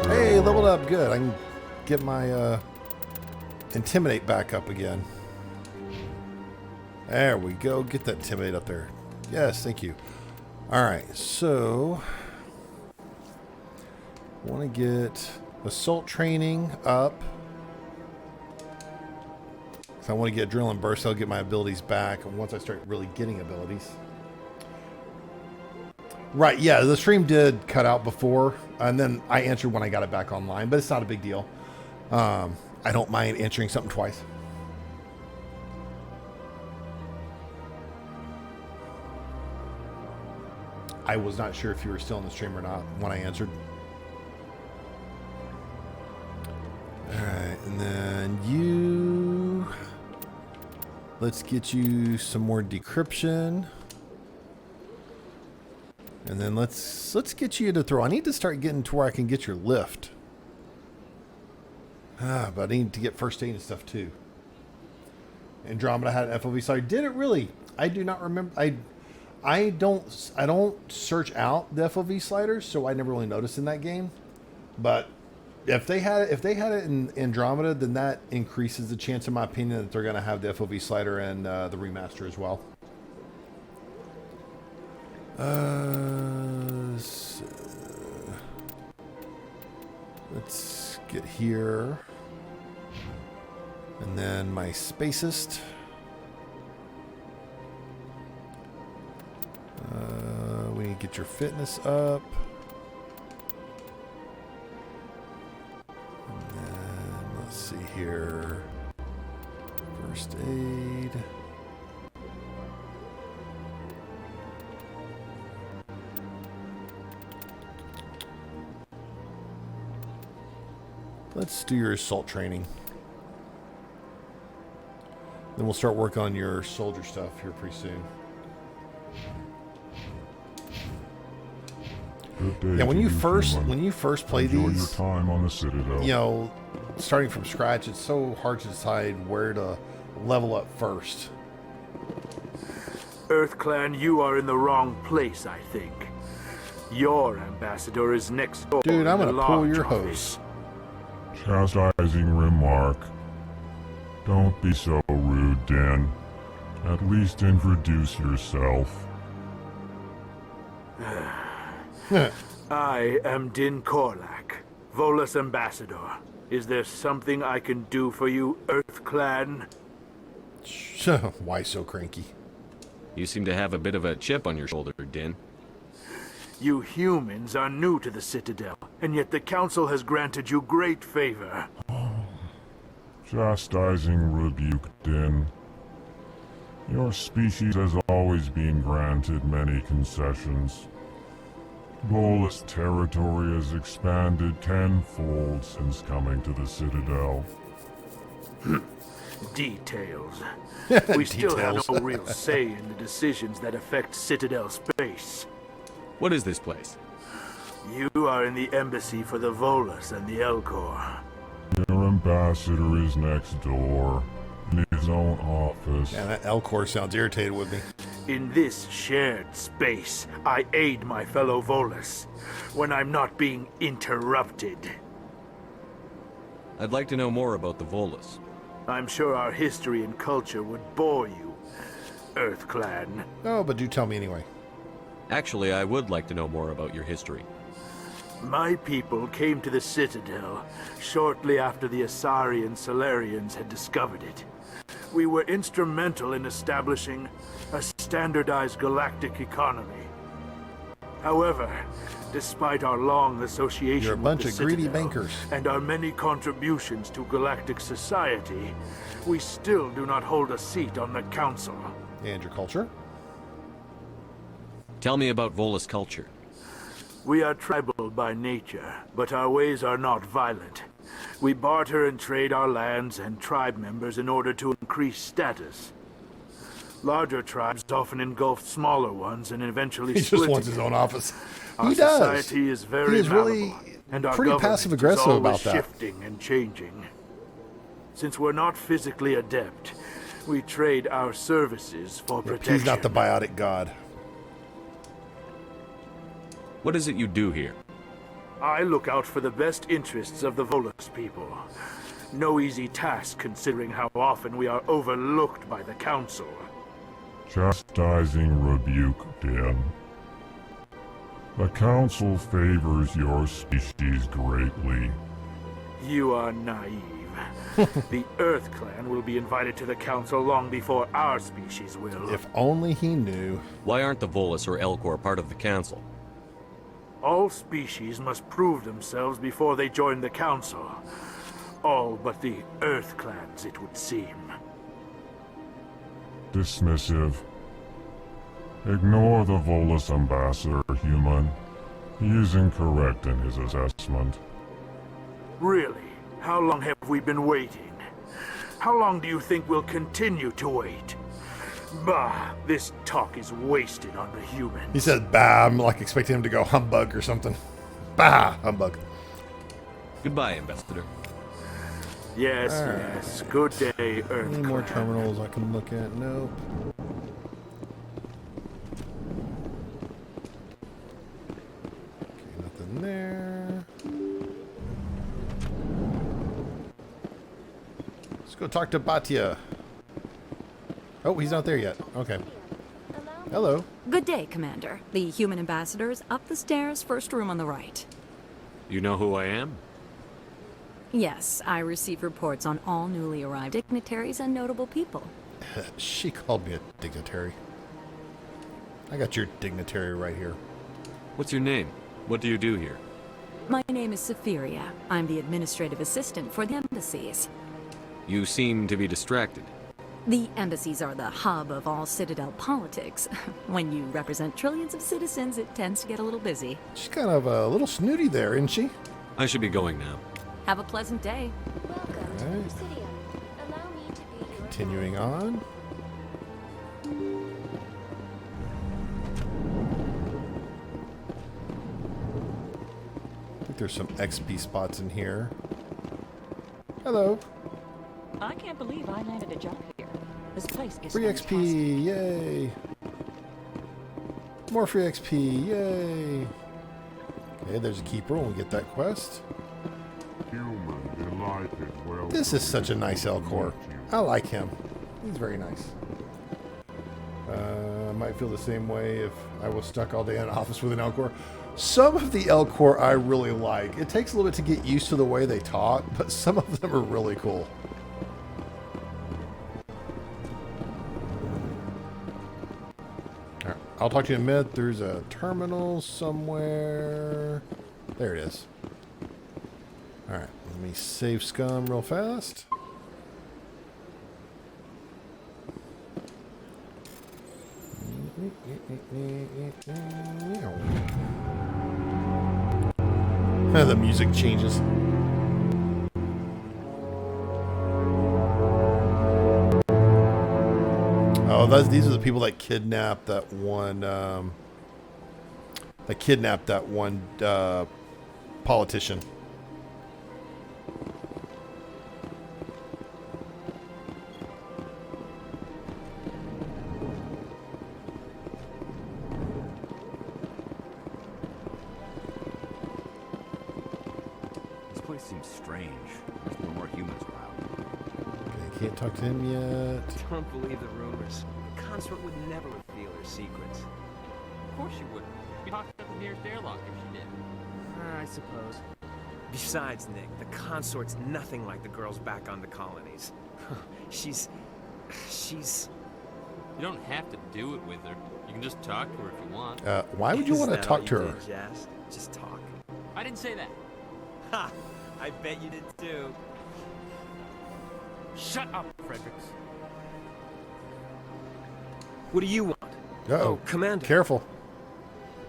A: Hey, leveled up. Good. I can get my Intimidate back up again. There we go. Get that Intimidate up there. Yes, thank you. Alright, so want to get assault training up. So I want to get adrenaline burst. I'll get my abilities back once I start really getting abilities. Right, yeah, the stream did cut out before, and then I answered when I got it back online, but it's not a big deal. I don't mind answering something twice. I was not sure if you were still in the stream or not when I answered. Alright, and then you... Let's get you some more decryption. And then let's get you to throw. I need to start getting to where I can get your lift. But I need to get first aid and stuff too. Andromeda had an FOV. Sorry, did it really? I do not remember. I don't search out the FOV sliders, so I never really noticed in that game. But if they had it in Andromeda, then that increases the chance, in my opinion, that they're going to have the FOV slider in the remaster as well. Let's get here. And then my spacist. We need to get your fitness up. And then let's see here. First aid. Let's do your assault training. Then we'll start work on your soldier stuff here pretty soon. Yeah, when you first play
F: Enjoy
A: these,
F: your time on the Citadel.
A: you know, starting from scratch, it's so hard to decide where to level up first.
J: EarthClan, you are in the wrong place, I think. Your ambassador is next door.
A: Dude, I'm
J: in the
A: gonna pull your
J: large office.
A: hose.
F: Chastising remark. Don't be so rude, Dan. At least introduce yourself.
J: I am Din Korlak, Volus ambassador. Is there something I can do for you, EarthClan?
A: Why so cranky?
I: You seem to have a bit of a chip on your shoulder, Din.
J: You humans are new to the Citadel, and yet the Council has granted you great favor.
F: Chastising rebuke, Din. Your species has always been granted many concessions. Volus territory has expanded tenfold since coming to the Citadel.
J: Details. We still have no real say in the decisions that affect Citadel space.
I: What is this place?
J: You are in the embassy for the Volus and the Elcor.
F: Your ambassador is next door, in his own office.
A: Yeah, that Elcor sounds irritated with me.
J: In this shared space, I aid my fellow Volus when I'm not being interrupted.
I: I'd like to know more about the Volus.
J: I'm sure our history and culture would bore you, Earth Clan.
A: Oh, but do tell me anyway.
I: Actually, I would like to know more about your history.
J: My people came to the Citadel shortly after the Asari and Solarians had discovered it. We were instrumental in establishing a standardized galactic economy. However, despite our long association
A: You're a bunch
J: with
A: of
J: the
A: greedy
J: Citadel
A: bankers.
J: and our many contributions to galactic society, we still do not hold a seat on the Council.
A: And your culture?
I: Tell me about Volus culture.
J: We are tribal by nature, but our ways are not violent. We barter and trade our lands and tribe members in order to increase status. Larger tribes often engulf smaller ones and eventually
A: He
J: split
A: just wants his
J: again.
A: own office.
J: Our
A: He does.
J: society is very
A: He is really
J: malleable, and our
A: pretty
J: government
A: passive-aggressive
J: is always
A: about that.
J: shifting and changing. Since we're not physically adept, we trade our services for protection.
A: He's not the biotic god.
I: What is it you do here?
J: I look out for the best interests of the Volus people. No easy task considering how often we are overlooked by the Council.
F: Chastising rebuke, Din. The Council favors your species greatly.
J: You are naive. The Earth Clan will be invited to the Council long before our species will.
A: If only he knew.
I: Why aren't the Volus or Elcor part of the Council?
J: All species must prove themselves before they join the Council. All but the Earth Clans, it would seem.
F: Dismissive. Ignore the Volus ambassador, human. He is incorrect in his assessment.
J: Really? How long have we been waiting? How long do you think we'll continue to wait? Bah, this talk is wasted on the humans.
A: He said, bah, I'm like expecting him to go humbug or something. Bah, humbug.
I: Goodbye, Ambassador.
J: Yes,
A: All right.
J: yes. Good day, Earth
A: Any more
J: Clan.
A: terminals I can look at? Nope. Okay, nothing there. Let's go talk to Batya. Oh, he's not there yet. Okay. Hello.
K: Good day, Commander. The human ambassador is up the stairs, first room on the right.
I: You know who I am?
K: Yes, I receive reports on all newly arrived dignitaries and notable people.
A: She called me a dignitary. I got your dignitary right here.
I: What's your name? What do you do here?
K: My name is Saphiria. I'm the administrative assistant for the embassies.
I: You seem to be distracted.
K: The embassies are the hub of all Citadel politics. When you represent trillions of citizens, it tends to get a little busy.
A: She's kind of a little snooty there, isn't she?
I: I should be going now.
K: Have a pleasant day.
A: Alright. Continuing on. I think there's some XP spots in here. Hello.
L: I can't believe I landed a job here. This place is
A: Free XP, yay. More free XP, yay. Okay, there's a keeper when we get that quest. This is such a nice Elcor. I like him. He's very nice. I might feel the same way if I was stuck all day in an office with an Elcor. Some of the Elcor I really like. It takes a little bit to get used to the way they talk, but some of them are really cool. Alright, I'll talk to you in a minute. There's a terminal somewhere. There it is. Alright, let me save scum real fast. The music changes. Oh, these are the people that kidnapped that one. Politician.
N: This place seems strange. There's no more humans around.
A: Okay, can't talk to him yet.
H: Don't believe the rumors. The consort would never reveal her secrets.
O: Of course she wouldn't. She talked at the nearest airlock if she did.
H: I suppose. Besides, Nick, the consort's nothing like the girls back on the colonies. She's...
O: You don't have to do it with her. You can just talk to her if you want.
A: Why would you want to talk to her?
H: Just talk.
O: I didn't say that.
H: Ha! I bet you did too.
O: Shut up, Fredericks.
H: What do you want?
A: Uh-oh.
H: Commander.
A: Careful.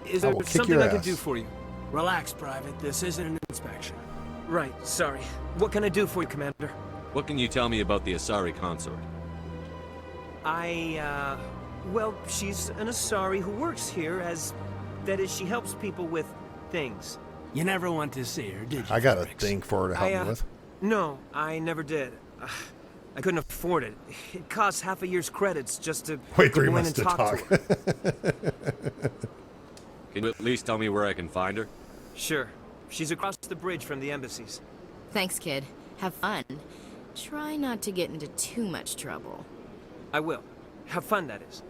H: Is
A: I
H: there
A: will kick
H: something
A: your
H: I can
A: ass.
H: do for you?
R: Relax, Private. This isn't an inspection.
H: Right, sorry. What can I do for you, Commander?
I: What can you tell me about the Asari consort?
H: Well, she's an Asari who works here that is, she helps people with things.
R: You never went to see her, did you?
A: I got a
R: Fredericks?
A: thing for her to help me with.
H: No, I never did. I couldn't afford it. It costs half a year's credits just to
A: Wait 3
H: go in
A: months
H: and
A: to
H: talk
A: talk.
H: to her.
I: Can you at least tell me where I can find her?
H: Sure. She's across the bridge from the embassies.
Q: Thanks, kid. Have fun. Try not to get into too much trouble.
H: I will. Have fun, that is.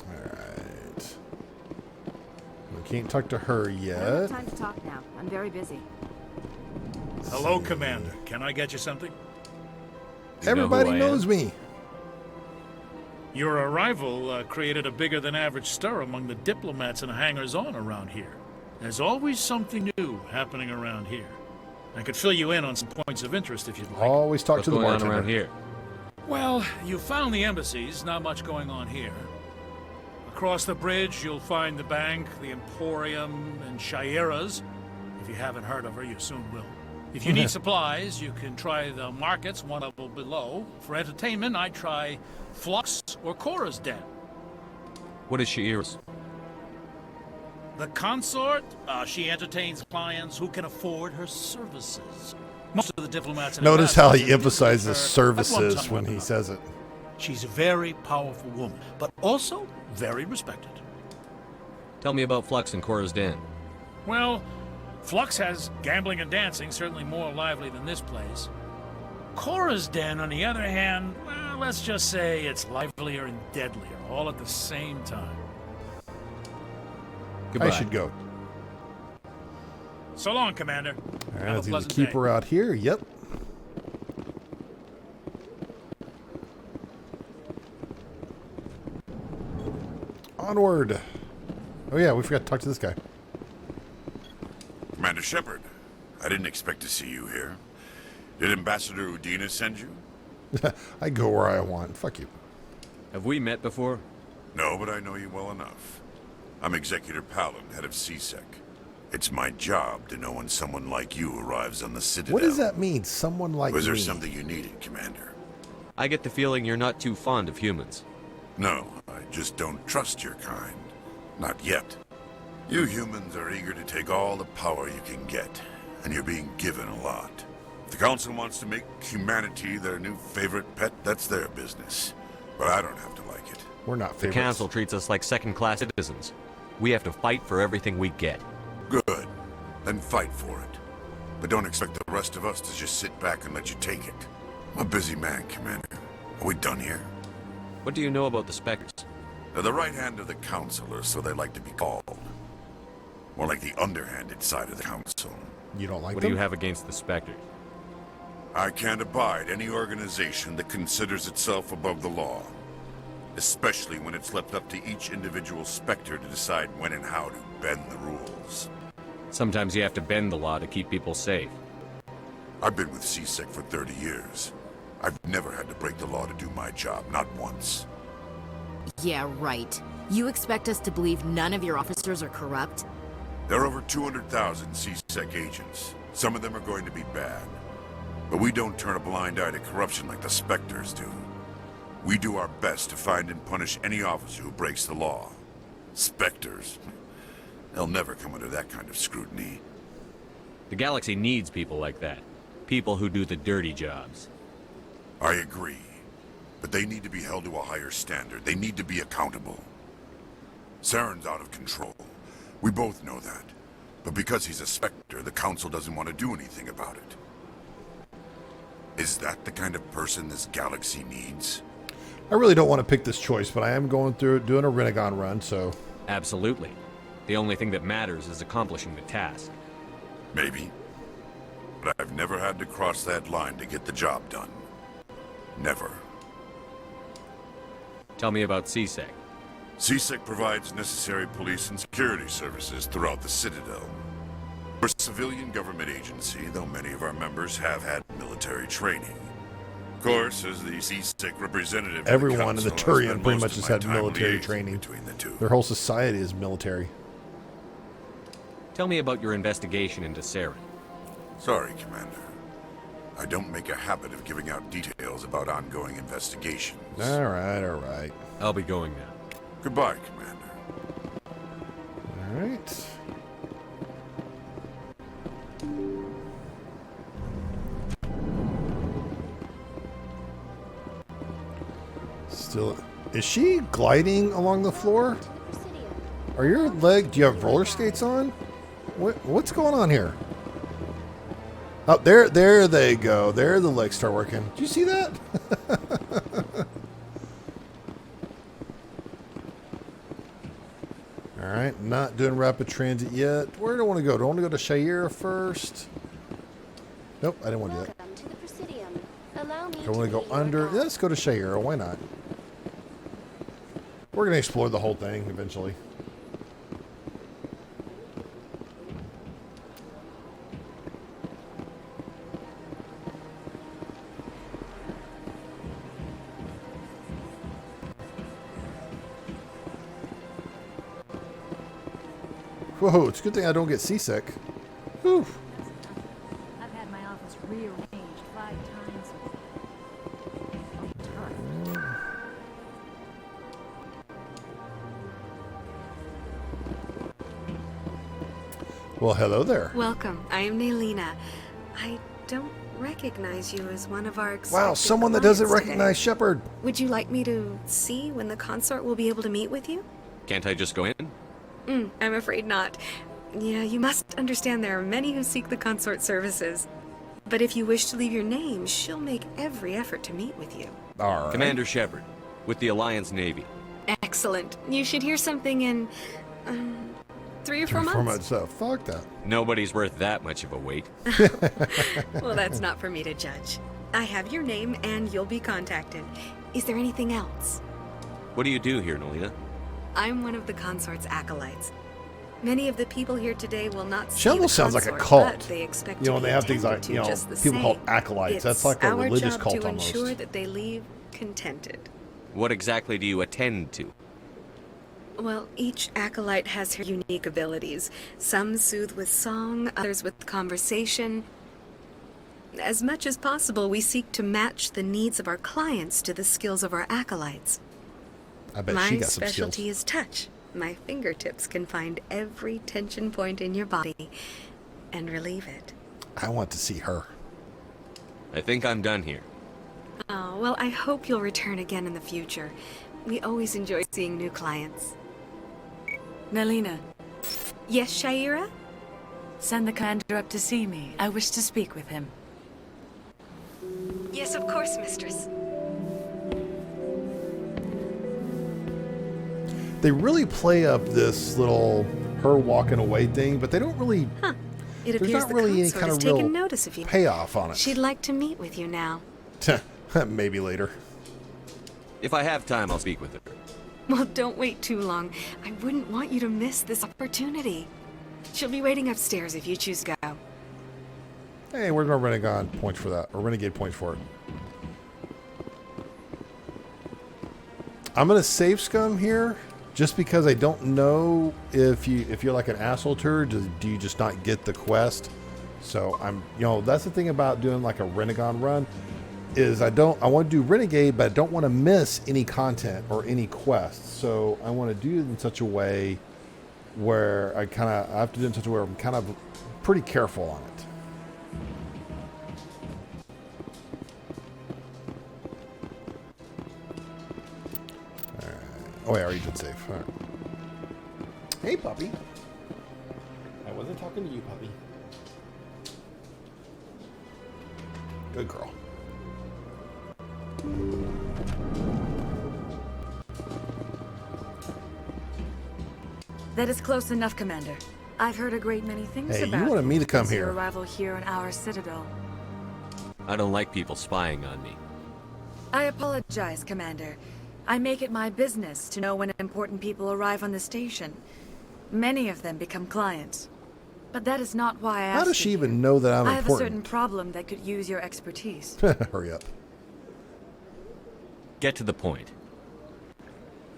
A: Alright. We can't talk to her
Q: I don't
A: yet.
Q: have time to talk now. I'm very busy.
T: Hello, Commander. Can I get you something?
A: Everybody knows me.
T: Your arrival created a bigger-than-average stir among the diplomats and hangers-on around here. There's always something new happening around here. I could fill you in on some points of interest if you'd like.
A: Always talk to the
I: What's going on
A: bartender.
I: around here?
T: Well, you found the embassies, not much going on here. Across the bridge, you'll find the bank, the Emporium, and Shaira's. If you haven't heard of her, you soon will. If you need supplies, you can try the markets one level below. For entertainment, I'd try Flux or Cora's Den.
I: What is Shaira's?
T: The consort, she entertains clients who can afford her services. Most of the diplomats and
A: Notice how he
T: ambassadors
A: emphasizes
T: at one
A: services
T: time
A: when
T: or
A: he
T: another.
A: says it.
T: She's a very powerful woman, but also very respected.
I: Tell me about Flux and Cora's Den.
T: Well, Flux has gambling and dancing, certainly more lively than this place. Cora's Den, on the other hand, well, let's just say it's livelier and deadlier, all at the same time.
I: Goodbye.
A: I should go.
T: So long, Commander.
A: All right,
T: Have a
A: let's either
T: pleasant
A: keep
T: day.
A: her out here. Yep. Onward. Oh yeah, we forgot to talk to this guy.
X: Commander Shepard, I didn't expect to see you here. Did Ambassador Udina send you?
A: I go where I want. Fuck you.
I: Have we met before?
X: No, but I know you well enough. I'm Executor Palin, head of CSEC. It's my job to know when someone like you arrives on the Citadel.
A: What does that mean? Someone like
X: Was there
A: me?
X: something you needed, Commander?
I: I get the feeling you're not too fond of humans.
X: No, I just don't trust your kind. Not yet. You humans are eager to take all the power you can get, and you're being given a lot. If the Council wants to make humanity their new favorite pet, that's their business. But I don't have to like it.
A: We're not
I: The
A: favorites.
I: Council treats us like second-class citizens. We have to fight for everything we get.
X: Good. Then fight for it. But don't expect the rest of us to just sit back and let you take it. I'm a busy man, Commander. Are we done here?
I: What do you know about the Spectres?
X: They're the right hand of the Council, or so they like to be called. More like the underhanded side of the Council.
A: You don't like
I: What
A: them?
I: do you have against the Spectres?
X: I can't abide any organization that considers itself above the law. Especially when it's left up to each individual Spectre to decide when and how to bend the rules.
I: Sometimes you have to bend the law to keep people safe.
X: I've been with CSEC for 30 years. I've never had to break the law to do my job, not once.
Q: Yeah, right. You expect us to believe none of your officers are corrupt?
X: There are over 200,000 CSEC agents. Some of them are going to be bad. But we don't turn a blind eye to corruption like the Spectres do. We do our best to find and punish any officer who breaks the law. Spectres. They'll never come under that kind of scrutiny.
I: The galaxy needs people like that. People who do the dirty jobs.
X: I agree. But they need to be held to a higher standard. They need to be accountable. Saren's out of control. We both know that. But because he's a Spectre, the Council doesn't want to do anything about it. Is that the kind of person this galaxy needs?
A: I really don't want to pick this choice, but I am going through doing a Renegon run, so...
I: Absolutely. The only thing that matters is accomplishing the task.
X: Maybe. But I've never had to cross that line to get the job done. Never.
I: Tell me about CSEC.
X: CSEC provides necessary police and security services throughout the Citadel. We're a civilian government agency, though many of our members have had military training. Of course, as the CSEC representative,
A: Everyone in the
X: Council, I
A: Turian
X: spend
A: pretty
X: most
A: much
X: of
A: has
X: my
A: had
X: time
A: military
X: liaising
A: training.
X: between the two.
A: Their whole society is military.
I: Tell me about your investigation into Saren.
X: Sorry, Commander. I don't make a habit of giving out details about ongoing investigations.
A: All right, all right.
I: I'll be going now.
X: Goodbye, Commander.
A: All right. Still, is she gliding along the floor? Are your leg? Do you have roller skates on? What's going on here? Oh, there they go. There the legs start working. Did you see that? All right, not doing rapid transit yet. Where do I want to go? Do I want to go to Shayera first? Nope, I didn't want to do that. I want to go under. Yeah, let's go to Shayera. Why not? We're going to explore the whole thing eventually. Whoa, it's a good thing I don't get seasick. Whew.
L: I've had my office rearranged 5 times.
A: Well, hello there.
B: Welcome. I am Naylina. I don't recognize you as one of our
A: Wow,
B: expected
A: someone that doesn't
B: clients
A: recognize
B: today.
A: Shepard.
B: Would you like me to see when the consort will be able to meet with you?
I: Can't I just go in?
B: I'm afraid not. Yeah, you must understand there are many who seek the consort services. But if you wish to leave your name, she'll make every effort to meet with you.
A: All right.
I: Commander Shepard, with the Alliance Navy.
B: Excellent. You should hear something in 3 or 4 months.
A: 4 months. Fuck that.
I: Nobody's worth that much of a wait.
B: Well, that's not for me to judge. I have your name and you'll be contacted. Is there anything else?
I: What do you do here, Naylina?
B: I'm one of the consort's acolytes. Many of the people here today will not see
A: She almost
B: the
A: sounds like a
B: consort,
A: cult.
B: but they expect
A: You know,
B: to
A: they
B: be
A: have things
B: attended
A: like,
B: to
A: you know,
B: just the
A: people called
B: same.
A: acolytes.
B: It's
A: That's like a
B: our
A: religious
B: job
A: cult
B: to
A: almost.
B: ensure that they leave contented.
I: What exactly do you attend to?
B: Well, each acolyte has her unique abilities. Some soothe with song, others with conversation. As much as possible, we seek to match the needs of our clients to the skills of our acolytes.
A: I bet
B: My
A: she got some skills.
B: specialty is touch. My fingertips can find every tension point in your body and relieve it.
A: I want to see her.
I: I think I'm done here.
B: Oh, well, I hope you'll return again in the future. We always enjoy seeing new clients.
M: Naylina.
B: Yes, Shayera?
M: Send the commander up to see me. I wish to speak with him.
B: Yes, of course, mistress.
A: They really play up this little her walking away thing, but they don't really.
B: Huh. It
A: There's
B: appears
A: not
B: the
A: really any
B: consort
A: kind
B: has
A: of
B: taken
A: real
B: notice of you.
A: payoff on it.
B: She'd like to meet with you now.
A: Maybe later.
I: If I have time, I'll speak with her.
B: Well, don't wait too long. I wouldn't want you to miss this opportunity. She'll be waiting upstairs if you choose to go.
A: Hey, where's my Renegade points for that? Or Renegade points for it? I'm gonna save scum here, just because I don't know if you're like an asshole tour, do you just not get the quest? So that's the thing about doing like a Renegade run, is I want to do Renegade, but I don't want to miss any content or any quests. So I want to do it in such a way where I have to do it in such a way where I'm kind of pretty careful on it. Oh, I already did save. All right. Hey, puppy. I wasn't talking to you, puppy. Good girl.
M: That is close enough, Commander. I've heard a great many things about
A: you wanted me to come
M: since
A: here.
M: Your arrival here in our citadel.
I: I don't like people spying on me.
M: I apologize, Commander. I make it my business to know when important people arrive on the station. Many of them become clients. But that is not why I asked.
A: How does she even know that I'm
M: I have a certain
A: important?
M: problem that could use your expertise.
A: Hurry up.
I: Get to the point.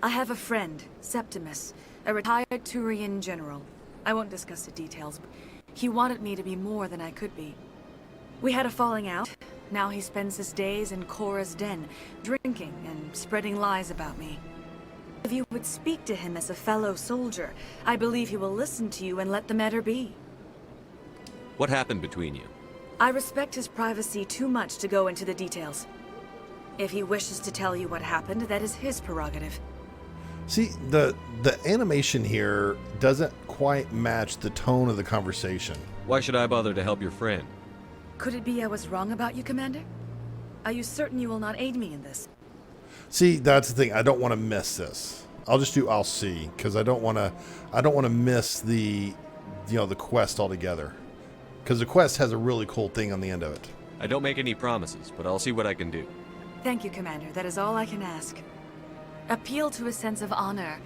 M: I have a friend, Septimus, a retired Turian general. I won't discuss the details, but he wanted me to be more than I could be. We had a falling out. Now he spends his days in Cora's den, drinking and spreading lies about me. If you would speak to him as a fellow soldier, I believe he will listen to you and let the matter be.
I: What happened between you?
M: I respect his privacy too much to go into the details. If he wishes to tell you what happened, that is his prerogative.
A: See, the animation here doesn't quite match the tone of the conversation.
I: Why should I bother to help your friend?
M: Could it be I was wrong about you, Commander? Are you certain you will not aid me in this?
A: See, that's the thing. I don't want to miss this. I'll just do I'll see, because I don't want to miss the the quest altogether. Because the quest has a really cool thing on the end of it.
I: I don't make any promises, but I'll see what I can do.
M: Thank you, Commander. That is all I can ask. Appeal to his sense of honor.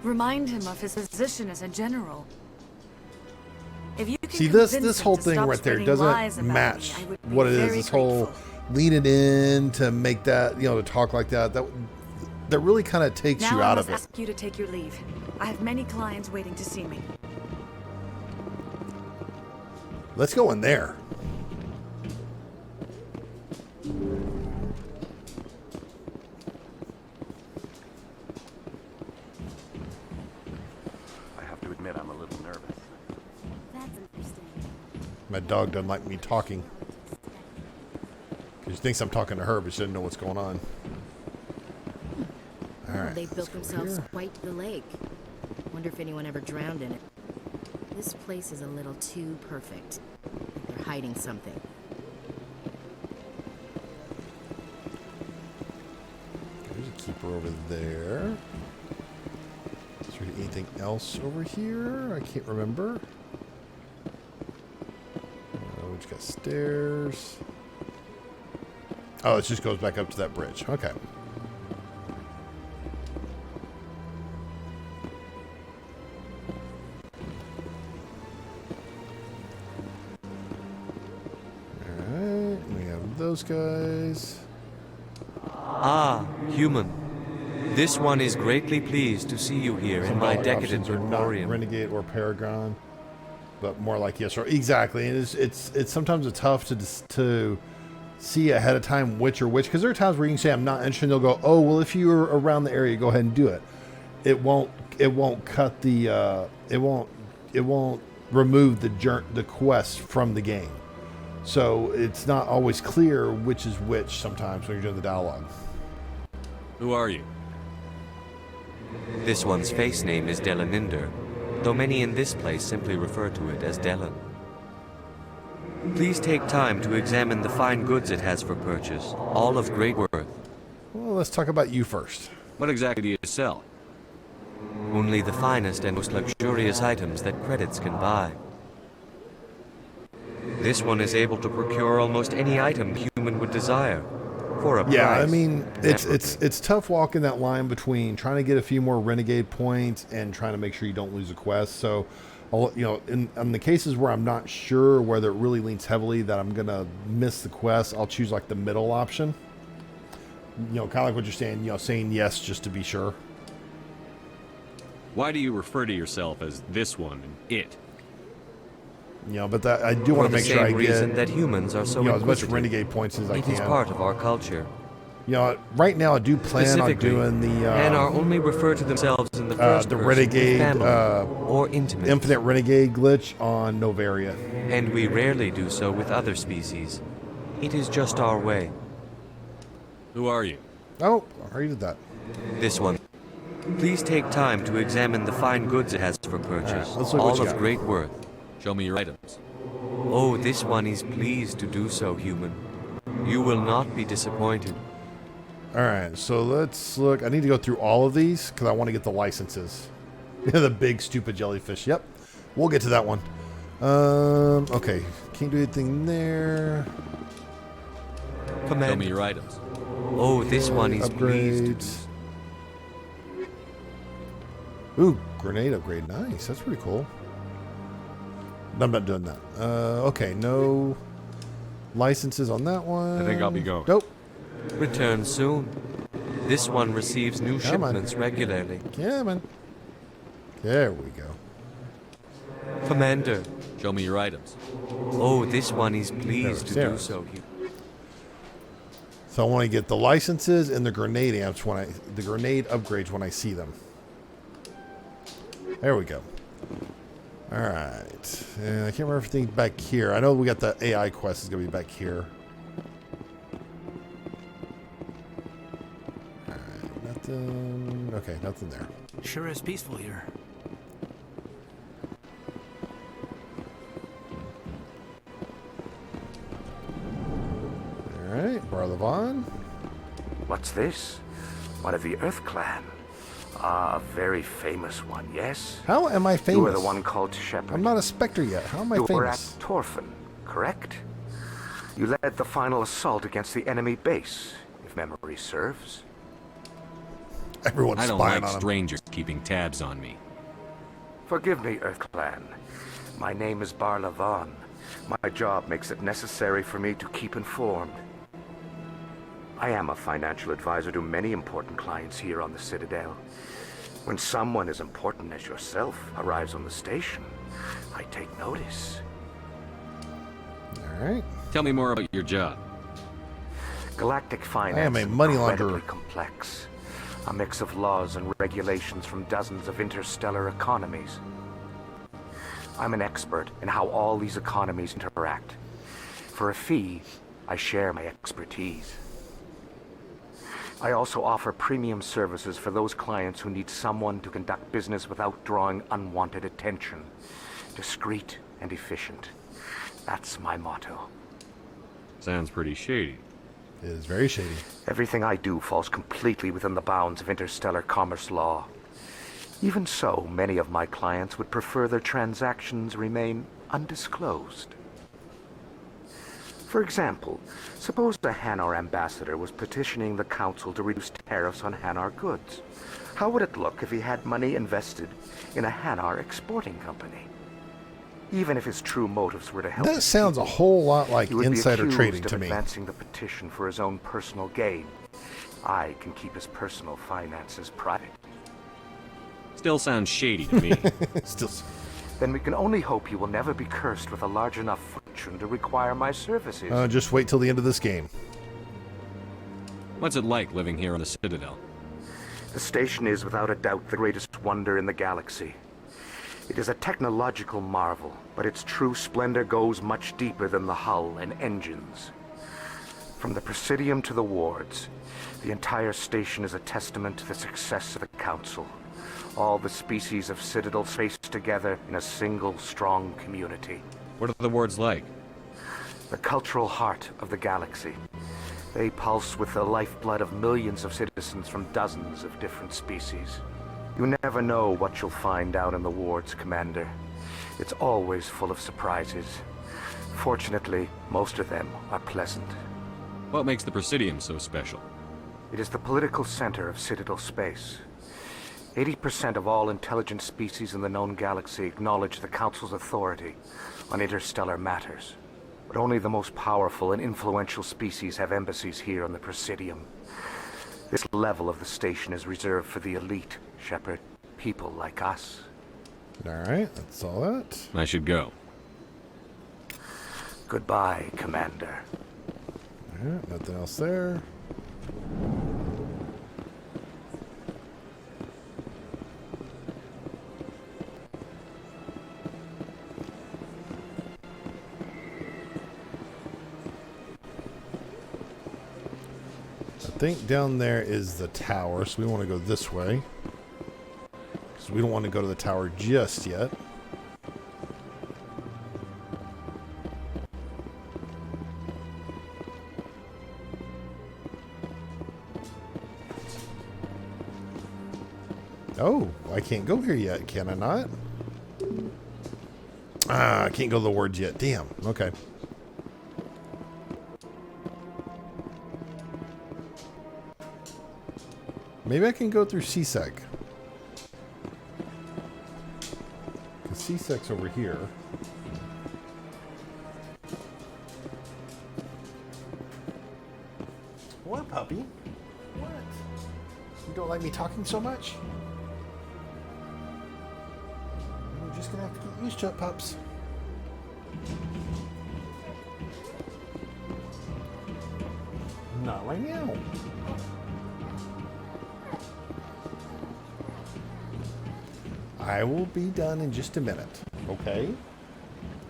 M: Remind him of his position as a general. If you can
A: See,
M: convince
A: this
M: him
A: whole
M: to
A: thing
M: stop
A: right there
M: spreading lies
A: doesn't
M: about
A: match
M: me, I would be
A: what it is.
M: very
A: This whole
M: grateful.
A: leaning in to make that, to talk like that really kind of takes
M: Now
A: you
M: I
A: out
M: must
A: of it.
M: ask you to take your leave. I have many clients waiting to see me.
A: Let's go in there.
N: I have to admit, I'm a little nervous.
Q: That's interesting.
A: My dog doesn't like me talking. She thinks I'm talking to her, but she doesn't know what's going on. All right.
Q: They built themselves quite the lake. Wonder if anyone ever drowned in it. This place is a little too perfect. They're hiding something.
A: There's a keeper over there. Is there anything else over here? I can't remember. We just got stairs. Oh, it just goes back up to that bridge. Okay. Alright, we have those guys.
E: Ah, human. This one is greatly pleased to see you here in my decadent
A: Options are not
E: emporium.
A: Renegade or Paragon, but more like yes or exactly. And it's sometimes it's tough to see ahead of time which or which, because there are times where you can say I'm not interested, and they'll go, oh well, if you're around the area, go ahead and do it. It won't cut the it won't remove the quest from the game. So it's not always clear which is which sometimes when you're doing the dialogue.
I: Who are you?
E: This one's face name is Delaninder, though many in this place simply refer to it as Delan. Please take time to examine the fine goods it has for purchase, all of great worth.
A: Well, let's talk about you first.
I: What exactly do you sell?
E: Only the finest and most luxurious items that credits can buy. This one is able to procure almost any item human would desire, For a
A: Yeah,
E: price.
A: I mean,
E: Never.
A: it's tough walking that line between trying to get a few more renegade points and trying to make sure you don't lose a quest. So, in the cases where I'm not sure whether it really leans heavily that I'm gonna miss the quest, I'll choose like the middle option. Kind of like what you're saying. Saying yes just to be sure.
I: Why do you refer to yourself as this one and it?
A: But that I do want to make sure I
E: For the same reason
A: get
E: that humans are so
A: as much
E: inquisitive.
A: renegade points as I
E: It
A: can.
E: is part of our culture.
A: Right now I do plan on
E: Specifically,
A: doing the
E: Hanar only refer to themselves in the first
A: the
E: person,
A: renegade
E: family, or intimate.
A: infinite renegade glitch on Novaria.
E: And we rarely do so with other species. It is just our way.
I: Who are you?
A: Oh, I already did that.
E: This one. Please take time to examine the fine goods it has for purchase,
A: let's look what
E: all
A: you
E: of
A: got.
E: great worth.
I: Show me your items.
E: Oh, this one is pleased to do so, human. You will not be disappointed.
A: All right, so let's look. I need to go through all of these because I want to get the licenses. The big stupid jellyfish. Yep, we'll get to that one. Okay, can't do anything there.
I: Show me
E: Commander.
I: your items.
E: Oh, this one is pleased to
A: Upgrades. Ooh, grenade upgrade. Nice. That's pretty cool. I'm not doing that. Okay, no licenses on that one.
I: I think I'll be going.
A: Nope.
E: return soon. This one receives new
A: Come on.
E: shipments regularly.
A: Come on. There we go.
E: Commander.
I: Show me your items.
E: Oh, this one is pleased to
A: There.
E: do so.
A: So I want to get the licenses and the grenade amps the grenade upgrades when I see them. There we go. All right. And I can't remember everything back here. I know we got the AI quest is going to be back here. All right. Nothing. Okay, nothing there.
R: Sure is peaceful here.
A: All right. Barlavon.
G: What's this? One of the Earth Clan. Ah, a very famous one, yes?
A: How am I famous?
G: You were the one called Shepard.
A: I'm not a Spectre yet. How am I
G: You were at
A: famous?
G: Torfin, correct? You led the final assault against the enemy base, if memory serves.
A: Everyone's
I: I don't
A: spying
I: like
A: on him.
I: strangers keeping tabs on me.
G: Forgive me, Earth Clan. My name is Barlavon. My job makes it necessary for me to keep informed. I am a financial advisor to many important clients here on the Citadel. When someone as important as yourself arrives on the station, I take notice.
A: All right.
I: Tell me more about your job.
G: Galactic finance
A: I am a
G: is
A: money
G: incredibly
A: launderer.
G: complex. A mix of laws and regulations from dozens of interstellar economies. I'm an expert in how all these economies interact. For a fee, I share my expertise. I also offer premium services for those clients who need someone to conduct business without drawing unwanted attention. Discreet and efficient. That's my motto.
I: Sounds pretty shady.
A: It is very shady.
G: Everything I do falls completely within the bounds of interstellar commerce law. Even so, many of my clients would prefer their transactions remain undisclosed. For example, suppose a Hanar ambassador was petitioning the council to reduce tariffs on Hanar goods. How would it look if he had money invested in a Hanar exporting company? Even if his true motives were to help
A: That
G: his
A: sounds a
G: people,
A: whole lot like
G: he would
A: insider
G: be accused
A: trading
G: of
A: to me.
G: advancing the petition for his own personal gain. I can keep his personal finances private.
I: Still sounds shady to me.
A: Still.
G: Then we can only hope he will never be cursed with a large enough fortune to require my services.
A: Just wait till the end of this game.
I: What's it like living here on the Citadel?
G: The station is without a doubt the greatest wonder in the galaxy. It is a technological marvel, but its true splendor goes much deeper than the hull and engines. From the Presidium to the wards, the entire station is a testament to the success of the Council. All the species of Citadel spaced together in a single strong community.
I: What are the wards like?
G: The cultural heart of the galaxy. They pulse with the lifeblood of millions of citizens from dozens of different species. You never know what you'll find out in the wards, Commander. It's always full of surprises. Fortunately, most of them are pleasant.
I: What makes the Presidium so special?
G: It is the political center of Citadel space. 80% of all intelligent species in the known galaxy acknowledge the Council's authority on interstellar matters. But only the most powerful and influential species have embassies here on the Presidium. This level of the station is reserved for the elite, Shepard. People like us.
A: Alright, that's all that.
I: I should go.
G: Goodbye, Commander.
A: Alright, nothing else there. I think down there is the tower, so we want to go this way. Because we don't want to go to the tower just yet. Oh, I can't go here yet, can I not? Ah, I can't go to the wards yet. Damn. Okay. Maybe I can go through CSEC. Because CSEC's over here. What, puppy? What? You don't like me talking so much? You're just gonna have to get used to it, pups. Not right now. I will be done in just a minute, okay?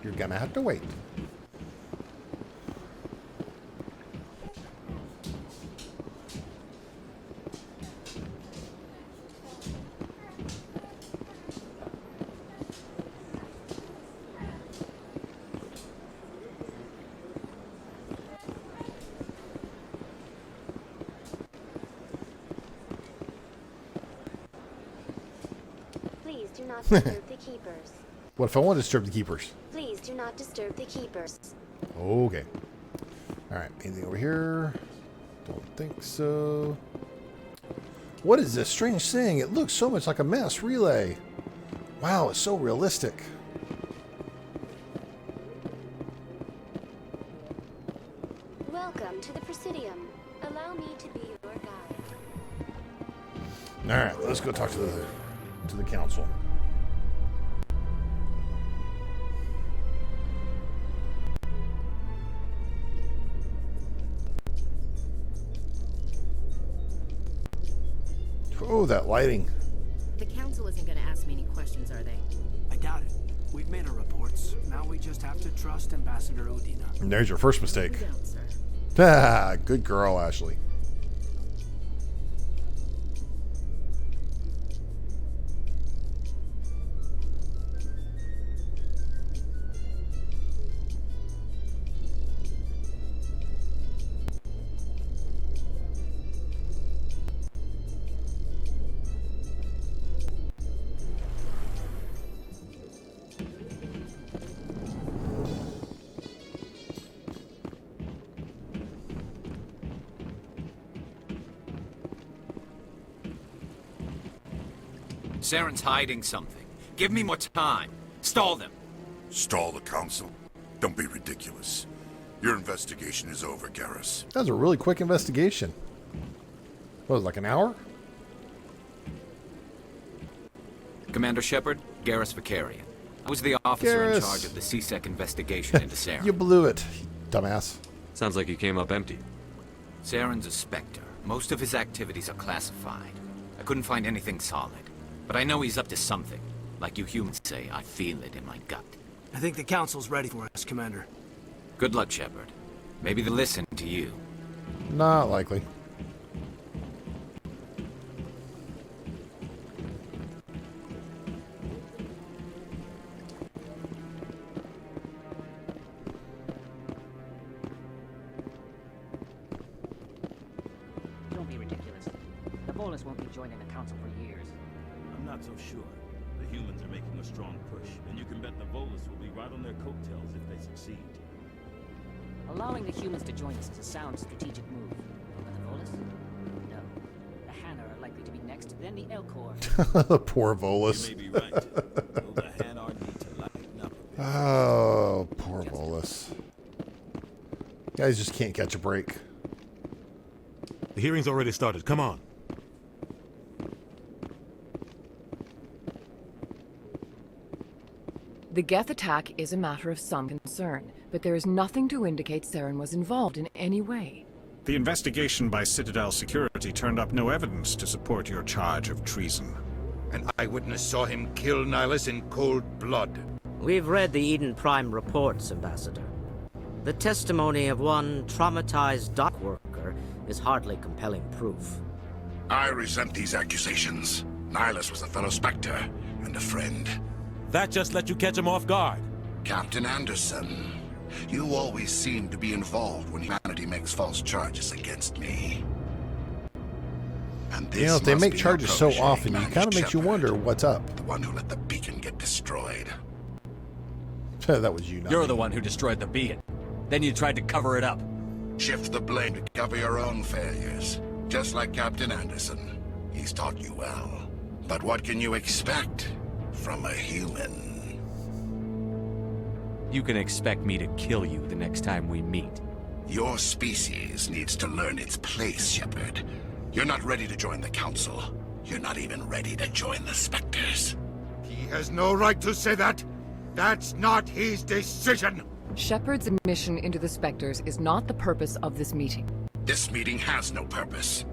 A: You're gonna have to wait.
P: Do not disturb the keepers.
A: What if I want to disturb the keepers?
P: Please do not disturb the keepers.
A: Okay. Alright, anything over here? Don't think so. What is this strange thing? It looks so much like a mass relay. Wow, it's so realistic.
P: Welcome to the Presidium. Allow me to be your guide.
A: Alright, let's go talk to the council. Oh, that lighting.
Q: The council isn't going to ask me any questions, are they?
R: I doubt it. We've made our reports. Now we just have to trust Ambassador Udina.
A: And there's your first mistake.
Q: We don't, sir.
A: Ah, good girl, Ashley.
S: Saren's hiding something. Give me more time. Stall them.
X: Stall the council? Don't be ridiculous. Your investigation is over, Garrus.
A: That was a really quick investigation. What was it, like an hour?
S: Commander Shepard, Garrus Vicarian. I was the officer in
A: Garrus.
S: charge of the CSEC investigation into Saren.
A: You blew it, you dumbass.
I: Sounds like you came up empty.
S: Saren's a Spectre. Most of his activities are classified. I couldn't find anything solid. But I know he's up to something. Like you humans say, I feel it in my gut.
R: I think the council's ready for us, Commander.
S: Good luck, Shepard. Maybe they'll listen to you.
A: Not likely.
U: Don't be ridiculous. The Volus won't be joining the council for years.
V: I'm not so sure. The humans are making a strong push, and you can bet the Volus will be right on their coattails if they succeed.
U: Allowing the humans to join us is a sound strategic move. But the Volus? No. The Hanna are likely to be next, then the Elcor.
A: The poor Volus.
V: You may be right. Though the Hanna need to lighten up a bit.
A: Oh, poor Volus. Guys just can't catch a break.
C: The hearing's already started. Come on.
D: The Geth attack is a matter of some concern, but there is nothing to indicate Saren was involved in any way.
F: The investigation by Citadel Security turned up no evidence to support your charge of treason.
W: An eyewitness saw him kill Nihilus in cold blood.
Y: We've read the Eden Prime reports, Ambassador. The testimony of one traumatized dock worker is hardly compelling proof.
X: I resent these accusations. Nihilus was a fellow Spectre and a friend.
C: That just let you catch him off guard.
X: Captain Anderson, you always seem to be involved when humanity makes false charges against me. And this
A: You know, if they
X: must
A: make
X: be
A: charges
X: your
A: so
X: protege,
A: often, you
X: Commander
A: kind of makes you
X: Shepard,
A: wonder what's up.
X: the one who let the beacon get destroyed.
A: That was you, not
I: You're
A: me.
I: the one who destroyed the beacon. Then you tried to cover it up.
X: Shift the blame to cover your own failures. Just like Captain Anderson. He's taught you well. But what can you expect from a human?
I: You can expect me to kill you the next time we meet.
X: Your species needs to learn its place, Shepard. You're not ready to join the Council. You're not even ready to join the Spectres.
W: He has no right to say that. That's not his decision.
D: Shepard's admission into the Spectres is not the purpose of this meeting.
X: This meeting has no purpose.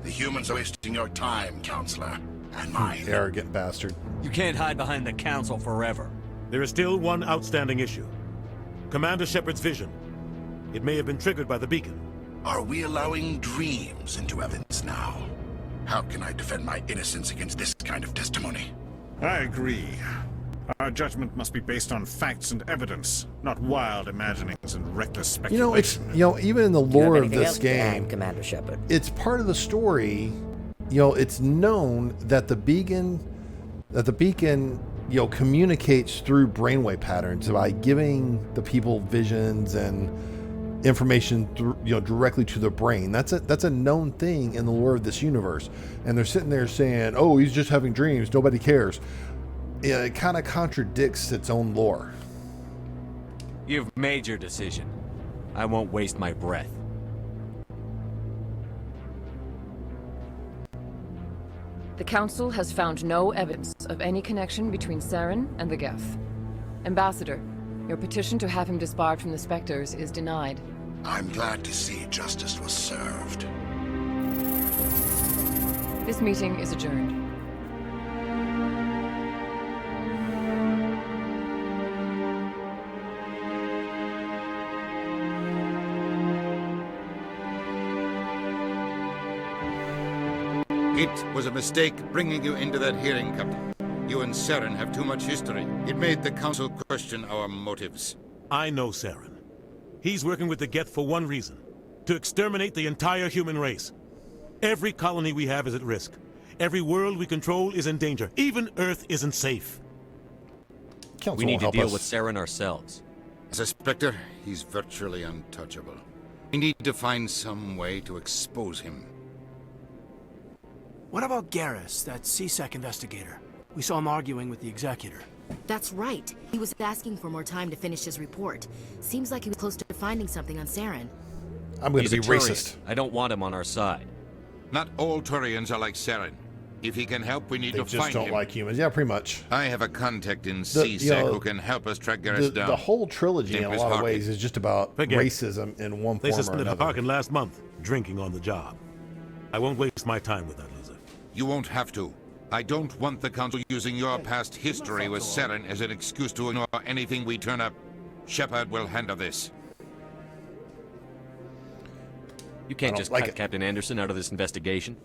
X: The humans are wasting your time, Counselor, and mine.
A: Arrogant bastard.
I: You can't hide behind the Council forever.
C: There is still one outstanding issue. Commander Shepard's vision. It may have been triggered by the beacon.
X: Are we allowing dreams into evidence now? How can I defend my innocence against this kind of testimony?
F: I agree. Our judgment must be based on facts and evidence, not wild imaginings and reckless
A: You know,
F: speculation.
A: it's even in the lore of
Y: anything
A: this
Y: else to add,
A: game,
Y: Commander Shepard?
A: it's part of the story. It's known that the beacon, communicates through brainwave patterns by giving the people visions and information through, directly to the brain. That's a known thing in the lore of this universe. And they're sitting there saying, "Oh, he's just having dreams. Nobody cares." It kind of contradicts its own lore.
I: You've made your decision. I won't waste my breath.
D: The Council has found no evidence of any connection between Saren and the Geth. Ambassador, your petition to have him disbarred from the Spectres is denied.
X: I'm glad to see justice was served.
D: This meeting is adjourned.
W: It was a mistake bringing you into that hearing, Captain. You and Saren have too much history. It made the Council question our motives.
C: I know Saren. He's working with the Geth for one reason. To exterminate the entire human race. Every colony we have is at risk. Every world we control is in danger. Even Earth isn't safe.
A: Council
I: We need to
A: won't
I: deal
A: help
I: with
A: us.
I: Saren ourselves.
W: As a Spectre, he's virtually untouchable. We need to find some way to expose him.
R: What about Garrus, that CSEC investigator? We saw him arguing with the Executor.
Q: That's right. He was asking for more time to finish his report. Seems like he was close to finding something on Saren.
A: I'm going
I: He's
A: to
I: a
A: be
I: Turian.
A: racist.
I: I don't want him on our side.
W: Not all Turians are like Saren. If he can help, we need
A: They
W: to
A: just
W: find
A: don't
W: him.
A: like humans. Yeah, pretty much.
W: I have a contact in
A: The-
W: CSEC who can help us track Garrus down.
A: The whole trilogy, in a
W: Name is
A: lot of
W: Harkin.
A: ways, is just about
C: Forget it.
A: racism in one
C: They
A: form or
C: suspended
A: another.
C: Harkin last month, drinking on the job. I won't waste my time with that loser.
W: You won't have to. I don't want the Council using your past history with Saren as an excuse to ignore anything we turn up. Shepard will handle this.
I: You can't
A: I don't
I: just
A: like
I: cut
A: it.
I: Captain Anderson out of this investigation.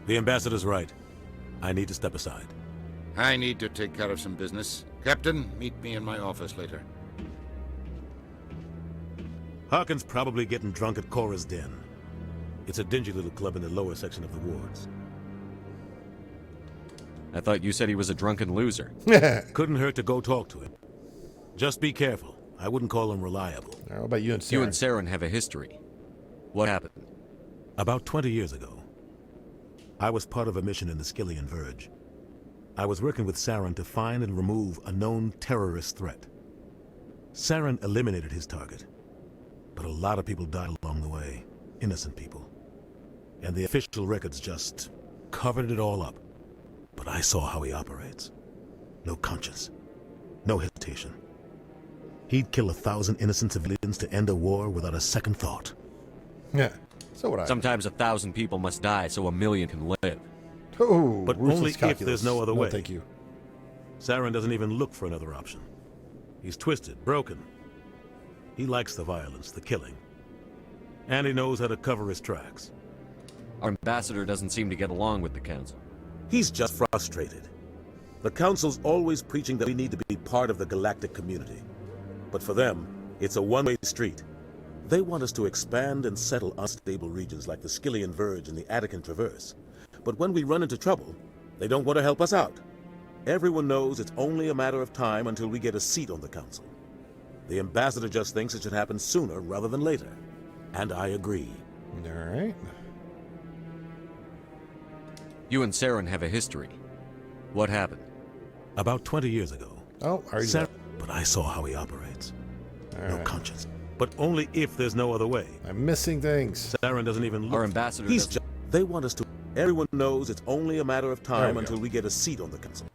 C: The ambassador's right. I need to step aside.
W: I need to take care of some business. Captain, meet me in my office later.
C: Harkin's probably getting drunk at Cora's Den. It's a dingy little club in the lower section of the wards.
I: I thought you said he was a drunken loser.
C: Couldn't hurt to go talk to him. Just be careful. I wouldn't call him reliable.
A: How about you and Saren?
I: You and Saren have a history. What happened?
C: About 20 years ago, I was part of a mission in the Skillian Verge. I was working with Saren to find and remove a known terrorist threat. Saren eliminated his target, but a lot of people died along the way, innocent people. And the official records just covered it all up. But I saw how he operates. No conscience, no hesitation. He'd kill 1,000 innocent civilians to end a war without a second thought.
A: Yeah, so would I.
I: Sometimes 1,000 people must die so 1,000,000 can live.
A: Oh,
C: but only if there's no other way.
A: Thank you.
C: Saren doesn't even look for another option. He's twisted, broken. He likes the violence, the killing. And he knows how to cover his tracks.
I: Our ambassador doesn't seem to get along with the Council.
C: He's just frustrated. The Council's always preaching that we need to be part of the galactic community. But for them, it's a one-way street. They want us to expand and settle unstable regions like the Skillian Verge and the Attican Traverse. But when we run into trouble, they don't want to help us out. Everyone knows it's only a matter of time until we get a seat on the Council. The ambassador just thinks it should happen sooner rather than later. And I agree.
A: All right.
I: You and Saren have a history. What happened?
C: About 20 years ago.
A: Oh, are you?
C: But I saw how he operates.
A: All
C: no
A: right.
C: conscience. But only if there's no other way.
A: I'm missing things.
C: Saren doesn't even look.
I: Our ambassador
C: He's
I: doesn't...
C: They want us to... Everyone knows it's only a matter of time
A: we
C: until
A: go.
C: we get a seat on the Council.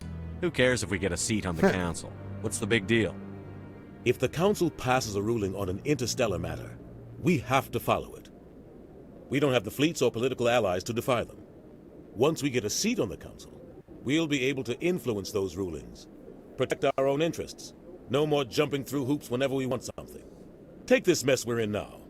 I: Who cares if we get a seat on the Council? What's the big deal?
C: If the Council passes a ruling on an interstellar matter, we have to follow it. We don't have the fleets or political allies to defy them. Once we get a seat on the Council, we'll be able to influence those rulings, protect our own interests. No more jumping through hoops whenever we want something. Take this mess we're in now.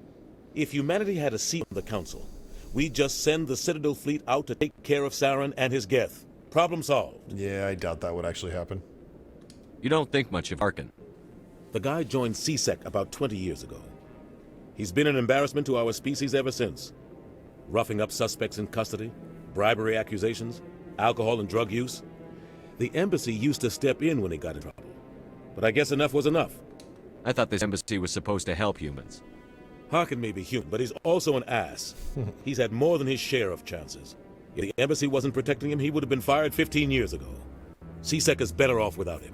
C: If humanity had a seat on the Council, we'd just send the Citadel fleet out to take care of Saren and his Geth. Problem solved.
A: Yeah, I doubt that would actually happen.
I: You don't think much of Arkin.
C: The guy joined CSEC about 20 years ago. He's been an embarrassment to our species ever since. Roughing up suspects in custody, bribery accusations, alcohol and drug use. The embassy used to step in when he got in trouble. But I guess enough was enough.
I: I thought this embassy was supposed to help humans.
C: Harkin may be human, but he's also an ass. He's had more than his share of chances. If the embassy wasn't protecting him, he would have been fired 15 years ago. CSEC is better off without him.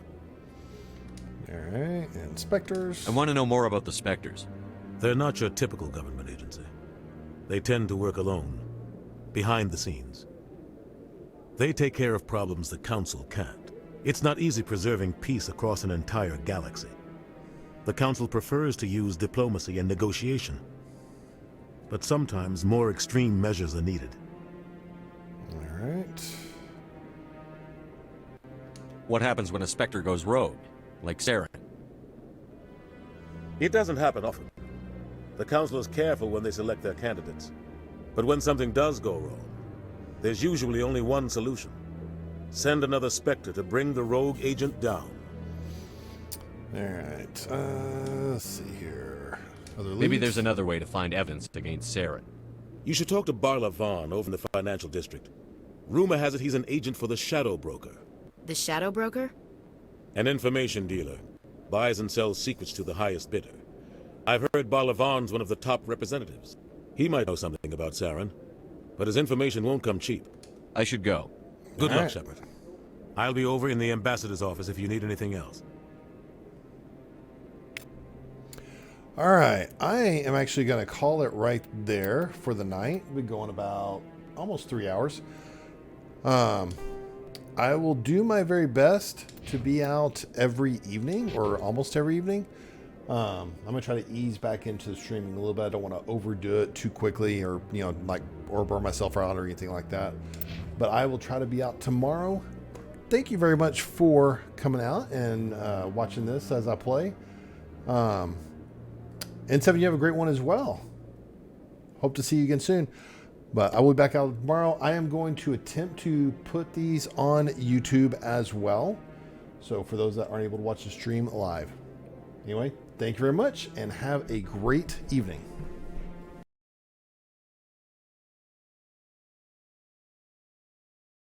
A: All right, inspectors.
I: I want to know more about the Spectres.
C: They're not your typical government agency. They tend to work alone, behind the scenes. They take care of problems the Council can't. It's not easy preserving peace across an entire galaxy. The Council prefers to use diplomacy and negotiation. But sometimes more extreme measures are needed.
A: All right.
I: What happens when a Spectre goes rogue, like Saren?
C: It doesn't happen often. The Council is careful when they select their candidates. But when something does go wrong, there's usually only one solution. Send another Spectre to bring the rogue agent down.
A: All right. Let's see here. Other
I: Maybe
A: leads?
I: there's another way to find evidence against Saren.
C: You should talk to Barla Vaughn over in the financial district. Rumor has it he's an agent for the Shadow Broker.
Q: The Shadow Broker?
C: An information dealer. Buys and sells secrets to the highest bidder. I've heard Barla Vaughn's one of the top representatives. He might know something about Saren, but his information won't come cheap.
I: I should go.
C: Good
A: All
C: luck,
A: right.
C: Shepard. I'll be over in the ambassador's office if you need anything else.
A: All right, I am actually going to call it right there for the night. We're going about almost 3 hours. I will do my very best to be out every evening or almost every evening. I'm going to try to ease back into streaming a little bit. I don't want to overdo it too quickly or, or burn myself out or anything like that. But I will try to be out tomorrow. Thank you very much for coming out and watching this as I play. N7, you have a great one as well. Hope to see you again soon. But I will be back out tomorrow. I am going to attempt to put these on YouTube as well. So for those that aren't able to watch the stream live. Anyway, thank you very much and have a great evening.